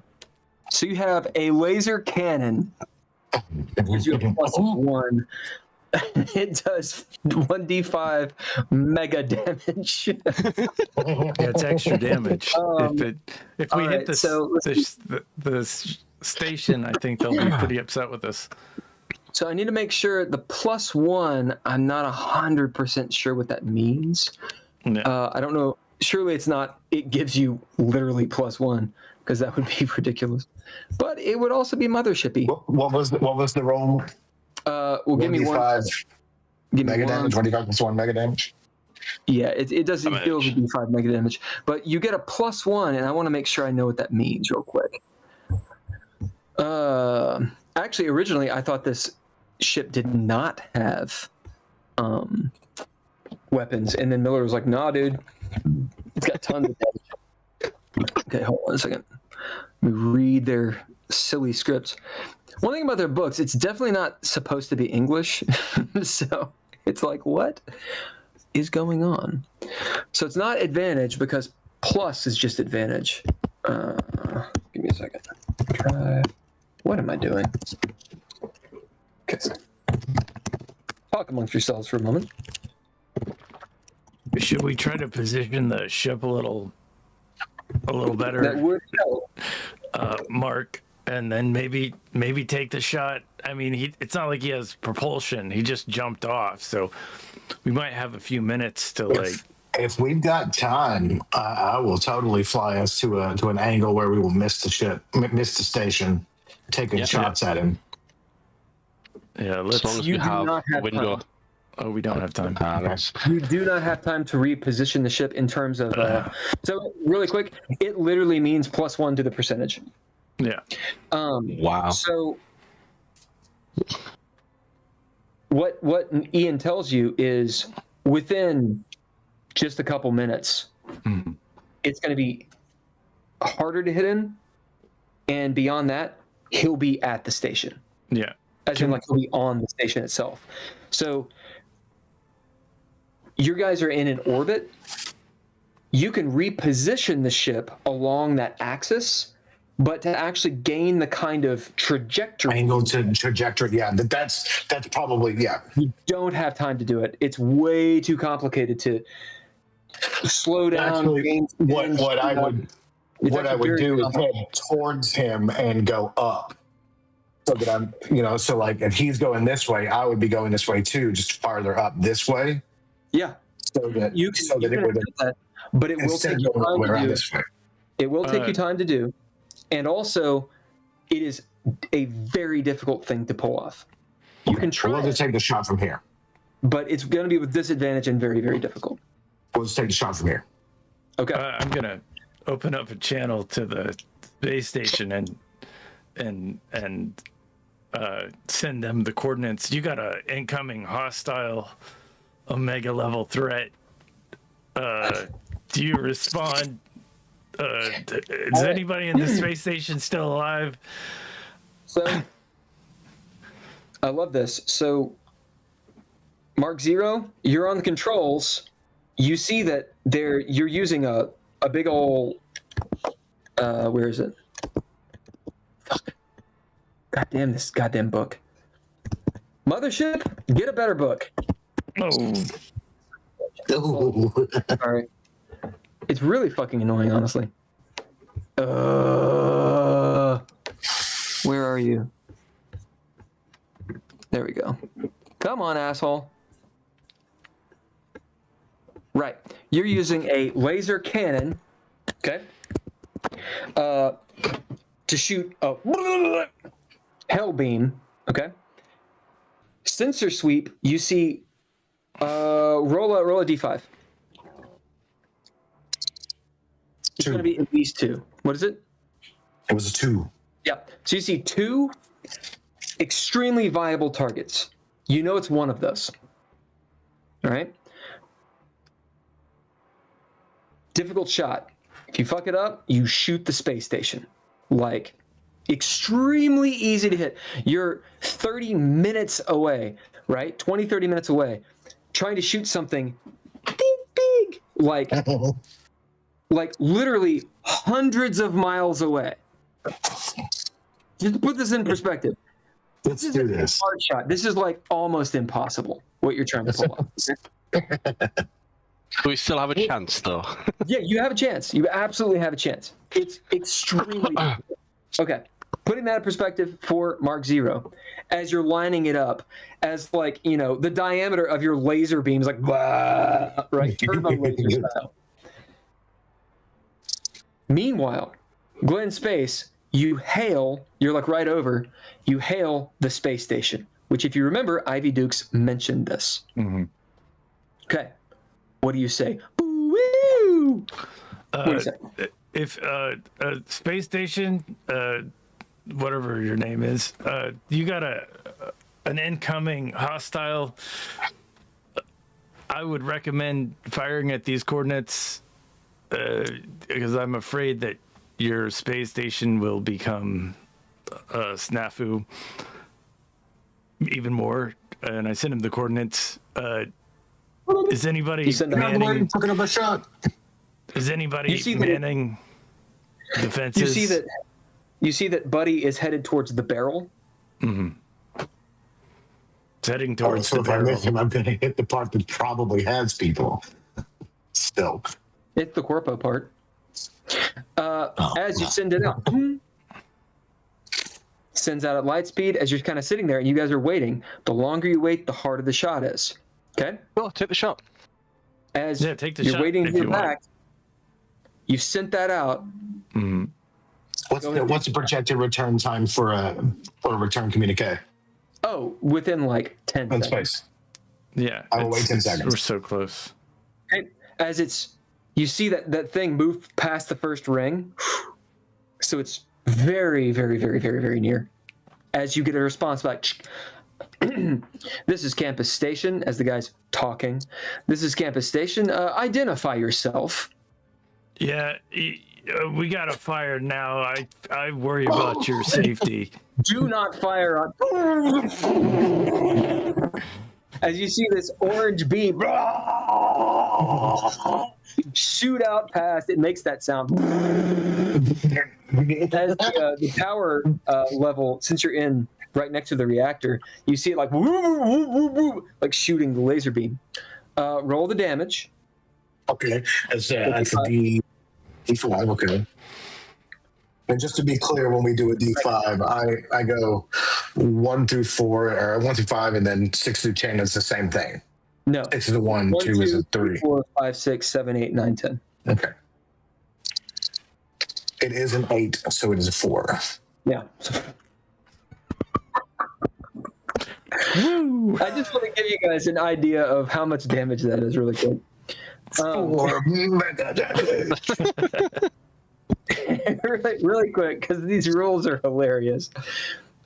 So you have a laser cannon. You have +1. It does 1d5 mega damage. Yeah, it's extra damage. If we hit the station, I think they'll be pretty upset with us. So I need to make sure the +1. I'm not 100% sure what that means. Yeah. I don't know. Surely it's not. It gives you literally +1 because that would be ridiculous. But it would also be Mothershipy. What was the roll? Well, give me 1. Give me mega 1. damage. 25 + 1 mega damage. Yeah, it doesn't feel to be 5 mega damage, but you get a +1, and I want to make sure I know what that means real quick. Actually, originally I thought this ship did not have weapons, and then Miller was like, "Nah, dude, it's got tons of damage." Okay, hold on a second. Let me read their silly scripts. One thing about their books, it's definitely not supposed to be English, so it's like, what is going on? So it's not advantage because plus is just advantage. Give me a second. What am I doing? Okay. Talk amongst yourselves for a moment. Should we try to position the ship a little better? That would help. Mark, and then maybe take the shot. I mean, it's not like he has propulsion. He just jumped off, so we might have a few minutes to If we've got time, I will totally fly us to an angle where we will miss the station, taking shots at him. Yeah, let's. As long as we have a window. Time. Oh, we don't have time. You do not have time to reposition the ship in terms of. So really quick, it literally means +1 to the percentage. Yeah. Wow. So what Ian tells you is within just a couple minutes, it's going to be harder to hit him, and beyond that, he'll be at the station. Yeah. As in, like, he'll be on the station itself. So you guys are in an orbit. You can reposition the ship along that axis, but to actually gain the kind of trajectory. Angle to trajectory, yeah. That's probably, yeah. You don't have time to do it. It's way too complicated to slow down. Actually, what I would do is head towards him and go up. So that I'm, so like if he's going this way, I would be going this way too, just farther up this way. Yeah. So that you can do that, but it will take you time to do. It will take you time to do, and also, it is a very difficult thing to pull off. You can try. We'll just take the shot from here. But it's going to be with disadvantage and very, very difficult. We'll just take the shot from here. Okay. I'm gonna open up a channel to the space station and send them the coordinates. You got a incoming hostile Omega level threat. Do you respond Is anybody in the space station still alive? So, I love this. So, Mark Zero, you're on the controls. You see that you're using a big old, where is it? Fuck. Goddamn this goddamn book. Mothership, get a better book. Oh. Sorry. It's really fucking annoying, honestly. Where are you? There we go. Come on, asshole. Right. You're using a laser cannon, okay, to shoot a hell beam, okay? Sensor sweep, you see, roll a d5. It's going to be at least 2. What is it? It was a 2. Yeah. So you see 2 extremely viable targets. You know it's one of those. All right? Difficult shot. If you fuck it up, you shoot the space station. Like, extremely easy to hit. You're 30 minutes away, right? 20, 30 minutes away, trying to shoot something big, like literally hundreds of miles away. Just to put this in perspective. Let's do this. Hard shot. This is like almost impossible, what you're trying to pull off. We still have a chance, though. Yeah, you have a chance. You absolutely have a chance. It's extremely difficult. Okay. Putting that in perspective for Mark Zero, as you're lining it up, as like, you know, the diameter of your laser beam is like, blah, right? Turbo laser style. Meanwhile, Glenn Space, you're like right over, you hail the space station, which if you remember, Ivy Dukes mentioned this. Mm-hmm. Okay. What do you say? Boo-woo! What do you say? If a space station, whatever your name is, you got an incoming hostile, I would recommend firing at these coordinates because I'm afraid that your space station will become a snafu even more. And I sent him the coordinates. Is anybody manning? Is anybody manning the fences? You see that Buddy is headed towards the barrel. Mm-hmm. It's heading towards the if barrel. I miss him, I'm going to hit the part that probably has people. Still. It's the corpo part. As you send it out, sends out at light speed as you're kind of sitting there and you guys are waiting. The longer you wait, the harder the shot is. Okay? Oh, take the shot. As take the you're shot waiting to if hear you back, want. you've sent that out. Mm-hmm. What's the projected return time for a return communique? Oh, within like 10 seconds. Space. Yeah. I will wait 10 seconds. We're so close. Okay. As you see that thing move past the first ring. So it's very, very, very, very, very near. As you get a response back, this is Campus Station, as the guy's talking. This is Campus Station. Identify yourself. Yeah, we got to fire now. I worry about your safety. Do not fire on. As you see this orange beam shoot out past, it makes that sound. As the power level, since you're in right next to the reactor, you see it like woo, woo, woo, woo, like shooting the laser beam. Roll the damage. Okay, that's a D5. Okay. And just to be clear, when we do a D5, I go 1 through 4 or 1 through 5, and then 6 through 10 is the same thing. No, 6 is a 1, 2 is a 3. 4, 5, 6, 7, 8, 9, 10. Okay. It is an 8, so it is a 4. Yeah. Woo! I just want to give you guys an idea of how much damage that is really quick. Really quick, because these rules are hilarious.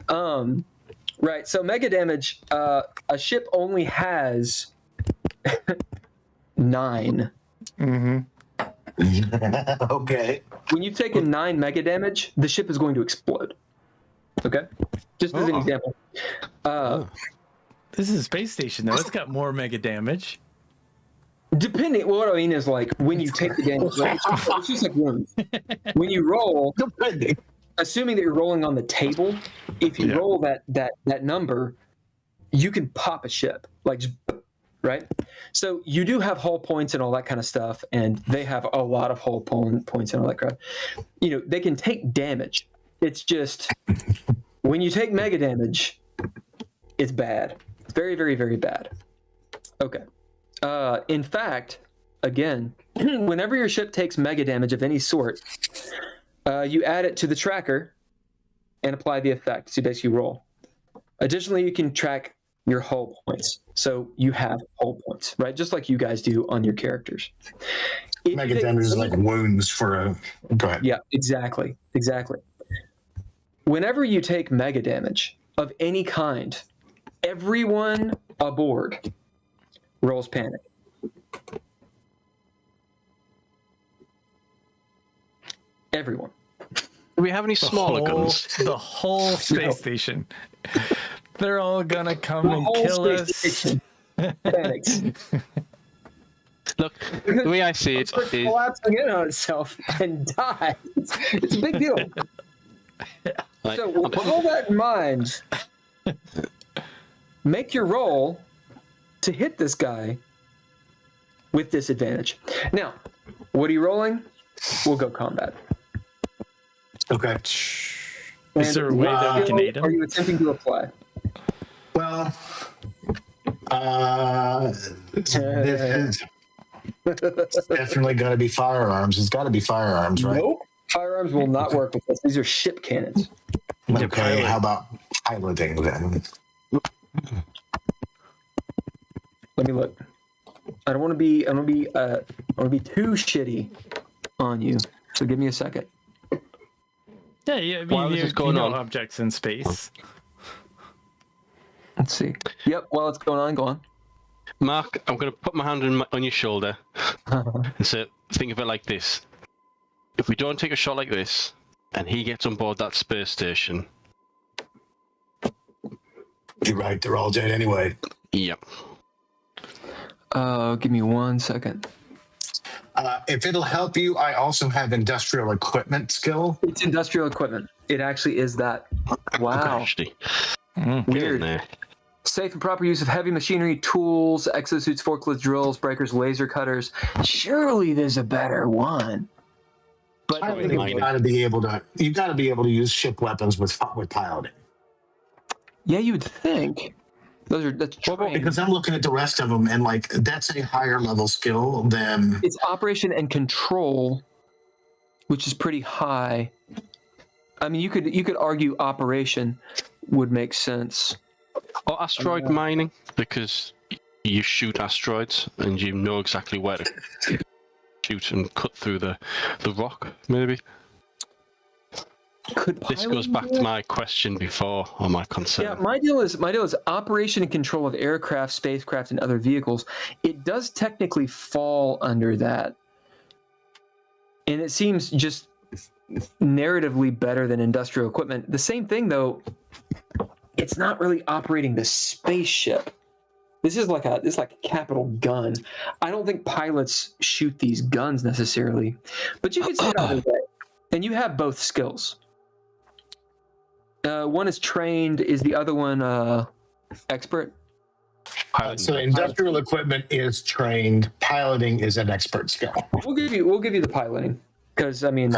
Right, so mega damage, a ship only has 9. Mm-hmm. Okay. When you've taken 9 mega damage, the ship is going to explode. Okay? Just as an example. This is a space station, though. It's got more mega damage. Depending, what I mean is like when you take the damage, it's just like wounds. When you roll, assuming that you're rolling on the table, if you roll that number, you can pop a ship, like, right? So you do have hull points and all that kind of stuff, and they have a lot of hull points and all that crap. You know, they can take damage. It's just when you take mega damage, it's bad. It's very, very, very bad. Okay. In fact, again, whenever your ship takes mega damage of any sort, you add it to the tracker and apply the effect. So you basically roll. Additionally, you can track your hull points. So you have hull points, right? Just like you guys do on your characters. Mega damage is like wounds for a... Go ahead. Yeah, exactly. Exactly. Whenever you take mega damage of any kind, everyone aboard rolls panic. Everyone. Do we have any smaller guns? The whole space station. They're all gonna come and kill us. Panics. Look, the way I see it is collapsing in on itself and dies. It's a big deal. like, So with all that in mind, make your roll to hit this guy with disadvantage. Now, what are you rolling? We'll go combat. Okay. Is there a way that we can aid him? Are you attempting to apply? Well, it's definitely going to be firearms. It's got to be firearms, right? Nope. Firearms will not work with this. These are ship cannons. Okay, how about piloting then? Let me look. I don't want to be. I don't want to be too shitty on you. So give me a second. Yeah. While this is going on, objects in space. Let's see. Yep. While it's going on, go on. Mark, I'm going to put my hand on your shoulder and say, think of it like this. If we don't take a shot like this, and he gets on board that space station... You're right, they're all dead anyway. Yep. Give me 1 second. If it'll help you, I also have industrial equipment skill. It's industrial equipment. It actually is that. Wow. Actually. Weird. There. Safe and proper use of heavy machinery, tools, exosuits, forklifts, drills, breakers, laser cutters. Surely there's a better one. But I think you got to be able to use ship weapons with piloting. Yeah, you would think. That's trained. Because I'm looking at the rest of them, and like that's a higher level skill than it's operation and control, which is pretty high. I mean, you could argue operation would make sense. Or asteroid mining, because you shoot asteroids and you know exactly where to shoot and cut through the rock, maybe. This goes back to my question before, or my concern. Yeah, my deal is operation and control of aircraft, spacecraft, and other vehicles. It does technically fall under that, and it seems just narratively better than industrial equipment. The same thing, though. It's not really operating the spaceship. This is like a capital gun. I don't think pilots shoot these guns necessarily, but you can see it either way. And you have both skills. One is trained. Is the other one expert? So industrial equipment is trained. Piloting is an expert skill. We'll give you the piloting because I mean,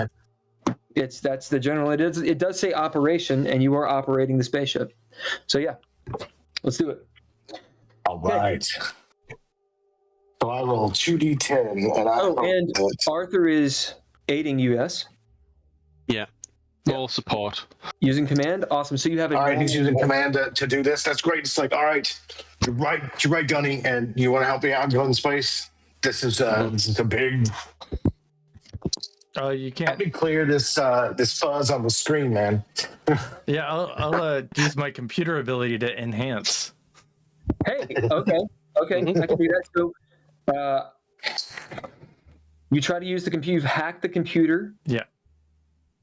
that's the general. It does say operation, and you are operating the spaceship. So yeah, let's do it. All right. So I roll 2d10, and Arthur is aiding US. Yeah. All support. Using command, awesome. So you have all right. He's using command to do this. That's great. It's like, all right, you're right, Gunny, and you want to help me out go in space. This is a big. Oh, you can't. Help me clear this fuzz on the screen, man. Yeah, I'll use my computer ability to enhance. Okay. I can do that. So, 2d10 You try to use the computer. You've hacked the computer. Yeah.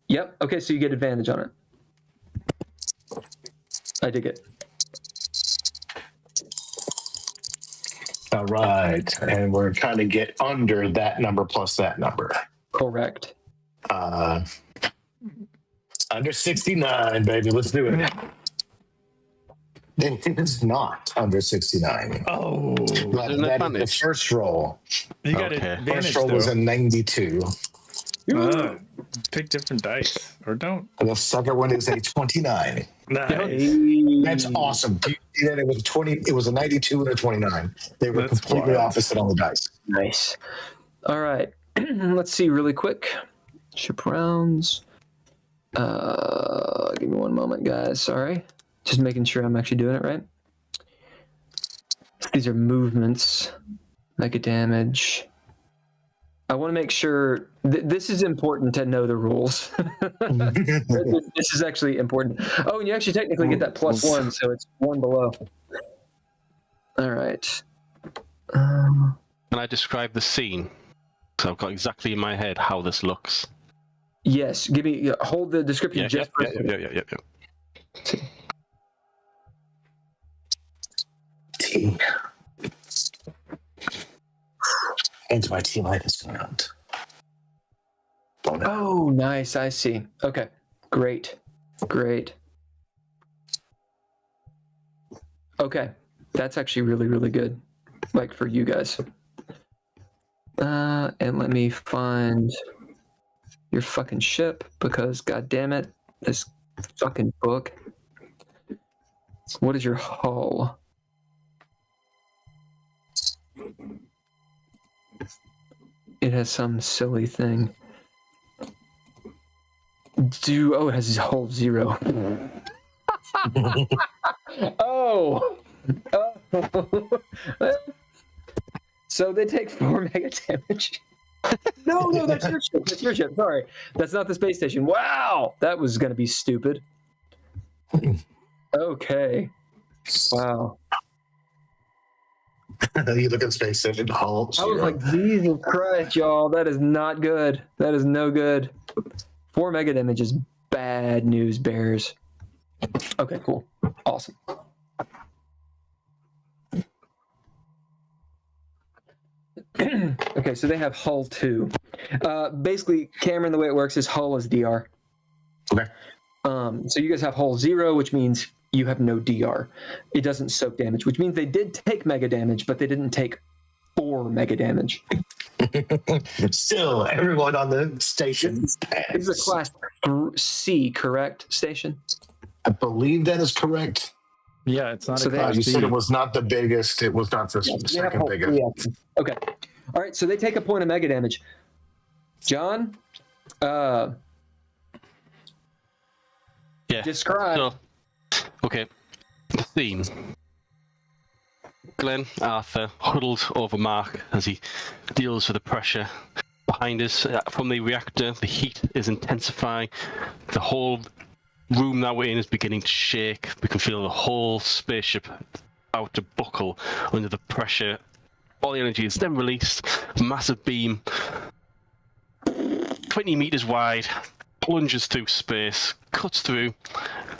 Yep. Okay, so you get advantage on it. I dig it. All right, and we're trying to get under that number plus that number. Correct. Under 69, baby. Let's do it. It's not under 69. Oh, That is the first roll. you got advantage. First roll was a 92. Pick different dice, or don't. And the second one is a 29. Nice. That's awesome. Do you see that? It was 20. It was a 92 and a 29. They were completely opposite on the dice. Nice. All right. Let's see really quick. Ship rounds. Give me one moment, guys. Sorry. Just making sure I'm actually doing it right. These are movements. Mega damage. I want to make sure this is important to know the rules. This is actually important. Oh, and you actually technically get that +1, so it's one below. All right. Can I describe the scene? So I've got exactly in my head how this looks. Yes. Hold the description just for a second. Yeah. T. Into my T minus round. Oh, nice. I see. Okay. Great. Okay. That's actually really, really good. Like for you guys. And let me find your fucking ship because god damn it, this fucking book. What is your hull? It has some silly thing. It has his hull 0. Oh. So they take 4 mega damage. No, that's your ship. That's your ship. Sorry. That's not the space station. Wow. That was going to be stupid. Okay. Wow. You look at space station hull. I was like, Jesus Christ, y'all. That is not good. That is no good. 4 mega damage is bad news bears. Okay, cool. Awesome. Okay, so they have hull 2. Basically, Cameron, the way it works is hull is DR. Okay. So you guys have hull 0, which means you have no DR. It doesn't soak damage, which means they did take mega damage, but they didn't take 4 mega damage. Still, everyone on the station. This is a class C, correct, station? I believe that is correct. Yeah, it's not So a class You B. said it was not the biggest. It was not the second biggest. Yeah. Okay. All right, so they take a point of mega damage. John, describe. So, okay, the theme. Glenn Arthur huddled over Mark as he deals with the pressure behind us from the reactor. The heat is intensifying. The whole room that we're in is beginning to shake. We can feel the whole spaceship about to buckle under the pressure. All the energy is then released. Massive beam, 20 meters wide, plunges through space, cuts through,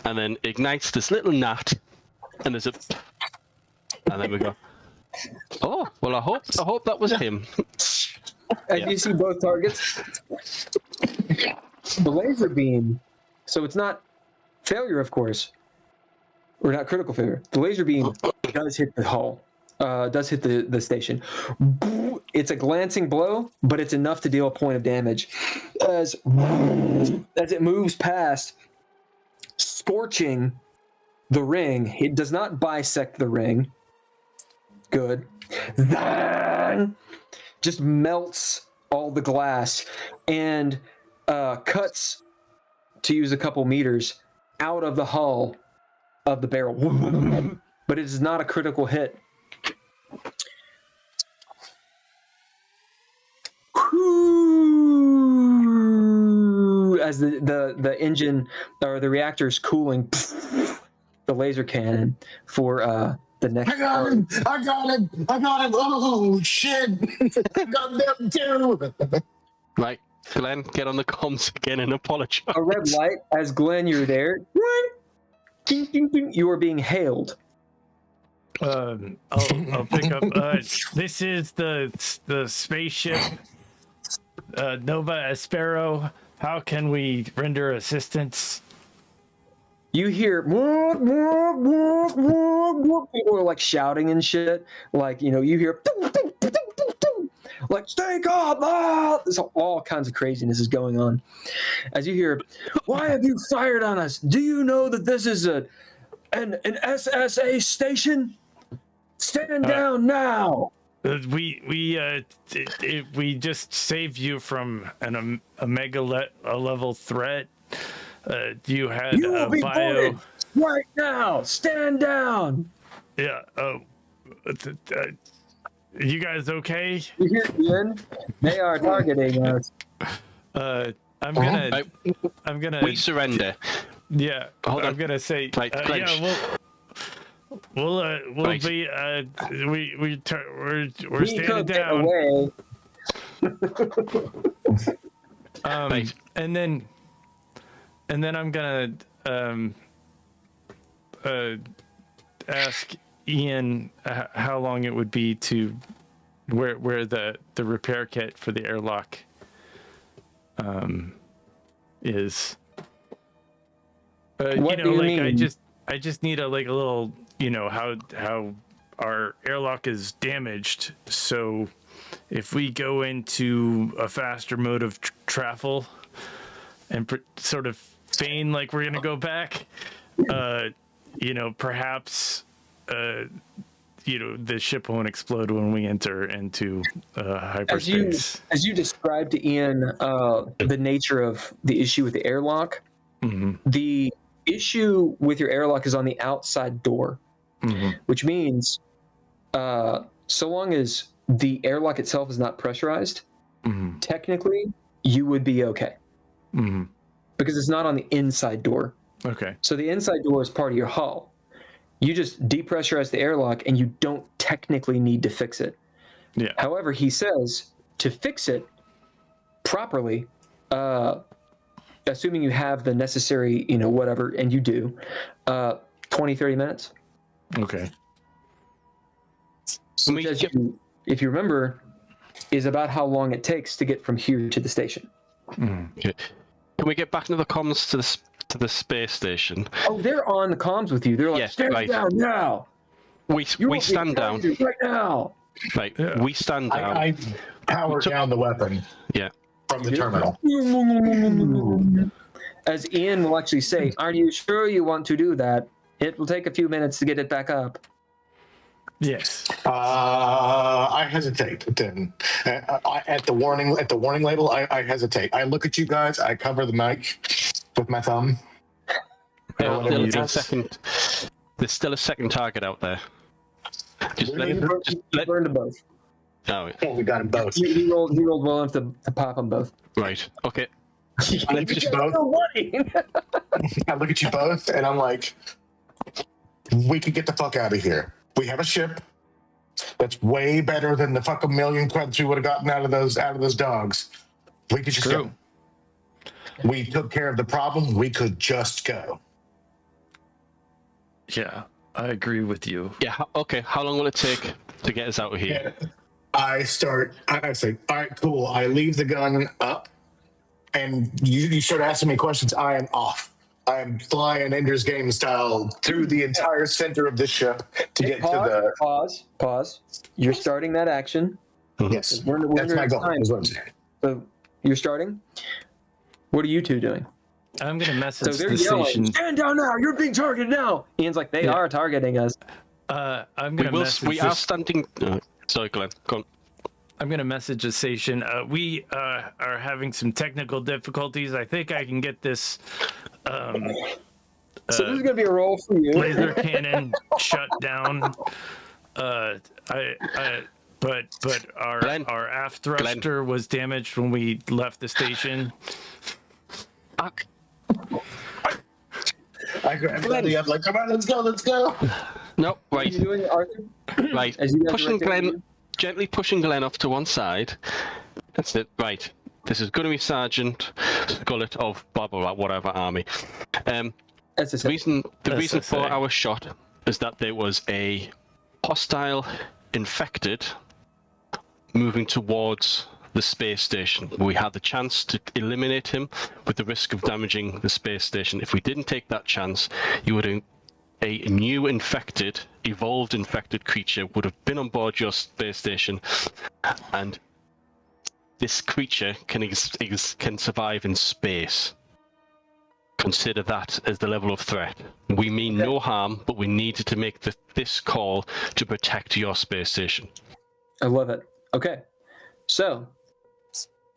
and then ignites this little gnat. And there's and then we go, oh, well, I hope that was him. And you see both targets. The laser beam, so it's not failure, of course, or not critical failure. The laser beam does hit the hull, does hit the station. It's a glancing blow, but it's enough to deal a point of damage. As it moves past, scorching the ring, it does not bisect the ring. Good. Just melts all the glass and cuts, to use a couple meters, out of the hull of the barrel. But it is not a critical hit. As the engine or the reactor is cooling, the laser cannon for the next. I got him! I got him! I got him! Oh shit! I got them too! Right, Glenn, get on the comms again and apologize. A red light as Glenn, you're there. Ding, ding, ding. You are being hailed. I'll pick up. This is the spaceship Nova Espro. How can we render assistance? You hear people are like shouting and shit. Like, you know, you hear like stay calm. There's all kinds of craziness is going on. As you hear, why have you fired on us? Do you know that this is an SSA station? Stand down now. We just saved you from a mega level threat. You had you will be boarded right now. Stand down. Yeah. You guys okay? You hear Ian? They are targeting us. I'm gonna. We surrender. Yeah. Hold on. I'm gonna say. Right, yeah. We'll right. be. We're standing down. Away. Right. And then I'm gonna ask Ian how long it would be to where the repair kit for the airlock is. What do you mean? I just need a little, you know, how our airlock is damaged. So if we go into a faster mode of travel and sort of feign like we're gonna go back, you know, perhaps, you know, the ship won't explode when we enter into hyperspace. As you described to Ian the nature of the issue with the airlock, the issue with your airlock is on the outside door, which means so long as the airlock itself is not pressurized, technically you would be okay. Because it's not on the inside door. Okay. So the inside door is part of your hull. You just depressurize the airlock and you don't technically need to fix it. Yeah. However, he says to fix it properly, assuming you have the necessary, you know, whatever, and you do, 20, 30 minutes. Okay. Which, if you remember, is about how long it takes to get from here to the station. Okay. Can we get back into the comms to the space station? Oh, they're on the comms with you. They're like, stand down now. We stand down right now. Right. Yeah. We stand down. I power down the weapon. Yeah. From the terminal. As Ian will actually say, are you sure you want to do that? It will take a few minutes to get it back up. Yes. I hesitate. Then at the warning label, I hesitate. I look at you guys. I cover the mic with my thumb. There's still a second target out there. Burned them both. Oh, we got them both. He rolled well enough to pop them both. Right. Okay. I look at you both. I look at you both, and I'm like, we can get the fuck out of here. We have a ship that's way better than the fucking million credits we would have gotten out of those dogs. We could just go. We took care of the problem. We could just go. Yeah, I agree with you. Yeah. Okay. How long will it take to get us out of here? Yeah. I say, all right, cool. I leave the gun up, and you start asking me questions. I am off. I am flying Ender's Game style through the entire center of this ship to get to the... Pause. You're starting that action. Yes, that's my goal. Is what I'm saying. So you're starting? What are you two doing? I'm going to message the yelling, station. Stand down now! You're being targeted now! Ian's like, they are targeting us. I'm going to message... We are standing... sorry, Glenn. Go on. I'm going to message the station. We are having some technical difficulties. I think I can get this... so this is gonna be a roll for you. Laser cannon shut down. But our aft thruster was damaged when we left the station. I grab Glenn. I'm like, come on, let's go. No, right. What are you doing, Arthur? Right. As you guys Pushing are right gently pushing Glenn off to one side. That's it. Right. This is going to be Sergeant Skullet of blah blah blah whatever army. The reason for our shot is that there was a hostile infected moving towards the space station. We had the chance to eliminate him with the risk of damaging the space station. If we didn't take that chance, you would a new evolved infected creature would have been on board your space station, and this creature can survive in space. Consider that as the level of threat. We mean no harm, but we needed to make this call to protect your space station. I love it. Okay, so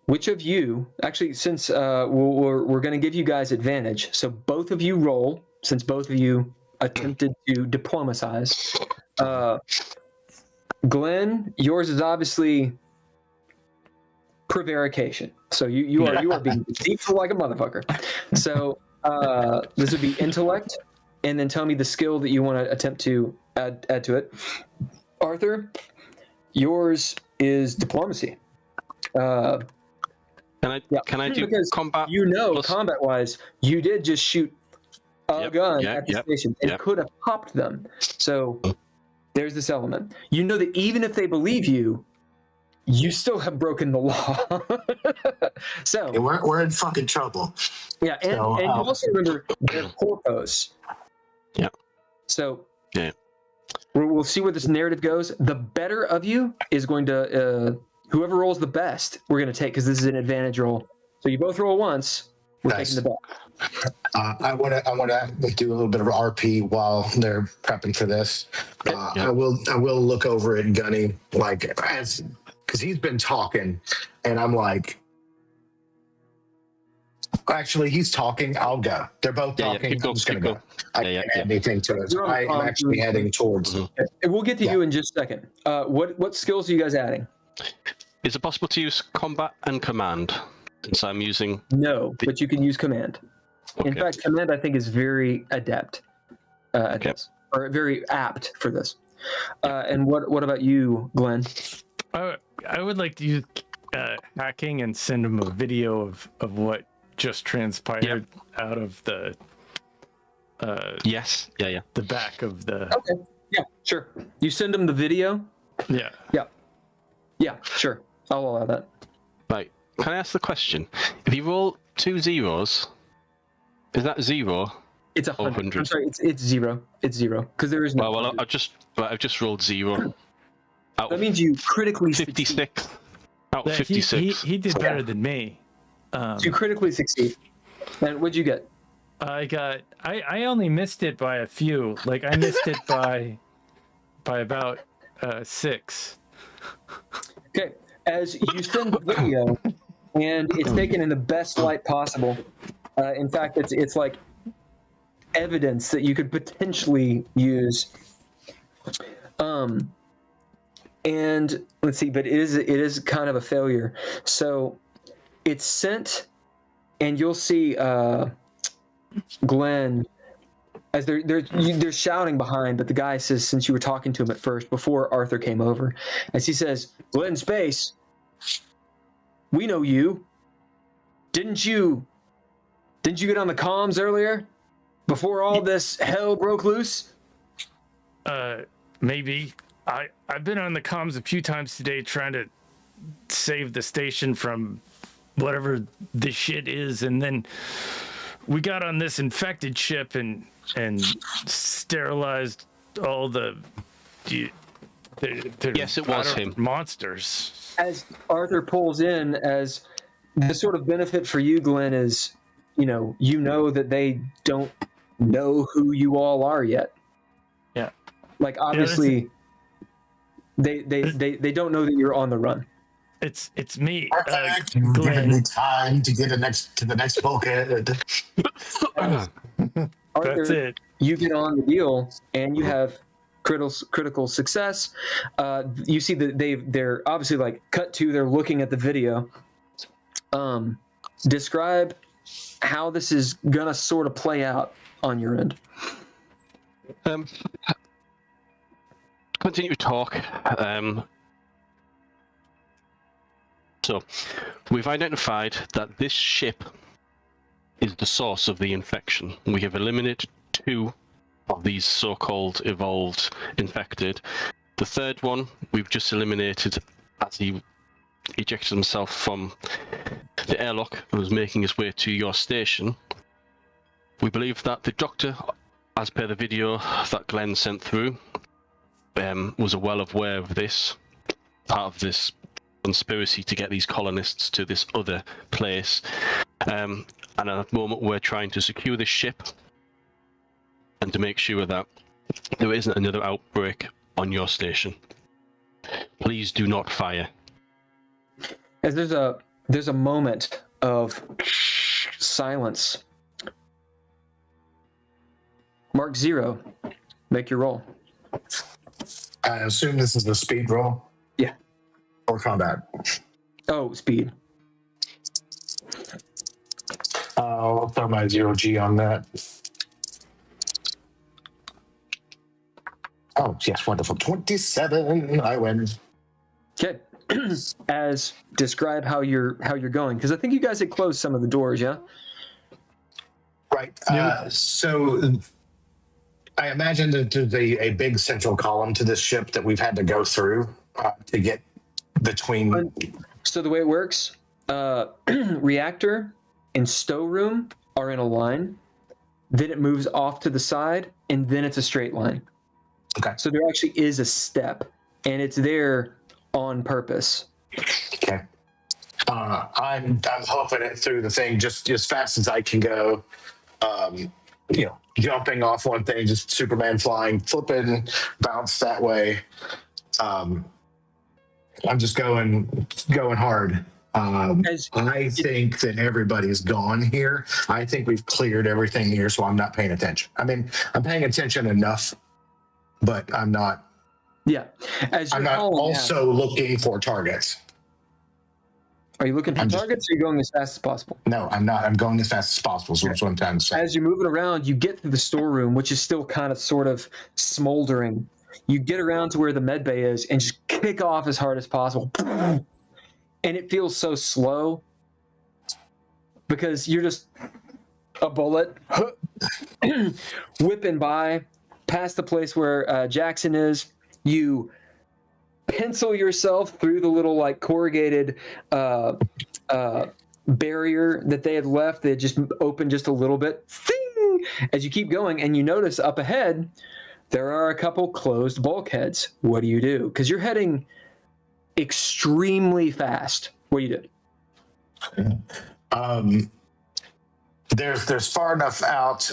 which of you, actually, since we're going to give you guys advantage, so both of you roll, since both of you attempted to diplomatize. Glenn, yours is obviously prevarication. So you are being deceitful like a motherfucker. So this would be intellect, and then tell me the skill that you want to attempt to add to it. Arthur, yours is diplomacy. Can I do combat? Combat-wise, you did just shoot a gun at the station and could have popped them. So there's this element. You know that even if they believe you, you still have broken the law. So yeah, we're in fucking trouble. Yeah, and you also remember they're corpos. Yeah. So we'll see where this narrative goes. The better of you is going to whoever rolls the best, we're going to take, because this is an advantage roll. So you both roll once. We're taking the best. I want to do a little bit of RP while they're prepping for this. I will look over at Gunny because he's been talking, and I'm like, actually, he's talking. I'll go. They're both talking. I'm just gonna go. I can't add anything to it. So I'm actually heading towards. We'll get to you in just a second. What skills are you guys adding? Is it possible to use combat and command? Since I'm using but you can use command. Okay. In fact, command I think is very adept at this, or very apt for this. And what about you, Glenn? I would like to use hacking and send him a video of what just transpired out of the the back of the. Okay. Yeah, sure. You send him the video. Yeah, sure. I'll allow that. Right. Can I ask the question? If you roll 2 zeros, is that 0? It's 100. I'm sorry, it's 0. It's 0 because there is no. Well, I've just rolled 0. That means you critically 56. Out of 56. He did better than me. So you critically succeed. And what'd you get? I only missed it by a few. Like I missed it by about 6. Okay. As you send the video, and it's taken in the best light possible. In fact, it's like evidence that you could potentially use. And let's see, but it is kind of a failure. So it's sent, and you'll see Glenn as they're shouting behind, but the guy says, since you were talking to him at first before Arthur came over, as he says, Glenn Space, we know you. Didn't you get on the comms earlier before all this hell broke loose? Maybe. I've been on the comms a few times today trying to save the station from whatever this shit is, and then we got on this infected ship and sterilized all the yes, it was him. Monsters. As Arthur pulls in, as the sort of benefit for you, Glenn, is you know that they don't know who you all are yet. Yeah. Like obviously they don't know that you're on the run. It's me. Giving me time to get to the next bulkhead. Arthur, that's it. You get on the deal and you have critical success. You see that they're obviously like cut to, they're looking at the video. Describe how this is gonna sort of play out on your end. continue to talk. So, we've identified that this ship is the source of the infection. We have eliminated 2 of these so-called evolved infected. The third one we've just eliminated as he ejected himself from the airlock and was making his way to your station. We believe that the doctor, as per the video that Glenn sent through, was well aware of this, part of this conspiracy to get these colonists to this other place. And at the moment we're trying to secure this ship and to make sure that there isn't another outbreak on your station. Please do not fire. As there's a moment of silence. Mark 0, make your roll. I assume this is the speed roll? Yeah. Or combat? Oh, speed. I'll throw my 0G on that. Oh, yes, wonderful. 27, I win. Okay. As describe how you're going, because I think you guys had closed some of the doors, yeah? Right. So I imagine that there's a big central column to this ship that we've had to go through to get between. So the way it works, reactor and stow room are in a line, then it moves off to the side, and then it's a straight line. Okay. So there actually is a step, and it's there on purpose. Okay. I'm huffing it through the thing just as fast as I can go. Jumping off one thing, just Superman flying, flipping, bounce that way. I'm just going hard. I think that everybody's gone here. I think we've cleared everything here, so I'm not paying attention. I mean, I'm paying attention enough, but I'm not. Yeah. I'm not also looking for targets. Are you looking for targets, or are you going as fast as possible? No, I'm not. I'm going as fast as possible, so that's what I'm trying to say. As you're moving around, you get to the storeroom, which is still kind of sort of smoldering. You get around to where the med bay is and just kick off as hard as possible. And it feels so slow because you're just a bullet whipping by past the place where Jackson is. You pencil yourself through the little like corrugated barrier that they had left. They had just opened just a little bit. Thing! As you keep going, and you notice up ahead there are a couple closed bulkheads. What do you do? Because you're heading extremely fast. What do you do? There's far enough out.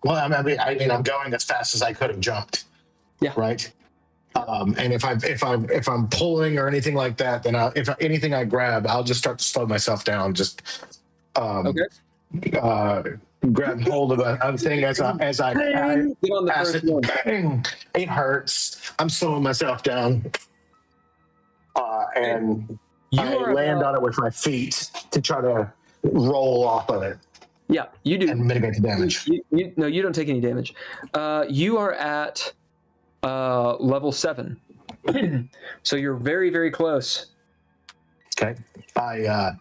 Well, I mean, I'm going as fast as I could have jumped. Yeah. Right. And if I'm pulling or anything like that, then if anything I grab, I'll just start to slow myself down. Just grab hold of a thing as I get on the first one. Bang, it hurts. I'm slowing myself down, and I land on it with my feet to try to roll off of it. Yeah, you do. And mitigate the damage. No, you don't take any damage. You are at level 7. So you're very, very close. Okay. I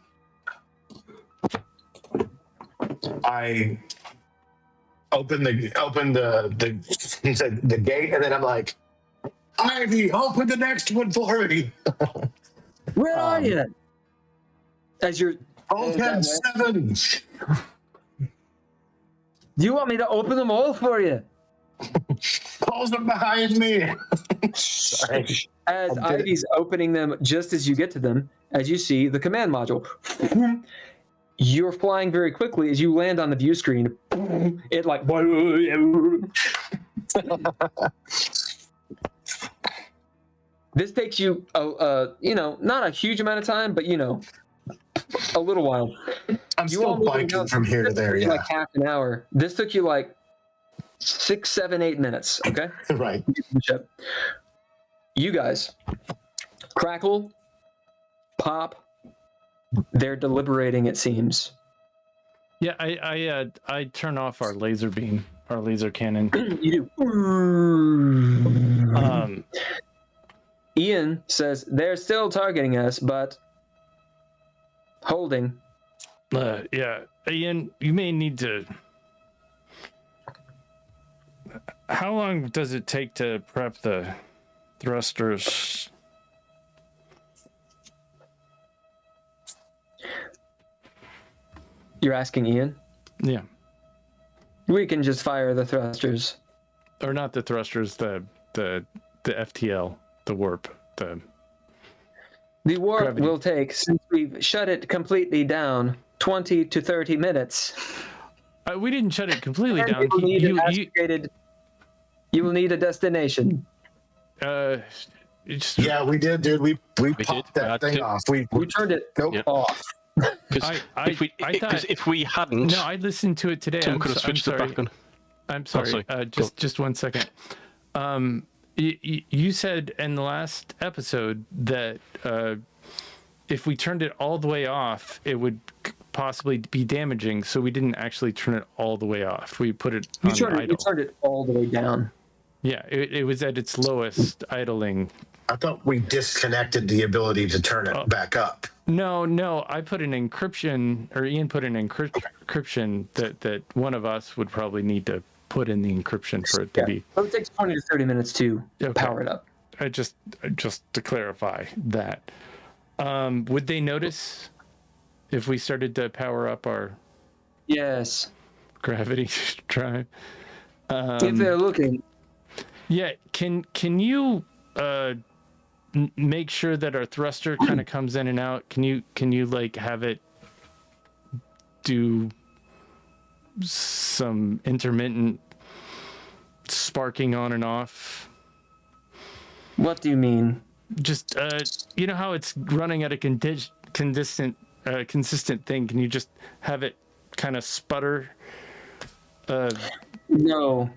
open the gate, and then I'm like, Ivy, open the next one for me. Where are you? As you're bulkhead 7. Do you want me to open them all for you? Close them behind me. Sorry. As Ivy's opening them, just as you get to them, as you see the command module, you're flying very quickly. As you land on the view screen, it like this takes you not a huge amount of time, but a little while. I'm still biking from here to there. Yeah, like half an hour. This took you like 6, 7, 8 minutes. Okay, right. You guys crackle, pop. They're deliberating. It seems. Yeah, I turn off our laser beam, our laser cannon. You do. Ian says they're still targeting us, but holding. Yeah, Ian, you may need to. How long does it take to prep the thrusters? You're asking Ian? Yeah. We can just fire the thrusters. Or not the thrusters, the FTL, the warp, the warp gravity. will take, since we've shut it completely down, 20 to 30 minutes. We didn't shut it completely down. You will need a destination. Yeah, we did, dude. We popped that thing off. We turned it off. Because if we hadn't, no, I listened to it today. Tim could have switched it back on. I'm sorry. Just 1 second. You said in the last episode that if we turned it all the way off, it would possibly be damaging. So we didn't actually turn it all the way off. We put it on idle. You turned it all the way down. Yeah, it was at its lowest idling. I thought we disconnected the ability to turn it back up. No, I put an encryption, or Ian put an encryption that one of us would probably need to put in the encryption for it to be. So it takes 20 to 30 minutes to power it up. Just to clarify that. Would they notice if we started to power up our gravity drive? If they're looking. Yeah, can you make sure that our thruster kind of comes in and out? Can you like have it do some intermittent sparking on and off? What do you mean? Just you know how it's running at a consistent thing. Can you just have it kind of sputter? No.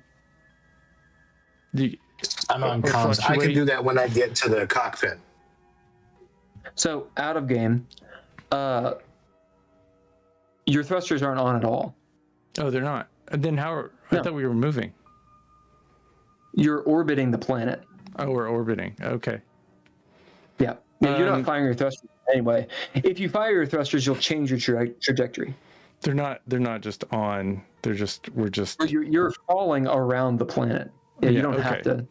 I'm on comms. I can do that when I get to the cockpit. So out of game, your thrusters aren't on at all. Oh, they're not. And then how? I thought we were moving. You're orbiting the planet. Oh, we're orbiting. Okay. Yeah. You're not firing your thrusters anyway. If you fire your thrusters, you'll change your trajectory. They're not just on. We're just. You're falling around the planet. Yeah, you don't have to.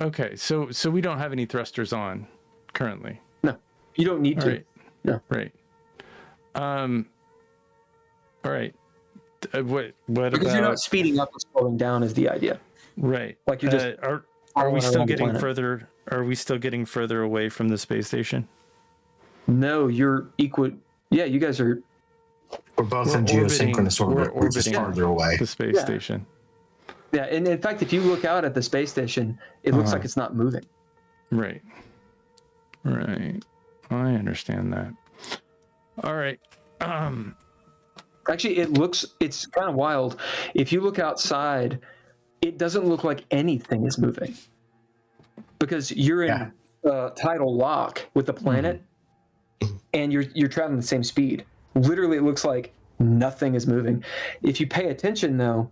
Okay, so we don't have any thrusters on currently. No, you don't need to. Right. No. Right. All right. What because about? You're not speeding up and slowing down is the idea. Right. Like you're just. Are we still getting further? Are we still getting further away from the space station? No, you're equal. Yeah, you guys are. We're both in geosynchronous orbit. We're just farther away. The space station. Yeah, and in fact, if you look out at the space station, it looks like it's not moving. Right. Right. I understand that. All right. Actually, it's kind of wild. If you look outside, it doesn't look like anything is moving. Because you're in tidal lock with the planet, and you're traveling the same speed. Literally, it looks like nothing is moving. If you pay attention, though,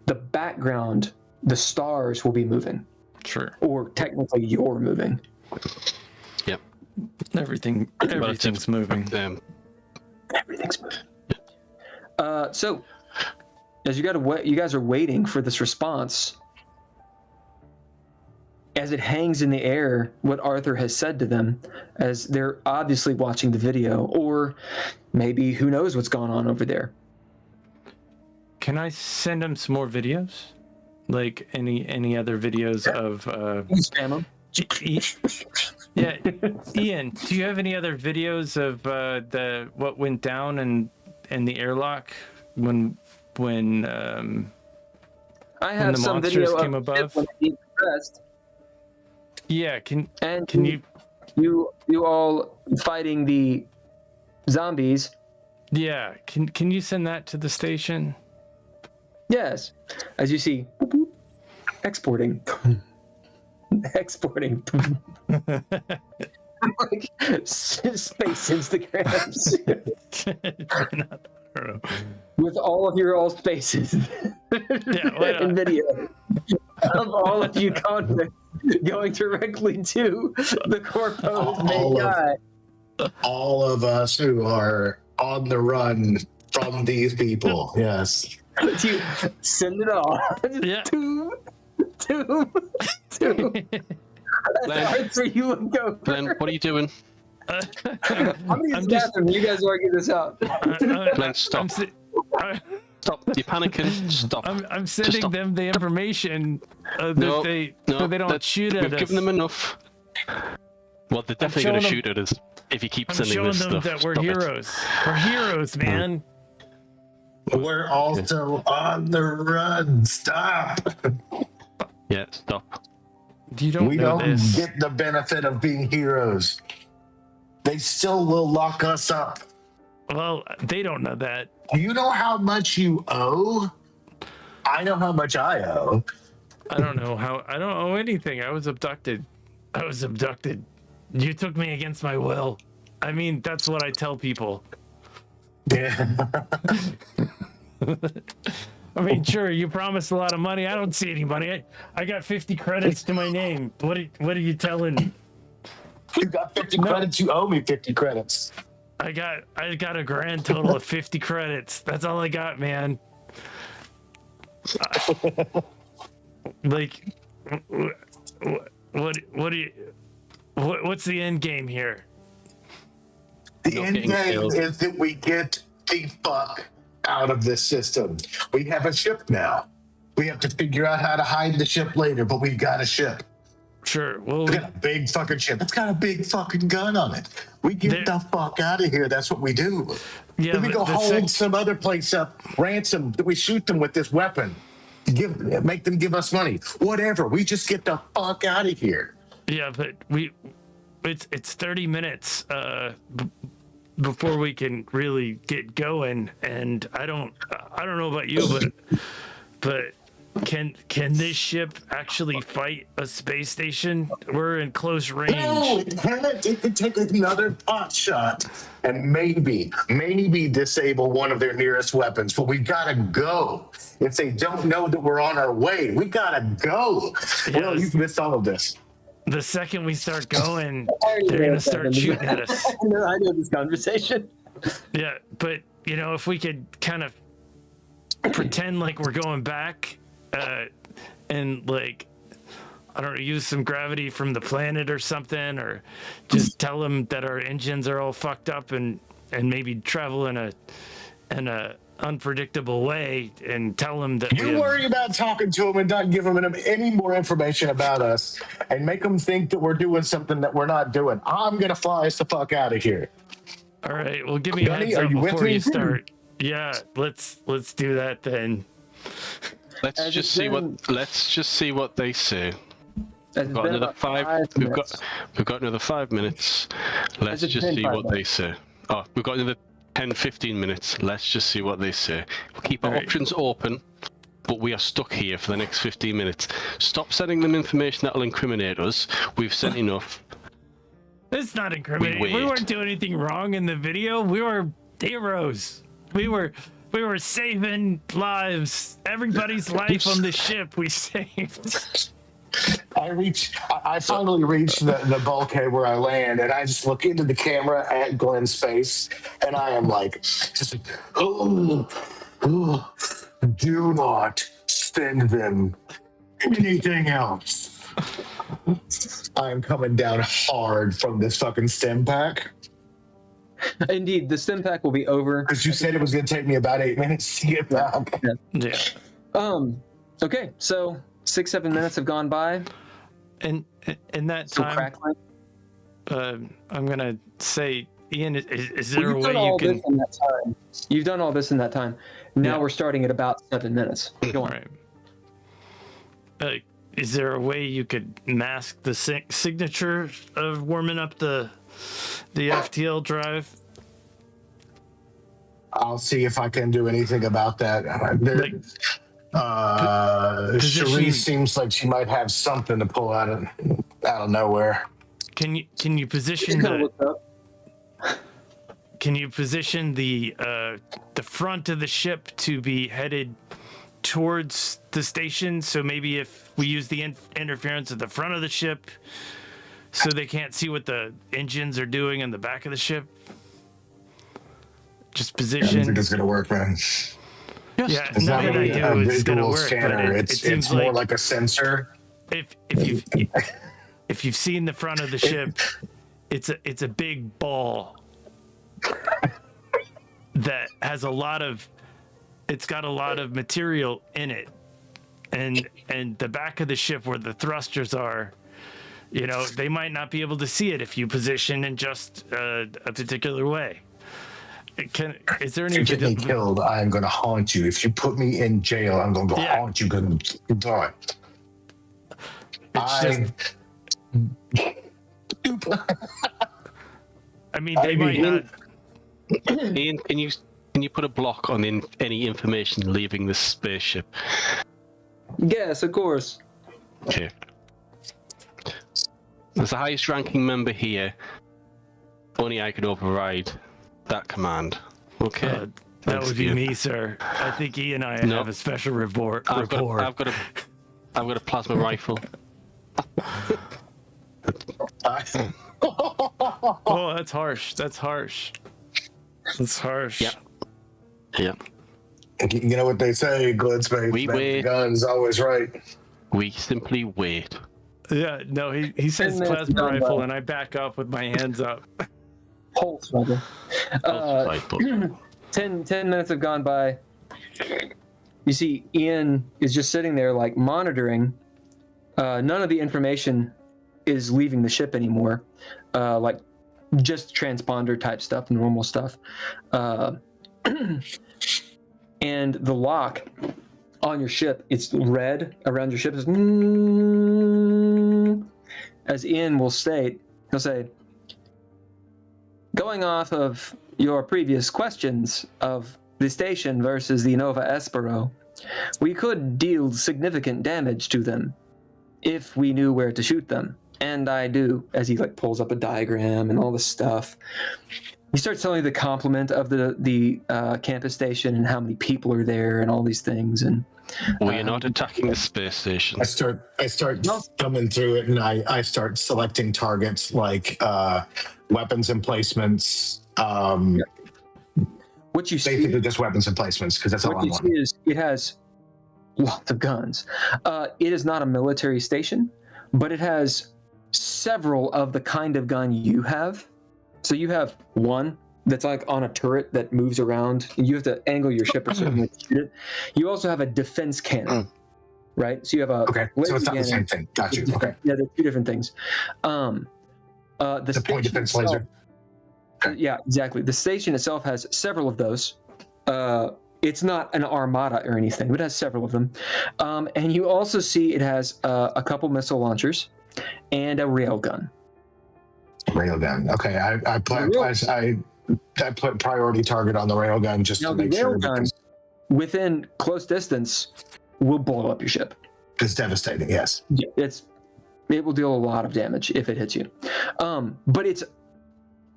the background, the stars will be moving. Sure. Or technically, you're moving. Yep. Everything's moving. Everything's moving. So, as you guys are waiting for this response, as it hangs in the air, what Arthur has said to them, as they're obviously watching the video, or maybe who knows what's going on over there. Can I send him some more videos? Like any other videos of spam them. Yeah, Ian, do you have any other videos of what went down in the airlock when I have the some monsters video came above? Yeah, can you all fighting the zombies? Yeah, can you send that to the station? Yes, as you see, exporting. Like space Instagrams. with all of your all spaces and video of all of you convicts going directly to the corpo's main guy. All of us who are on the run from these people. Yes. You send it all. Yeah. Two. That's hard for you and go. Glenn, what are you doing? I'm gonna use the bathroom. You guys argue this out. Glenn, stop. Stop. You're panicking. Stop. I'm sending them the information so they don't shoot at us. We've given them enough. Well, they're definitely going to shoot at us if you keep sending this stuff. I'm showing them that we're heroes. We're heroes, man. We're also on the run. Stop. Yeah, stop. We don't get the benefit of being heroes. They still will lock us up. Well, they don't know that. Do you know how much you owe? I know how much I owe. I don't owe anything. I was abducted. You took me against my will. I mean, that's what I tell people. Yeah. I mean, sure, you promised a lot of money. I don't see any money. I got 50 credits to my name. What are you telling? You got 50 credits. You owe me 50 credits. I got a grand total of 50 credits. That's all I got, man. Like, what's the end game here? The end game is that we get the fuck out of this system. We have a ship now. We have to figure out how to hide the ship later, but we've got a ship. Sure. Well, we got a big fucking ship. It's got a big fucking gun on it. We get the fuck out of here. That's what we do. Yeah, then we go hold some other place up, ransom. We shoot them with this weapon. Make them give us money. Whatever. We just get the fuck out of here. Yeah, but it's 30 minutes before we can really get going, and I don't know about you, but can this ship actually fight a space station? We're in close range. No, it can't. It could take another pot shot and maybe disable one of their nearest weapons, but we gotta go. If they don't know that we're on our way, we gotta go. Yes. Well, you've missed all of this. The second we start going, they're going to start shooting at us. I know this conversation. Yeah, but, if we could kind of pretend like we're going back and, like, I don't know, use some gravity from the planet or something, or just tell them that our engines are all fucked up and maybe travel in a unpredictable way, and tell them that you worry about talking to them and not giving them any more information about us and make them think that we're doing something that we're not doing. I'm gonna fly us the fuck out of here. All right, well, give me a heads up before you start. Yeah, let's do that then. Let's just see what they say. We've got another 5 minutes. We've got another 5 minutes. Let's just see what they say. Oh, we've got another 10-15 minutes. Let's just see what they say. We'll keep our options open, but we are stuck here for the next 15 minutes. Stop sending them information that'll incriminate us. We've sent enough. It's not incriminating. We weren't doing anything wrong in the video. We were heroes. We were saving lives. Everybody's life on the ship we saved. I finally reached the bulkhead where I land, and I just look into the camera at Glenn's face, and I am like, do not send them anything else. I am coming down hard from this fucking stim pack. Indeed, the stim pack will be over. Because you said it was going to take me about 8 minutes to get back. Yeah. Okay, so 6-7 minutes have gone by. And in that time, I'm gonna say, Ian, is there a way you can? You've done all this in that time. Now we're starting at about 7 minutes. Go on. Right. Is there a way you could mask the signature of warming up the FTL drive? I'll see if I can do anything about that. Cherie seems like she might have something to pull out of nowhere. Can you position can you position the front of the ship to be headed towards the station? So maybe if we use the interference at the front of the ship, so they can't see what the engines are doing in the back of the ship. Just position. I don't think it's gonna work, man. Yeah, It's not nothing I really do a is gonna visual work. scanner. But It's more like a sensor. If you've seen the front of the ship, it's a big ball that has it's got a lot of material in it, and the back of the ship where the thrusters are, they might not be able to see it if you position in just a particular way. Is there any? If you get me killed, I'm going to haunt you. If you put me in jail, I'm going to haunt you. Good die. I mean, they might not. Ian, can you put a block on any information leaving the spaceship? Yes, of course. Okay. As the highest ranking member here, only I could override that command. Okay. That would be me, sir. I think Ian and I have a special rapport. I've got a plasma rifle. Oh, that's harsh. That's harsh. Yeah. You know what they say, Glitz, We wait. The gun's always right. We simply wait. Yeah, no, he says plasma rifle, and I back up with my hands up. Pulse rifle. 10 minutes have gone by. You see Ian is just sitting there like monitoring. None of the information is leaving the ship anymore. Like just transponder type stuff, normal stuff. And the lock on your ship, it's red around your ship. As Ian will state, he'll say, going off of your previous questions of the station versus the Nova Espro, we could deal significant damage to them if we knew where to shoot them. And I do, as he pulls up a diagram and all this stuff. He starts telling you the complement of the campus station and how many people are there and all these things. And we are not attacking the space station. I start thumbing through it, and I start selecting targets like weapons emplacements. What you see, basically just weapons emplacements, because that's all I want. Is it has lots of guns. It is not a military station, but it has several of the kind of gun you have. So you have one that's like on a turret that moves around, and you have to angle your ship a certain way to shoot it. You also have a defense cannon, right? So you have a so it's not the same thing. Got you. Okay. Yeah, they're two different things. The point defense laser. Yeah, exactly. The station itself has several of those. It's not an armada or anything, but it has several of them. And you also see it has a couple missile launchers and a railgun. Railgun. Okay, I put priority target on the railgun just to make sure. Because within close distance will blow up your ship. It's devastating. Yes. Yeah, it will deal a lot of damage if it hits you. But it's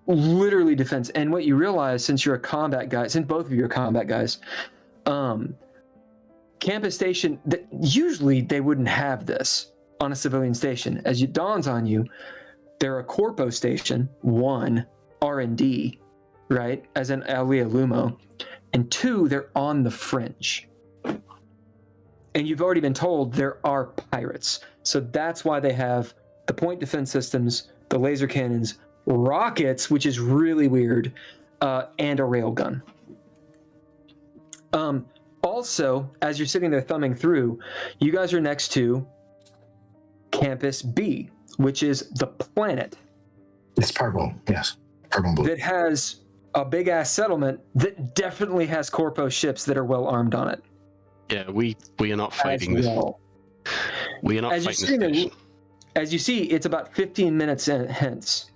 literally defense. And what you realize, since you're a combat guy, since both of you are combat guys, campus station, usually they wouldn't have this on a civilian station. As it dawns on you, they're a corpo station, 1, R&D, right, as an Alia Lumo, and 2, they're on the fringe. And you've already been told there are pirates. So that's why they have the point defense systems, the laser cannons, rockets, which is really weird, and a railgun. Also, as you're sitting there thumbing through, you guys are next to Campus B, which is the planet. It's purple, yes. Purple and blue. That has a big-ass settlement that definitely has corpo ships that are well-armed on it. Yeah, we are not fighting this. We are not fighting this station. As you see, it's about 15 minutes hence.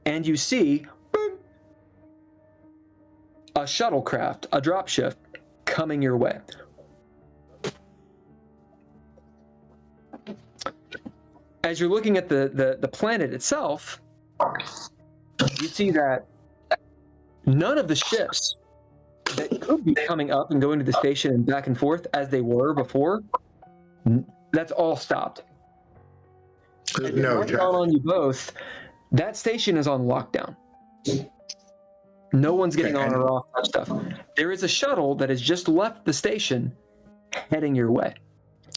And you see a shuttlecraft, a dropship, coming your way. As you're looking at the planet itself, you see that None of the ships that could be coming up and going to the station and back and forth as they were before, that's all stopped. There's no traffic on you both. That station is on lockdown. No one's getting on or off that stuff. There is a shuttle that has just left the station, heading your way.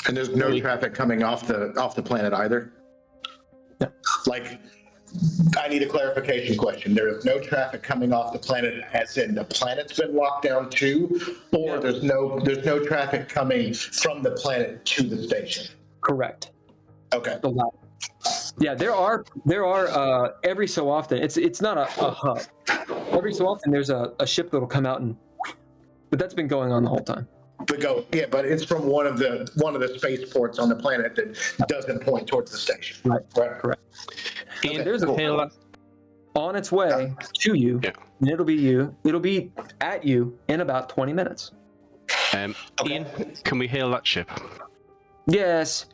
And there's no traffic coming off the planet either. No. Like, I need a clarification question. There is no traffic coming off the planet, as in the planet's been locked down too, or there's no traffic coming from the planet to the station. Correct. Okay. Yeah, there are every so often. It's not a hub. Every so often there's a ship that'll come out but that's been going on the whole time. But it's from one of the spaceports on the planet that doesn't point towards the station. Right. Correct. And there's a hail on its way to you, and it'll be at you in about 20 minutes. Ian, can we hail that ship? Yes.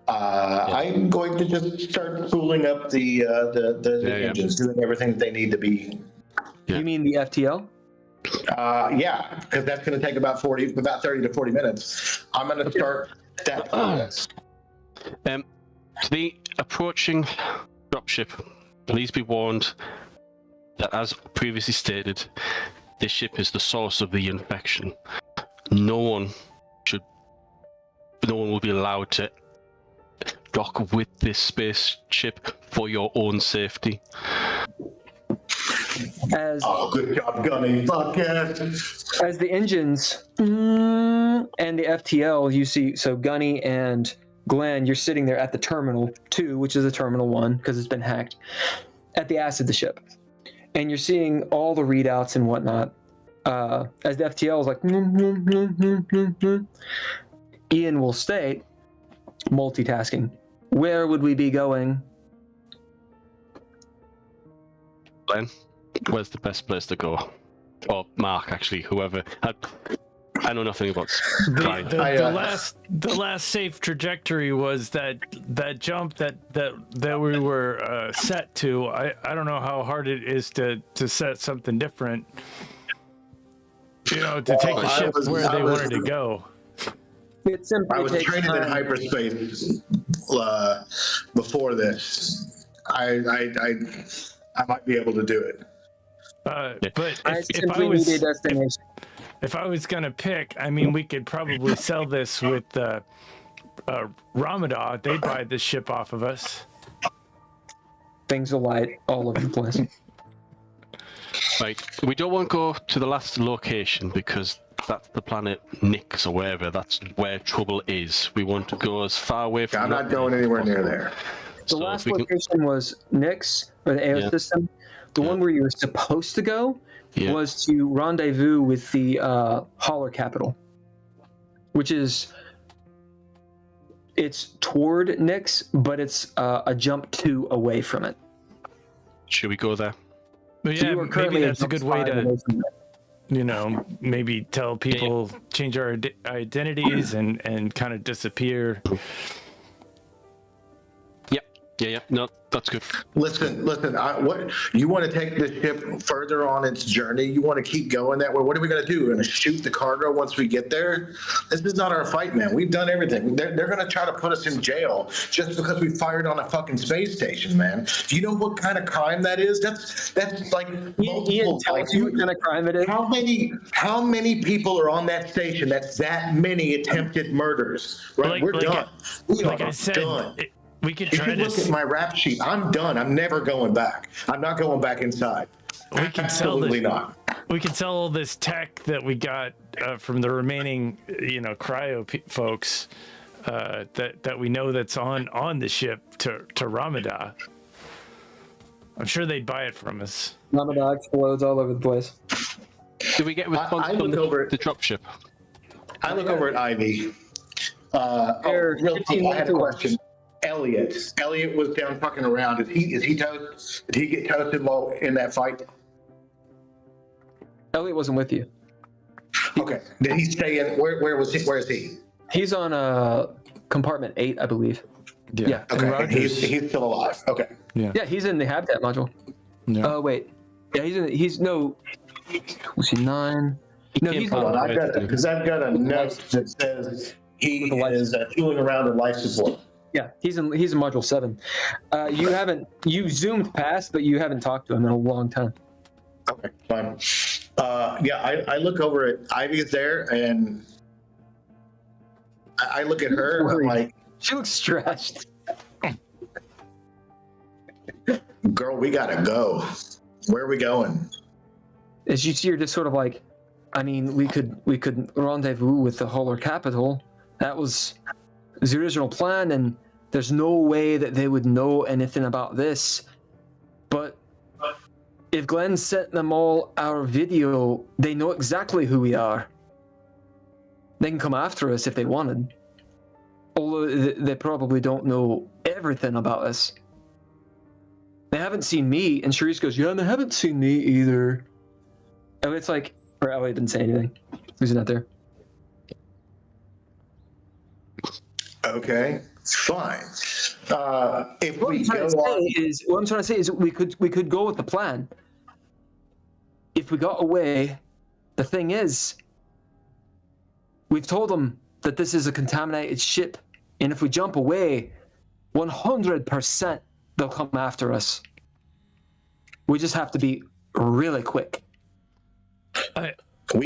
I'm going to just start spooling up the engines, doing everything they need to be. Yeah. You mean the FTL? Yeah, because that's going to take about 30 to 40 minutes. I'm going to start that process. To the approaching dropship, please be warned that, as previously stated, this ship is the source of the infection. No one will be allowed to dock with this spaceship for your own safety. Good job, Gunny. Fuck yes. As the engines and the FTL, you see, so Gunny and Glenn, you're sitting there at the terminal 2, which is the terminal 1 because it's been hacked, at the ass of the ship. And you're seeing all the readouts and whatnot. As the FTL is like, Ian will state, multitasking, where would we be going? Glenn, where's the best place to go? Or Mark, actually, whoever. I know nothing about the last safe trajectory was that jump that we were set to. I don't know how hard it is to set something different. To take the ship where they wanted to go. I was training in hyperspace before this. I might be able to do it. But if I was gonna pick, I mean, we could probably sell this with Ramadan. They'd buy this ship off of us. Things will light all over the place. Right, we don't want to go to the last location because that's the planet Nix or wherever. That's where trouble is. We want to go as far away from. I'm not going anywhere near there. The last location was Nix, or the AO system. The one where you were supposed to go was to rendezvous with the Holler capital, which is it's toward Nix, but it's a jump 2 away from it. Should we go there? But yeah, so maybe that's a good way to, maybe tell people, change our identities and kind of disappear. Yeah. No, that's good. Listen. What you want to take this ship further on its journey? You want to keep going that way? What are we going to do? We're going to shoot the cargo once we get there? This is not our fight, man. We've done everything. They're going to try to put us in jail just because we fired on a fucking space station, man. Do you know what kind of crime that is? That's like Ian, tell us what kind of crime it is. How many people are on that station? That's that many attempted murders. Right? We're done. We are done. We could try look at my rap sheet. I'm done. I'm never going back. I'm not going back inside. We can Absolutely not. We can sell all this tech that we got from the remaining, cryo folks that we know that's on the ship to Ramadan. I'm sure they'd buy it from us. Ramadan explodes all over the place. Do we get response from the dropship? I look over at Ivy. Real quick, I had a question. Elliot was down fucking around. Is he toast? Did he get toasted while in that fight? Elliot wasn't with you. Okay. Did he stay in? Where was he? Where is he? He's on compartment 8, I believe. Yeah. Okay. He's still alive. Okay. Yeah. Yeah, he's in the habitat module. Yeah. Wait. Yeah, he's no. Was he 9? No, he's Hold on, not. I've got a note that says he is tooling around in life support. Yeah, he's in module 7. You zoomed past, but you haven't talked to him in a long time. Okay, fine. I look over at Ivy's there, and I look at her. I'm like, she looks stressed. Girl, we gotta go. Where are we going? As you see, you're just sort of like, I mean, we could rendezvous with the Holler Capital. That was the original plan, and there's no way that they would know anything about this. But if Glenn sent them all our video, they know exactly who we are. They can come after us if they wanted. Although they probably don't know everything about us. They haven't seen me, and Charisse goes, yeah, and they haven't seen me either. And it's like, or Elliot didn't say anything. He's not there. Okay, fine. If What we I'm trying go to on, say what I'm trying to say is we could go with the plan. If we got away, the thing is, we've told them that this is a contaminated ship, and if we jump away, 100% they'll come after us. We just have to be really quick. we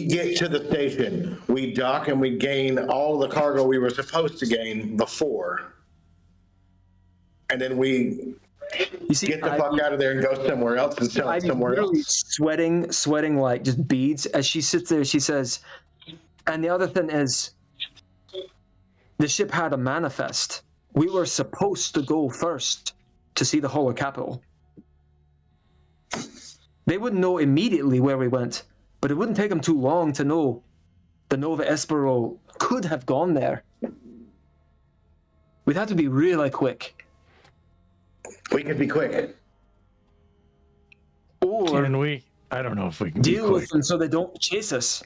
get to the station, we dock, and we gain all the cargo we were supposed to gain before, and then we get the fuck out of there and go somewhere else and sell it somewhere else. Sweating like just beads as she sits there. She says, and the other thing is, the ship had a manifest. We were supposed to go first to see the Holler Capital. They wouldn't know immediately where we went, but it wouldn't take them too long to know the Nova Espro could have gone there. We'd have to be really quick. We could be quick. Or can we? I don't know if we can deal with them so they don't chase us.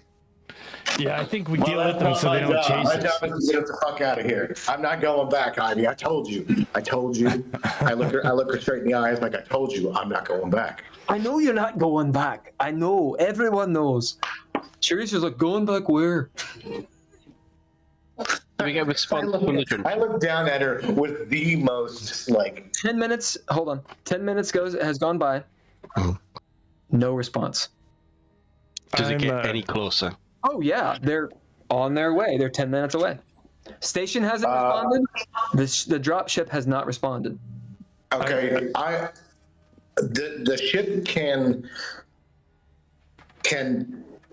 Yeah, I think we deal with them so they don't chase us. My job is to get the fuck out of here. I'm not going back, Ivy. I told you. I look her straight in the eyes like I told you. I'm not going back. I know you're not going back. I know. Everyone knows. Charisse is like, going back where? We get response from the judge. I look down at her with the most 10 minutes. Hold on. 10 minutes has gone by. No response. Does it get any closer? Oh yeah, they're on their way. They're 10 minutes away. Station hasn't responded. The drop ship has not responded. Okay, the ship can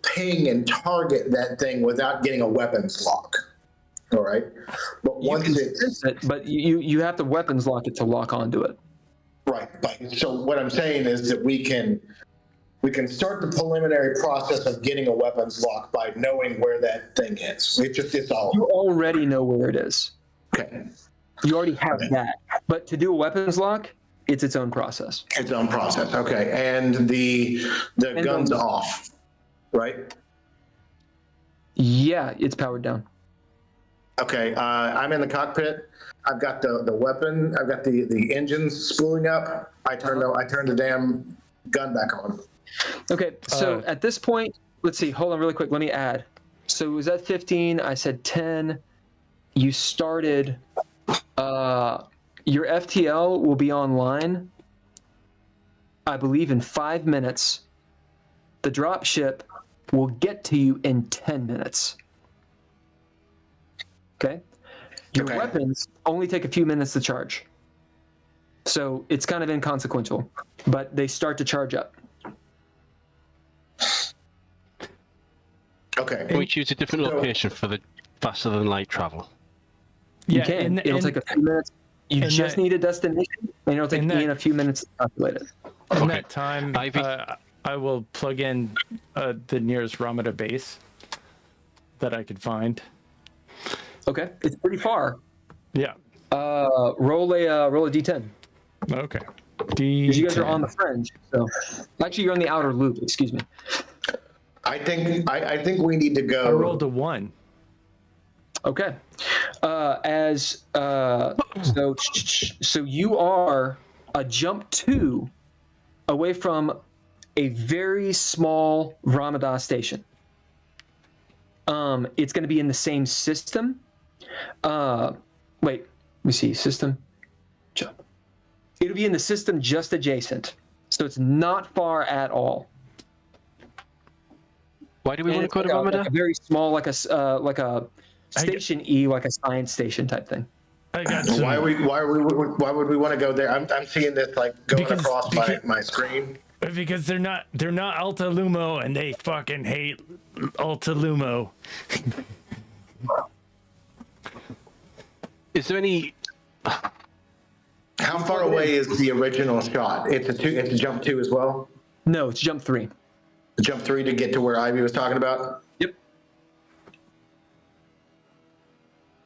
ping and target that thing without getting a weapons lock. All right, but once but you have to weapons lock it to lock onto it. Right. So what I'm saying is that we can start the preliminary process of getting a weapons lock by knowing where that thing is. It's all. You already know where it is. Okay. You already have that. But to do a weapons lock, it's its own process. Its own process. Okay. And the gun's off, right? Yeah, it's powered down. Okay. I'm in the cockpit. I've got the weapon. I've got the engines spooling up. I turn the damn gun back on. Okay, so at this point, let's see. Hold on really quick. Let me add. So it was at 15. I said 10. You started. Your FTL will be online, I believe, in 5 minutes. The drop ship will get to you in 10 minutes. Okay? Your weapons only take a few minutes to charge. So it's kind of inconsequential, but they start to charge up. Okay. Can we choose a different location for the faster than light travel? You can. It'll take a few minutes. You just need a destination, and it'll take Ian a few minutes to calculate it. In that time, I will plug in the nearest Ramada base that I could find. Okay, it's pretty far. Yeah. Roll a d10. Okay. Because you guys are on the fringe, so actually you're on the outer loop. Excuse me. I think we need to go. I rolled a 1. Okay. So you are a jump 2 away from a very small Ramada station. It's going to be in the same system. Wait, let me see. System, jump. It'll be in the system just adjacent. So it's not far at all. Why do we want to go to Ramada? Like a very small, like a station E, like a science station type thing. I got why would we want to go there? I'm seeing this like going across my screen. Because they're not Alta Lumo, and they fucking hate Alta Lumo. Is there any? How far away is the original shot? It's a jump 2 as well. No, it's jump 3. Jump 3 to get to where Ivy was talking about. Yep.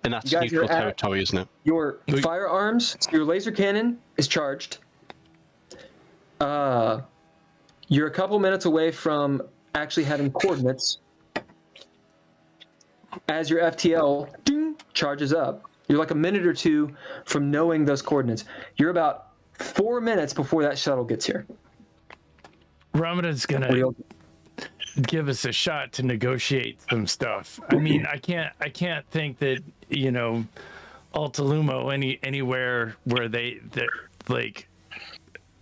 And that's neutral territory, isn't it? Your firearms, your laser cannon is charged. You're a couple minutes away from actually having coordinates. As your FTL charges up, you're like a minute or two from knowing those coordinates. You're about 4 minutes before that shuttle gets here. Ramada's gonna give us a shot to negotiate some stuff. I mean, I can't think that, you know, Alta Lumo anywhere where they're like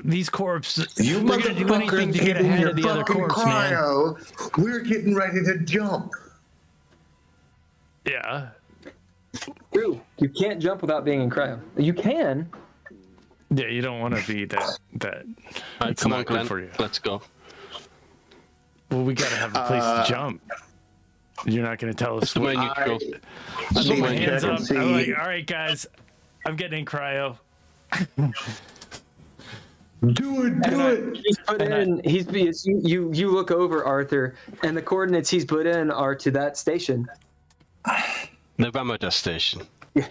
these corps. You they're gonna do anything to get ahead of the other corps, cryo. Man. We're getting ready to jump. Yeah. True. You can't jump without being in cryo. You can. Yeah, you don't want to be that. Right, come on, Glenn. For you. Let's go. Well, we gotta have a place to jump. You're not gonna tell us where you go. I put my hands up. I'm like, all right, guys, I'm getting in cryo. Do it. He's put in. You look over, Arthur, and the coordinates he's put in are to that station. The Ramada station. Yeah.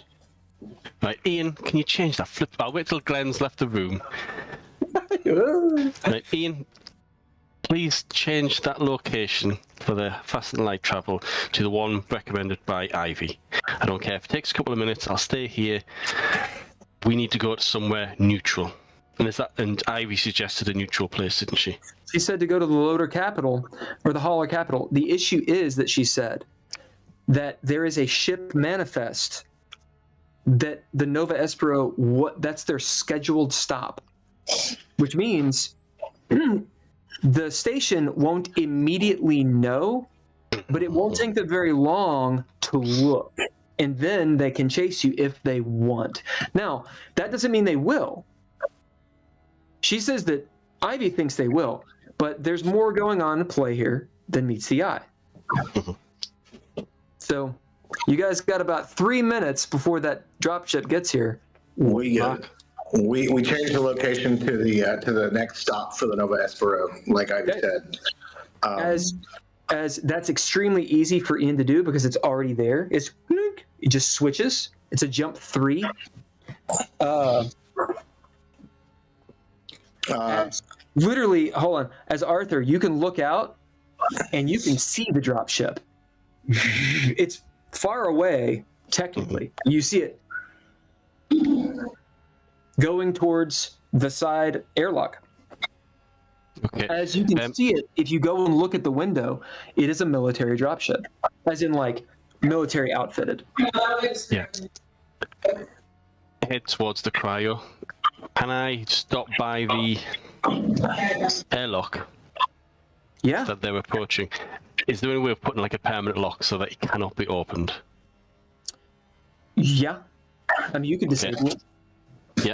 Right, Ian, can you change that? I'll wait till Glenn's left the room. Right, Ian, please change that location for the fast and light travel to the one recommended by Ivy. I don't care if it takes a couple of minutes. I'll stay here. We need to go to somewhere neutral. And Ivy suggested a neutral place, didn't she? She said to go to the loader capital or the hauler capital. The issue is that she said that there is a ship manifest that the Nova Espro, that's their scheduled stop, which means the station won't immediately know, but it won't take them very long to look, and then they can chase you if they want. Now, that doesn't mean they will. She says that Ivy thinks they will, but there's more going on in play here than meets the eye. So you guys got about 3 minutes before that dropship gets here. We changed the location to the next stop for the Nova Espro, like I said. As that's extremely easy for Ian to do because it's already there. It just switches. It's a jump 3. Literally, hold on. As Arthur, you can look out and you can see the dropship. It's far away, technically. You see it going towards the side airlock. Okay. As you can see it, if you go and look at the window, it is a military dropship, as in like military outfitted. Yeah. Head towards the cryo. Can I stop by the airlock? Yeah. That they're approaching. Is there any way of putting like a permanent lock so that it cannot be opened? Yeah. I mean, you could disable it. Yeah.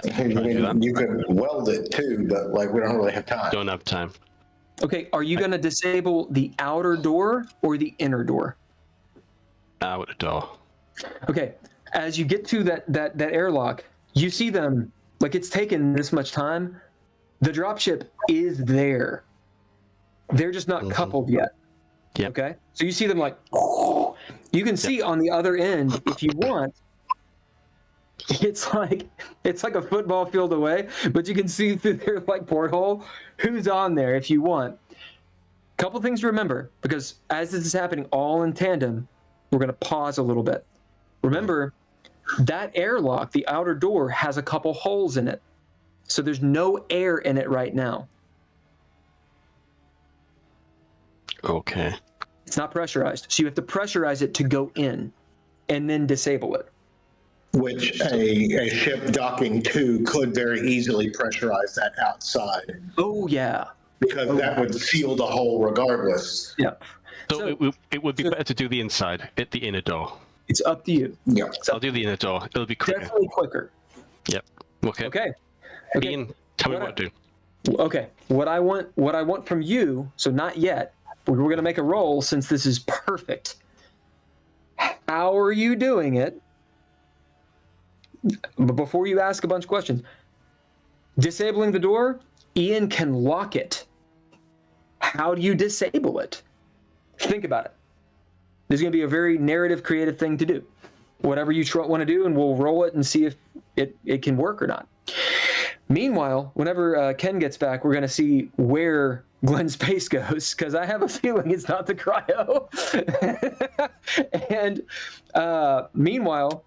You could weld it too, but like we don't really have time. Don't have time. Okay, are you going to disable the outer door or the inner door? Outer door. Okay, as you get to that airlock, you see them, like it's taken this much time. The dropship is there. They're just not coupled yet. Yep. Okay, so you see them like, you can see on the other end, if you want, it's like a football field away, but you can see through their like porthole who's on there if you want. Couple things to remember, because as this is happening all in tandem, we're going to pause a little bit. Remember, that airlock, the outer door, has a couple holes in it. So there's no air in it right now. Okay. It's not pressurized. So you have to pressurize it to go in and then disable it. Which a ship docking to could very easily pressurize that outside. Oh, yeah. Because that would seal the hole regardless. Yeah. So it would be better to do the inside, at the inner door. It's up to you. Yeah. I'll do the inner door. It'll be quicker. Definitely quicker. Yep. Okay. Okay. Ian, tell me what to do. Okay. What I want from you, so not yet, we're going to make a roll since this is perfect. How are you doing it? But before you ask a bunch of questions, disabling the door, Ian can lock it. How do you disable it? Think about it. This is going to be a very narrative, creative thing to do. Whatever you want to do, and we'll roll it and see if it can work or not. Meanwhile, whenever Ken gets back, we're going to see where Glenn's pace goes, because I have a feeling it's not the cryo. And meanwhile,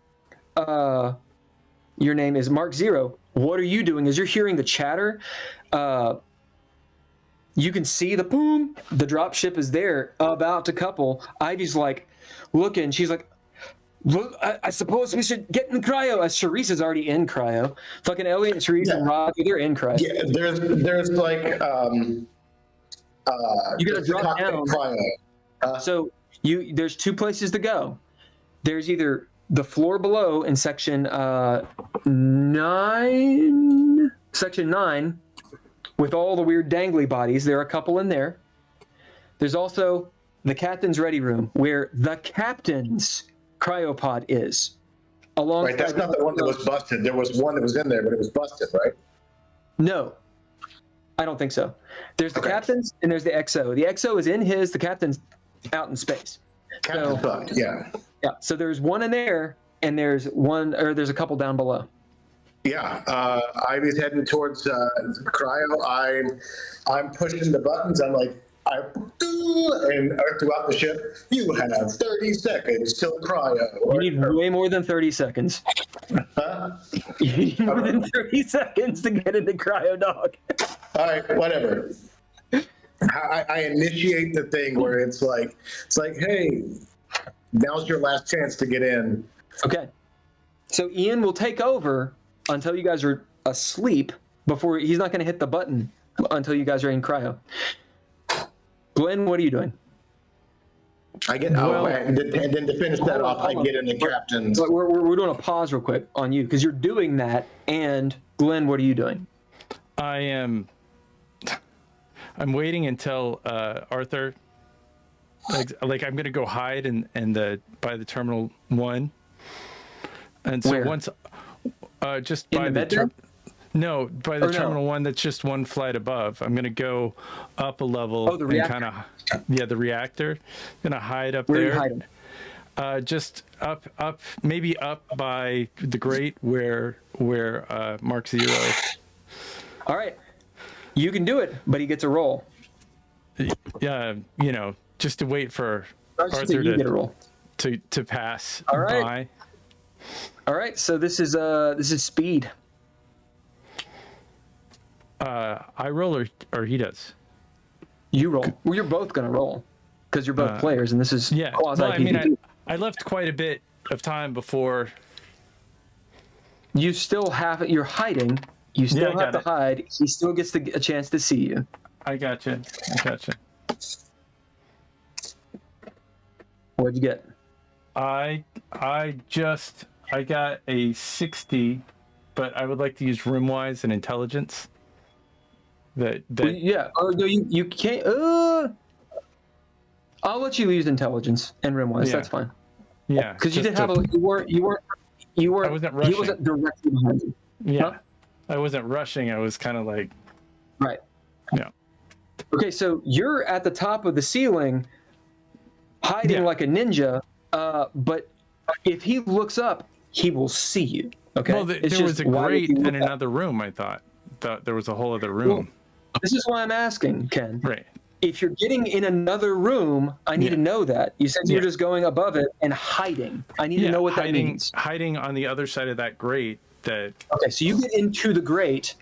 your name is Mark Zero. What are you doing? As you're hearing the chatter, you can see the boom. The drop ship is there, about to couple. Ivy's like looking. She's like, look, I suppose we should get in cryo. As Charisse is already in cryo. Fucking Elliot, Charisse, and Rocky, they're in cryo. Yeah, there's like you gotta drop down. Cryo. So there's two places to go. There's either the floor below in section 9, with all the weird dangly bodies. There are a couple in there. There's also the captain's ready room, where the captain's cryopod is. Right, that's not the one that was busted. There was one that was in there, but it was busted, right? No, I don't think so. There's the captain's and there's the XO. The XO is in his. The captain's out in space. Captain's fucked, yeah. Yeah. So there's one in there, and there's a couple down below. Yeah, Ivy's heading towards cryo. I'm pushing the buttons. I'm like, and throughout the ship, you have 30 seconds till cryo. You need way more than 30 seconds. Huh? You need more than 30 seconds to get into cryo, dog. All right, whatever. I initiate the thing where it's like, hey, now's your last chance to get in. Okay. So Ian will take over until you guys are asleep. Before he's not going to hit the button until you guys are in cryo. Glenn, what are you doing? I get and then to finish that off, I get in the captain's. We're doing a pause real quick on you because you're doing that. And Glenn, what are you doing? I'm waiting until Arthur. Like I'm gonna go hide by the terminal 1. And so once, just by the terminal 1 that's just one flight above. I'm gonna go up a level. Oh, the reactor. And the reactor. I'm gonna hide up Where there. Are you hiding? Just up, maybe up by the grate where Mark Zero. All right, you can do it, but he gets a roll. Yeah, just to wait for Arthur to pass by. All right, so this is speed. I roll or he does. You roll. Well, you're both gonna roll because you're both players, and this is quasi. Well, I mean, I left quite a bit of time before. You still have it. You're hiding. You still have to hide. He still gets a chance to see you. I gotcha. What'd you get? I got a 60, but I would like to use rimwise and intelligence. Yeah. Oh no, you can't. I'll let you use intelligence and rimwise. That's fine. Yeah. Because you did have you weren't. I wasn't rushing. He wasn't directly behind you. Yeah. Huh? I wasn't rushing. I was kind of like. Right. Yeah. Okay, so you're at the top of the ceiling, hiding like a ninja. But if he looks up, he will see you. Okay. Well, there was a grate in another room. I thought there was a whole other room. Well, this is why I'm asking, Ken. Right. If you're getting in another room, I need to know that. You said you're just going above it and hiding. I need to know what that means. Hiding on the other side of that grate. Okay, so you get into the grate,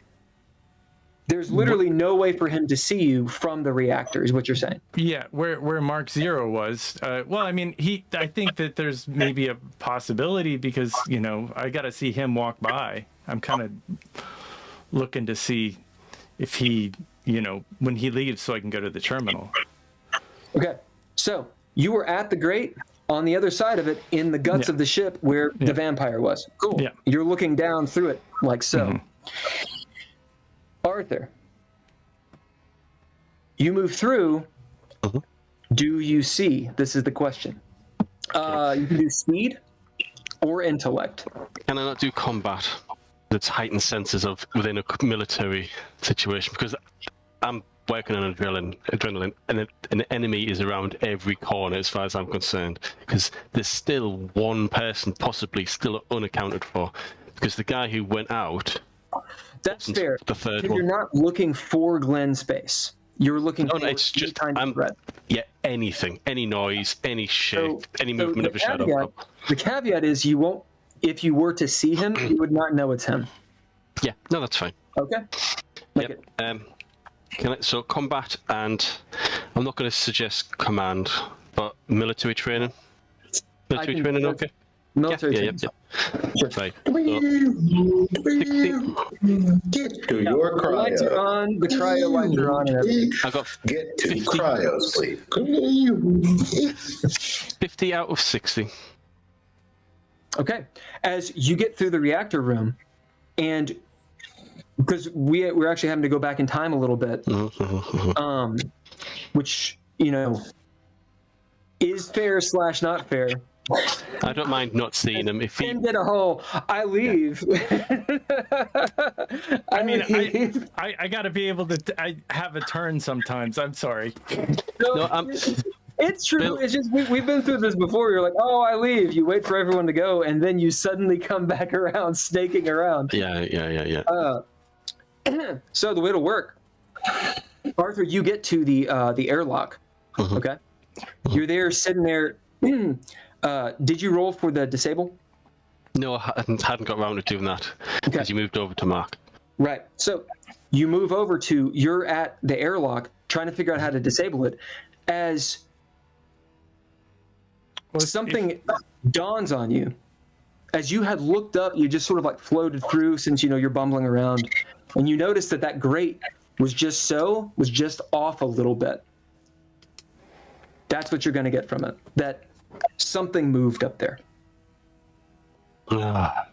There's literally no way for him to see you from the reactor, is what you're saying. Yeah, where Mark Zero was. Well, I mean, I think that there's maybe a possibility because, you know, I got to see him walk by. I'm kind of looking to see if he, you know, when he leaves so I can go to the terminal. Okay, so you were at the grate on the other side of it in the guts of the ship where the vampire was. Cool. Yeah. You're looking down through it like so. Mm-hmm. Arthur, you move through. Do you see? This is the question. You can do speed or intellect. Can I not do combat? That's heightened senses of within a military situation, because I'm working on adrenaline, and an enemy is around every corner as far as I'm concerned, because there's still one person possibly still unaccounted for, because the guy who went out. That's fair. The third You're one. not looking for Glenn space. You're looking for it's just kind of threat. Yeah, anything, any noise, any shake, any movement of a shadow. The caveat is you won't. If you were to see him, you would not know it's him. Yeah, no, that's fine. Okay. Yep. So combat, and I'm not going to suggest command, but military training. Military training, okay. Military training. Yeah. Right. Get to your cryo. Lights are on. The cryo lights are on. And everything. I got Get to cryo sleep. 50 out of 60. Okay. As you get through the reactor room, and because we're actually having to go back in time a little bit, which, you know, is fair / not fair. I don't mind not seeing him if he. Get a hole. I leave. I mean, I got to be able to. I have a turn sometimes. I'm sorry. No, it's true. Bill, it's just we've been through this before. You're like, oh, I leave. You wait for everyone to go, and then you suddenly come back around, snaking around. Yeah. So the way it'll work, Arthur, you get to the airlock. Okay, you're there, sitting there. Did you roll for the disable? No, I hadn't got around to doing that because you moved over to Mark. Right. So you move over to, you're at the airlock trying to figure out how to disable it. As something dawns on you, as you had looked up, you just sort of like floated through since, you know, you're bumbling around, and you noticed that grate was just off a little bit. That's what you're going to get from it. That something moved up there.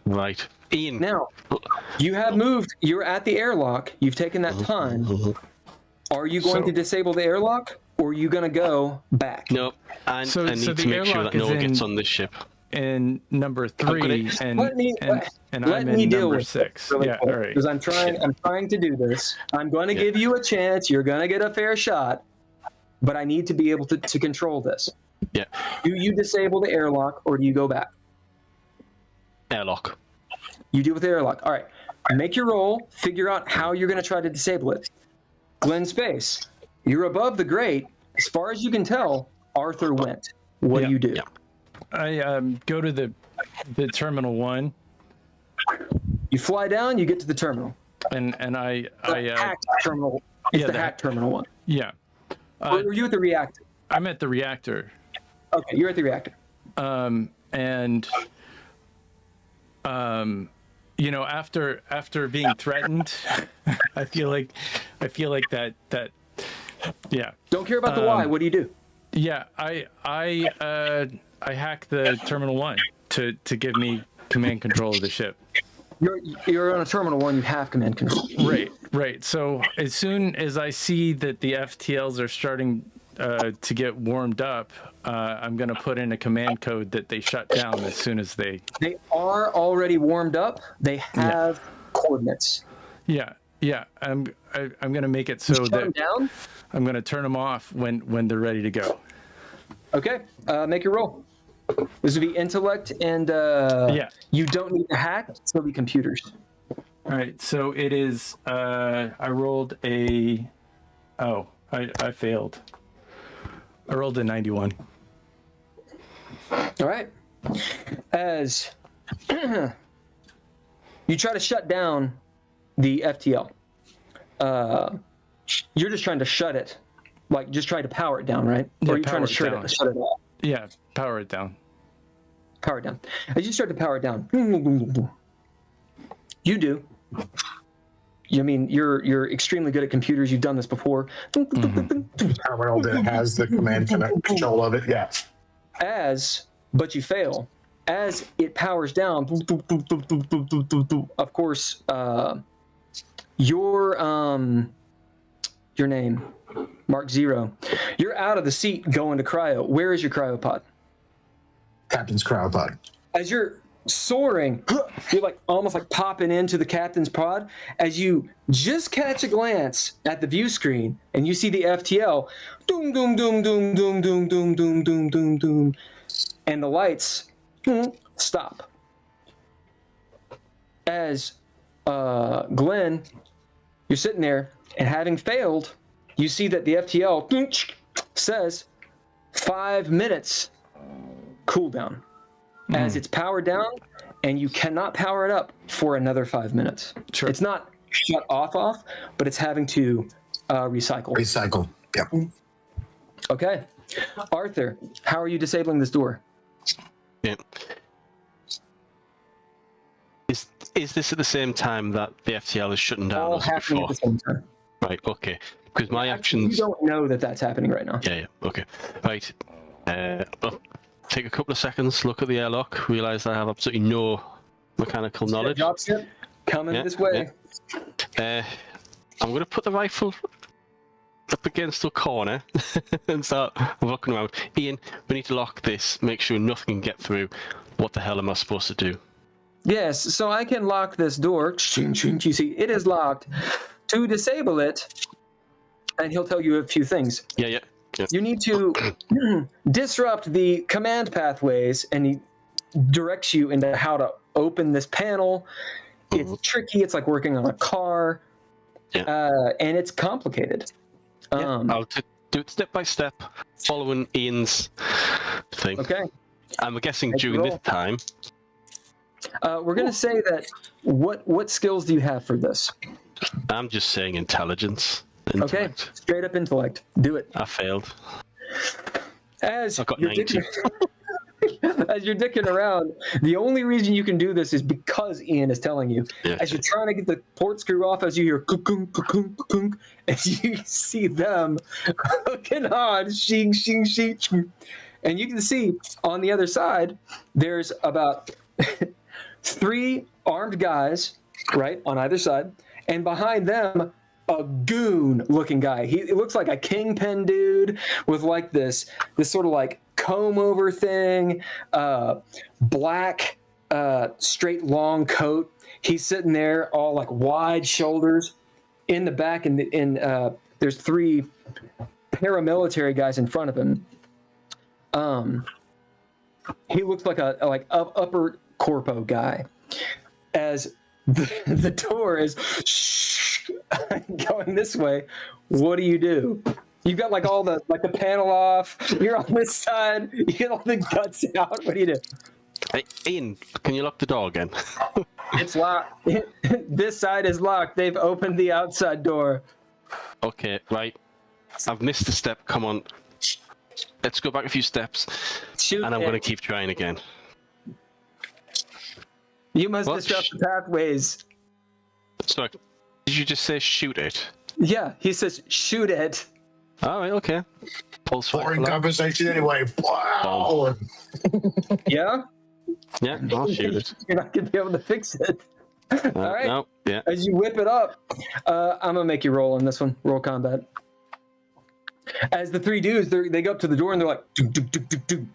Right. Ian. Now, you have moved. You're at the airlock. You've taken that time. Are you going to disable the airlock, or are you going to go back? No. I need to make sure that no one gets on this ship. In number 3, and I'm in number 6. Really yeah, cool, all right. Because I'm trying to do this. I'm going to give you a chance. You're going to get a fair shot, but I need to be able to control this. Yeah. Do you disable the airlock, or do you go back? Airlock. You deal with the airlock. All right. Make your roll. Figure out how you're going to try to disable it. Glenn Space, you're above the grate. As far as you can tell, Arthur went. What do you do? Yeah. I go to the terminal 1. You fly down. You get to the terminal. And I hacked terminal. It's the hacked terminal 1. Yeah. Or were you at the reactor? I'm at the reactor. Okay, you're at the reactor. You know, after being threatened, I feel like that yeah. Don't care about the why. What do you do? Yeah, I hack the terminal 1 to give me command control of the ship. You're on a terminal 1. You have command control. Right. So as soon as I see that the FTLs are starting to get warmed up, I'm going to put in a command code that they shut down as soon as they are already warmed up. They have coordinates. Yeah. I'm going to make it so that down? I'm going to turn them off when they're ready to go. Okay. Make your roll. This would be intellect, and you don't need to hack. It's going to be computers. All right. So it is. I rolled a. Oh, I failed. I rolled a 91. All right. As you try to shut down the FTL, you're just trying to shut it, like just try to power it down, right? Yeah, or are you trying to shut it off? Yeah, power it down. Power it down. As you start to power it down, you do. I mean, you're extremely good at computers. You've done this before. Terminal that has the command control of it. Yeah. But you fail. As it powers down, of course, your name, Mark Zero, you're out of the seat going to cryo. Where is your cryopod? Captain's cryopod. As you're soaring, you're like almost like popping into the captain's pod. As you just catch a glance at the view screen and you see the FTL, doom, doom, doom, doom, doom, doom, doom, doom, doom, doom, doom, and the lights stop. As Glenn, you're sitting there, and having failed, you see that the FTL says 5 minutes cooldown. As it's powered down, and you cannot power it up for another 5 minutes. Sure. It's not shut off, but it's having to recycle. Recycle. Yep. Okay. Arthur, how are you disabling this door? Yeah. Is this at the same time that the FTL is shutting down? All happening before? at the same time. Right, okay. Because my actions... You don't know that that's happening right now. Yeah, okay. Right. I'll take a couple of seconds, look at the airlock, realise I have absolutely no mechanical knowledge. Dropship coming this way. Yeah. I'm going to put the rifle up against the corner and start looking around. Ian, we need to lock this, make sure nothing can get through. What the hell am I supposed to do? Yes, so I can lock this door. You see, it is locked. To disable it, and he'll tell you a few things. Yeah. You need to disrupt the command pathways, and he directs you into how to open this panel. It's tricky. It's like working on a car, and it's complicated. I'll do it step by step, following Ian's thing. Okay. I'm guessing during this time. We're going to say that what skills do you have for this? I'm just saying intelligence. Okay, straight up intellect. Do it. I failed. As I got you're 90. as you're dicking around, the only reason you can do this is because Ian is telling you. Yeah. As you're trying to get the port screw off, as you hear kunk, kunk, kunk, as you see them hooking on, shing, shing, shing, shing. And you can see on the other side, there's about 3 armed guys, right, on either side, and behind them, a goon-looking guy. He looks like a kingpin dude with like this sort of like comb-over thing, black, straight long coat. He's sitting there, all like wide shoulders. In the back, and there's 3 paramilitary guys in front of him. He looks like a upper corpo guy. As the door is going this way, what do you do? You've got like all the panel off. You're on this side. You get all the guts out. What do you do? Hey, Ian, can you lock the door again? It's locked. This side is locked. They've opened the outside door. Okay, right. I've missed a step. Come on. Let's go back a few steps. Shoot and I'm it. going to keep trying again. You must disrupt the pathways. Sorry, did you just say shoot it? Yeah, he says shoot it. All right, okay. Pulse Boring conversation anyway. Wow. Yeah? Yeah, I'll shoot it. You're not going to be able to fix it. All right. No, yeah. As you whip it up, I'm going to make you roll on this one. Roll combat. As the 3 dudes, they go up to the door and they're like, doo, doo, doo, doo,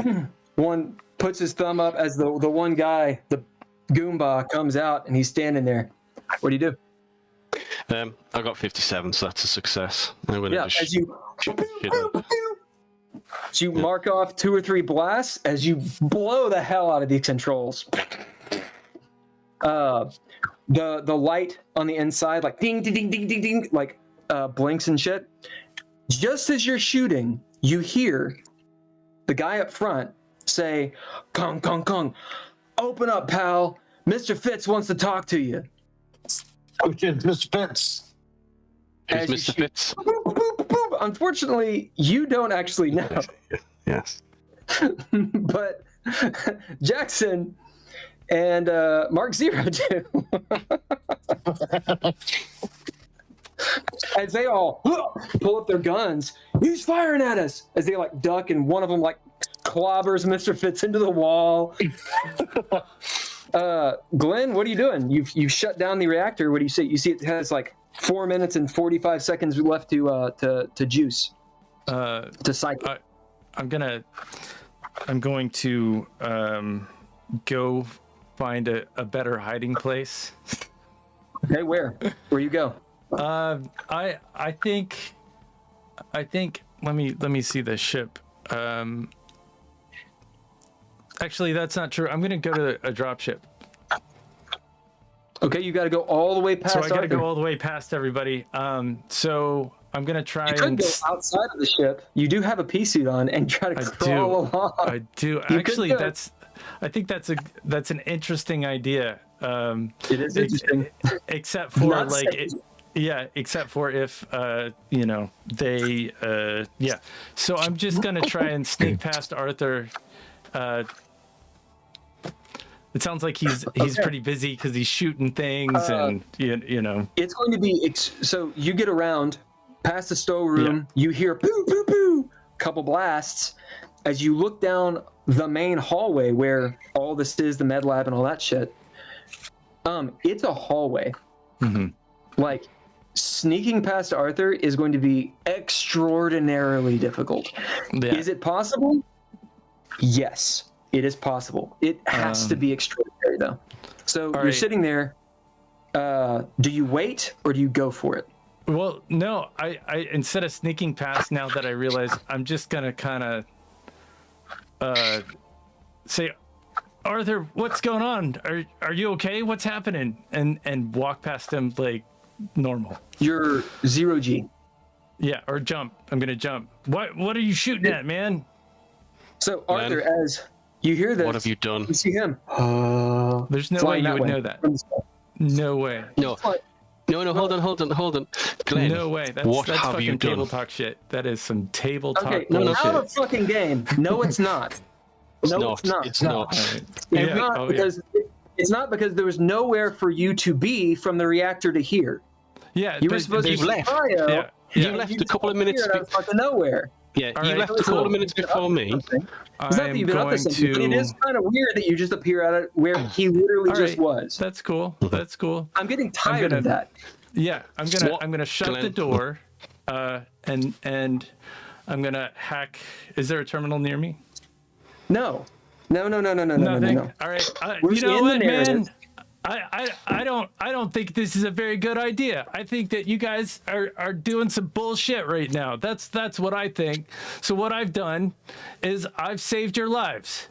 doo. One puts his thumb up as the one guy, the Goomba, comes out and he's standing there. What do you do? I got 57, so that's a success. I'm gonna just as you mark off 2 or 3 blasts as you blow the hell out of these controls. The light on the inside, like ding ding ding ding ding ding, like blinks and shit. Just as you're shooting, you hear the guy up front say, "Kong, Kong, Kong, open up, pal. Mr. Fitz wants to talk to you." Which is Mr. Fitz. Who's Mr. Fitz? Boop, boop, boop. Unfortunately, you don't actually know. Yes. But Jackson and Mark Zero do. As they all pull up their guns, he's firing at us. As they like duck, and one of them like clobbers Mr. Fitz into the wall. Glenn, what are you doing? You've shut down the reactor. What do you see? You see it has like 4 minutes and 45 seconds left to juice. To cycle. I'm going to go find a better hiding place. Okay, where you go? I think let me see the ship. Actually, that's not true. I'm gonna go to a drop ship. Okay, you got to go all the way past. So I got to go all the way past everybody. So I'm gonna try and go outside of the ship. You do have a pea suit on, and try to crawl along. I do. Actually, I think that's an interesting idea. It is interesting, except for except for if they So I'm just gonna try and sneak past Arthur. It sounds like he's pretty busy because he's shooting things and you know. It's going to be so you get around past the storeroom. You hear poo poo poo, couple blasts as you look down the main hallway where all this is, the med lab and all that shit. It's a hallway. Mm-hmm. Like sneaking past Arthur is going to be extraordinarily difficult. Yeah. Is it possible? Yes, it is possible. It has to be extraordinary though. So you're sitting there. Do you wait or do you go for it? Well, no. I instead of sneaking past, now that I realize, I'm just gonna kind of say, Arthur, what's going on? Are you okay? What's happening? And walk past him like normal. You're 0G. Yeah, or jump. I'm gonna jump. What are you shooting at, man? So Arthur, as you hear this, what have you done? You see him. There's no way you would know that. No way. No, hold on. Glenn, no way. That's fucking table talk shit. That is some table talk bullshit. Out of fucking game. No, it's not. It's not. It's not because there was nowhere for you to be from the reactor to here. Yeah, you were supposed to left. You left a couple of minutes. Fucking nowhere. Yeah, you left a couple of minutes before me. It's not that you've been up to something, but it is kind of weird that you just appear at it where he literally just was. That's cool. That's cool. I'm getting tired of that. Yeah, I'm gonna shut the door, and I'm gonna hack. Is there a terminal near me? No. No. All right. You know what, man? I don't think this is a very good idea. I think that you guys are doing some bullshit right now. That's what I think. So what I've done is I've saved your lives.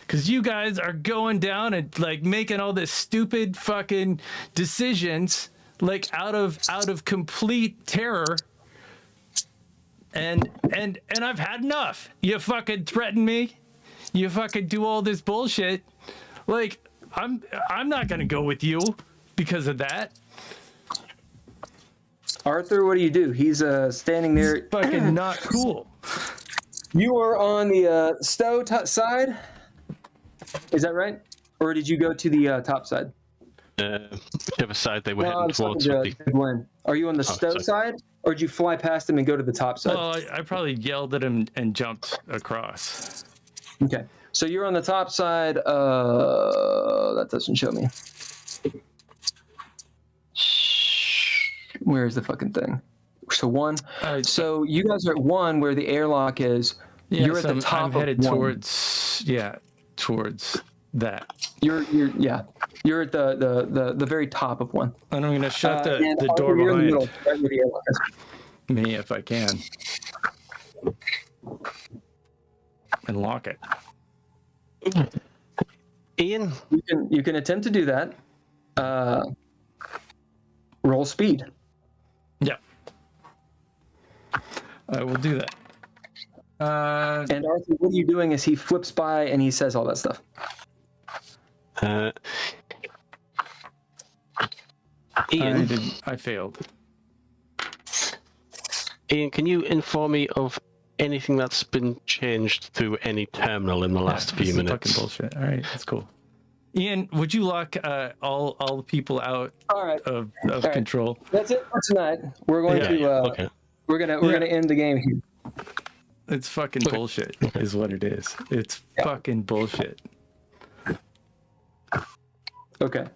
Cause you guys are going down and like making all this stupid fucking decisions like out of complete terror. And I've had enough. You fucking threaten me. You fucking do all this bullshit. Like I'm not gonna go with you because of that. Arthur, what do? He's standing there. It's fucking not cool. You are on the stow side. Is that right? Or did you go to the top side? Whichever side they were heading towards. Glenn. Are you on the stow side, or did you fly past him and go to the top side? Well, I probably yelled at him and jumped across. Okay. So you're on the top side. That doesn't show me. Where's the fucking thing? So 1. So you guys are at 1 where the airlock is. Yeah, you're at the top. I'm headed of 1. towards that. You're at the very top of 1. And I'm gonna shut the door behind in the middle, right where the airlock is. Me if I can. And lock it. Ian, you can attempt to do that. Roll speed. Yeah, I will do that. And Arthur, what are you doing as he flips by and he says all that stuff? Ian, I failed. Ian, can you inform me of anything that's been changed through any terminal in the last few minutes? Fucking bullshit. All right, that's cool. Ian, would you lock all the people out of control? That's it for tonight. We're going to we're gonna end the game here. It's fucking bullshit, is what it is. It's fucking bullshit. Okay.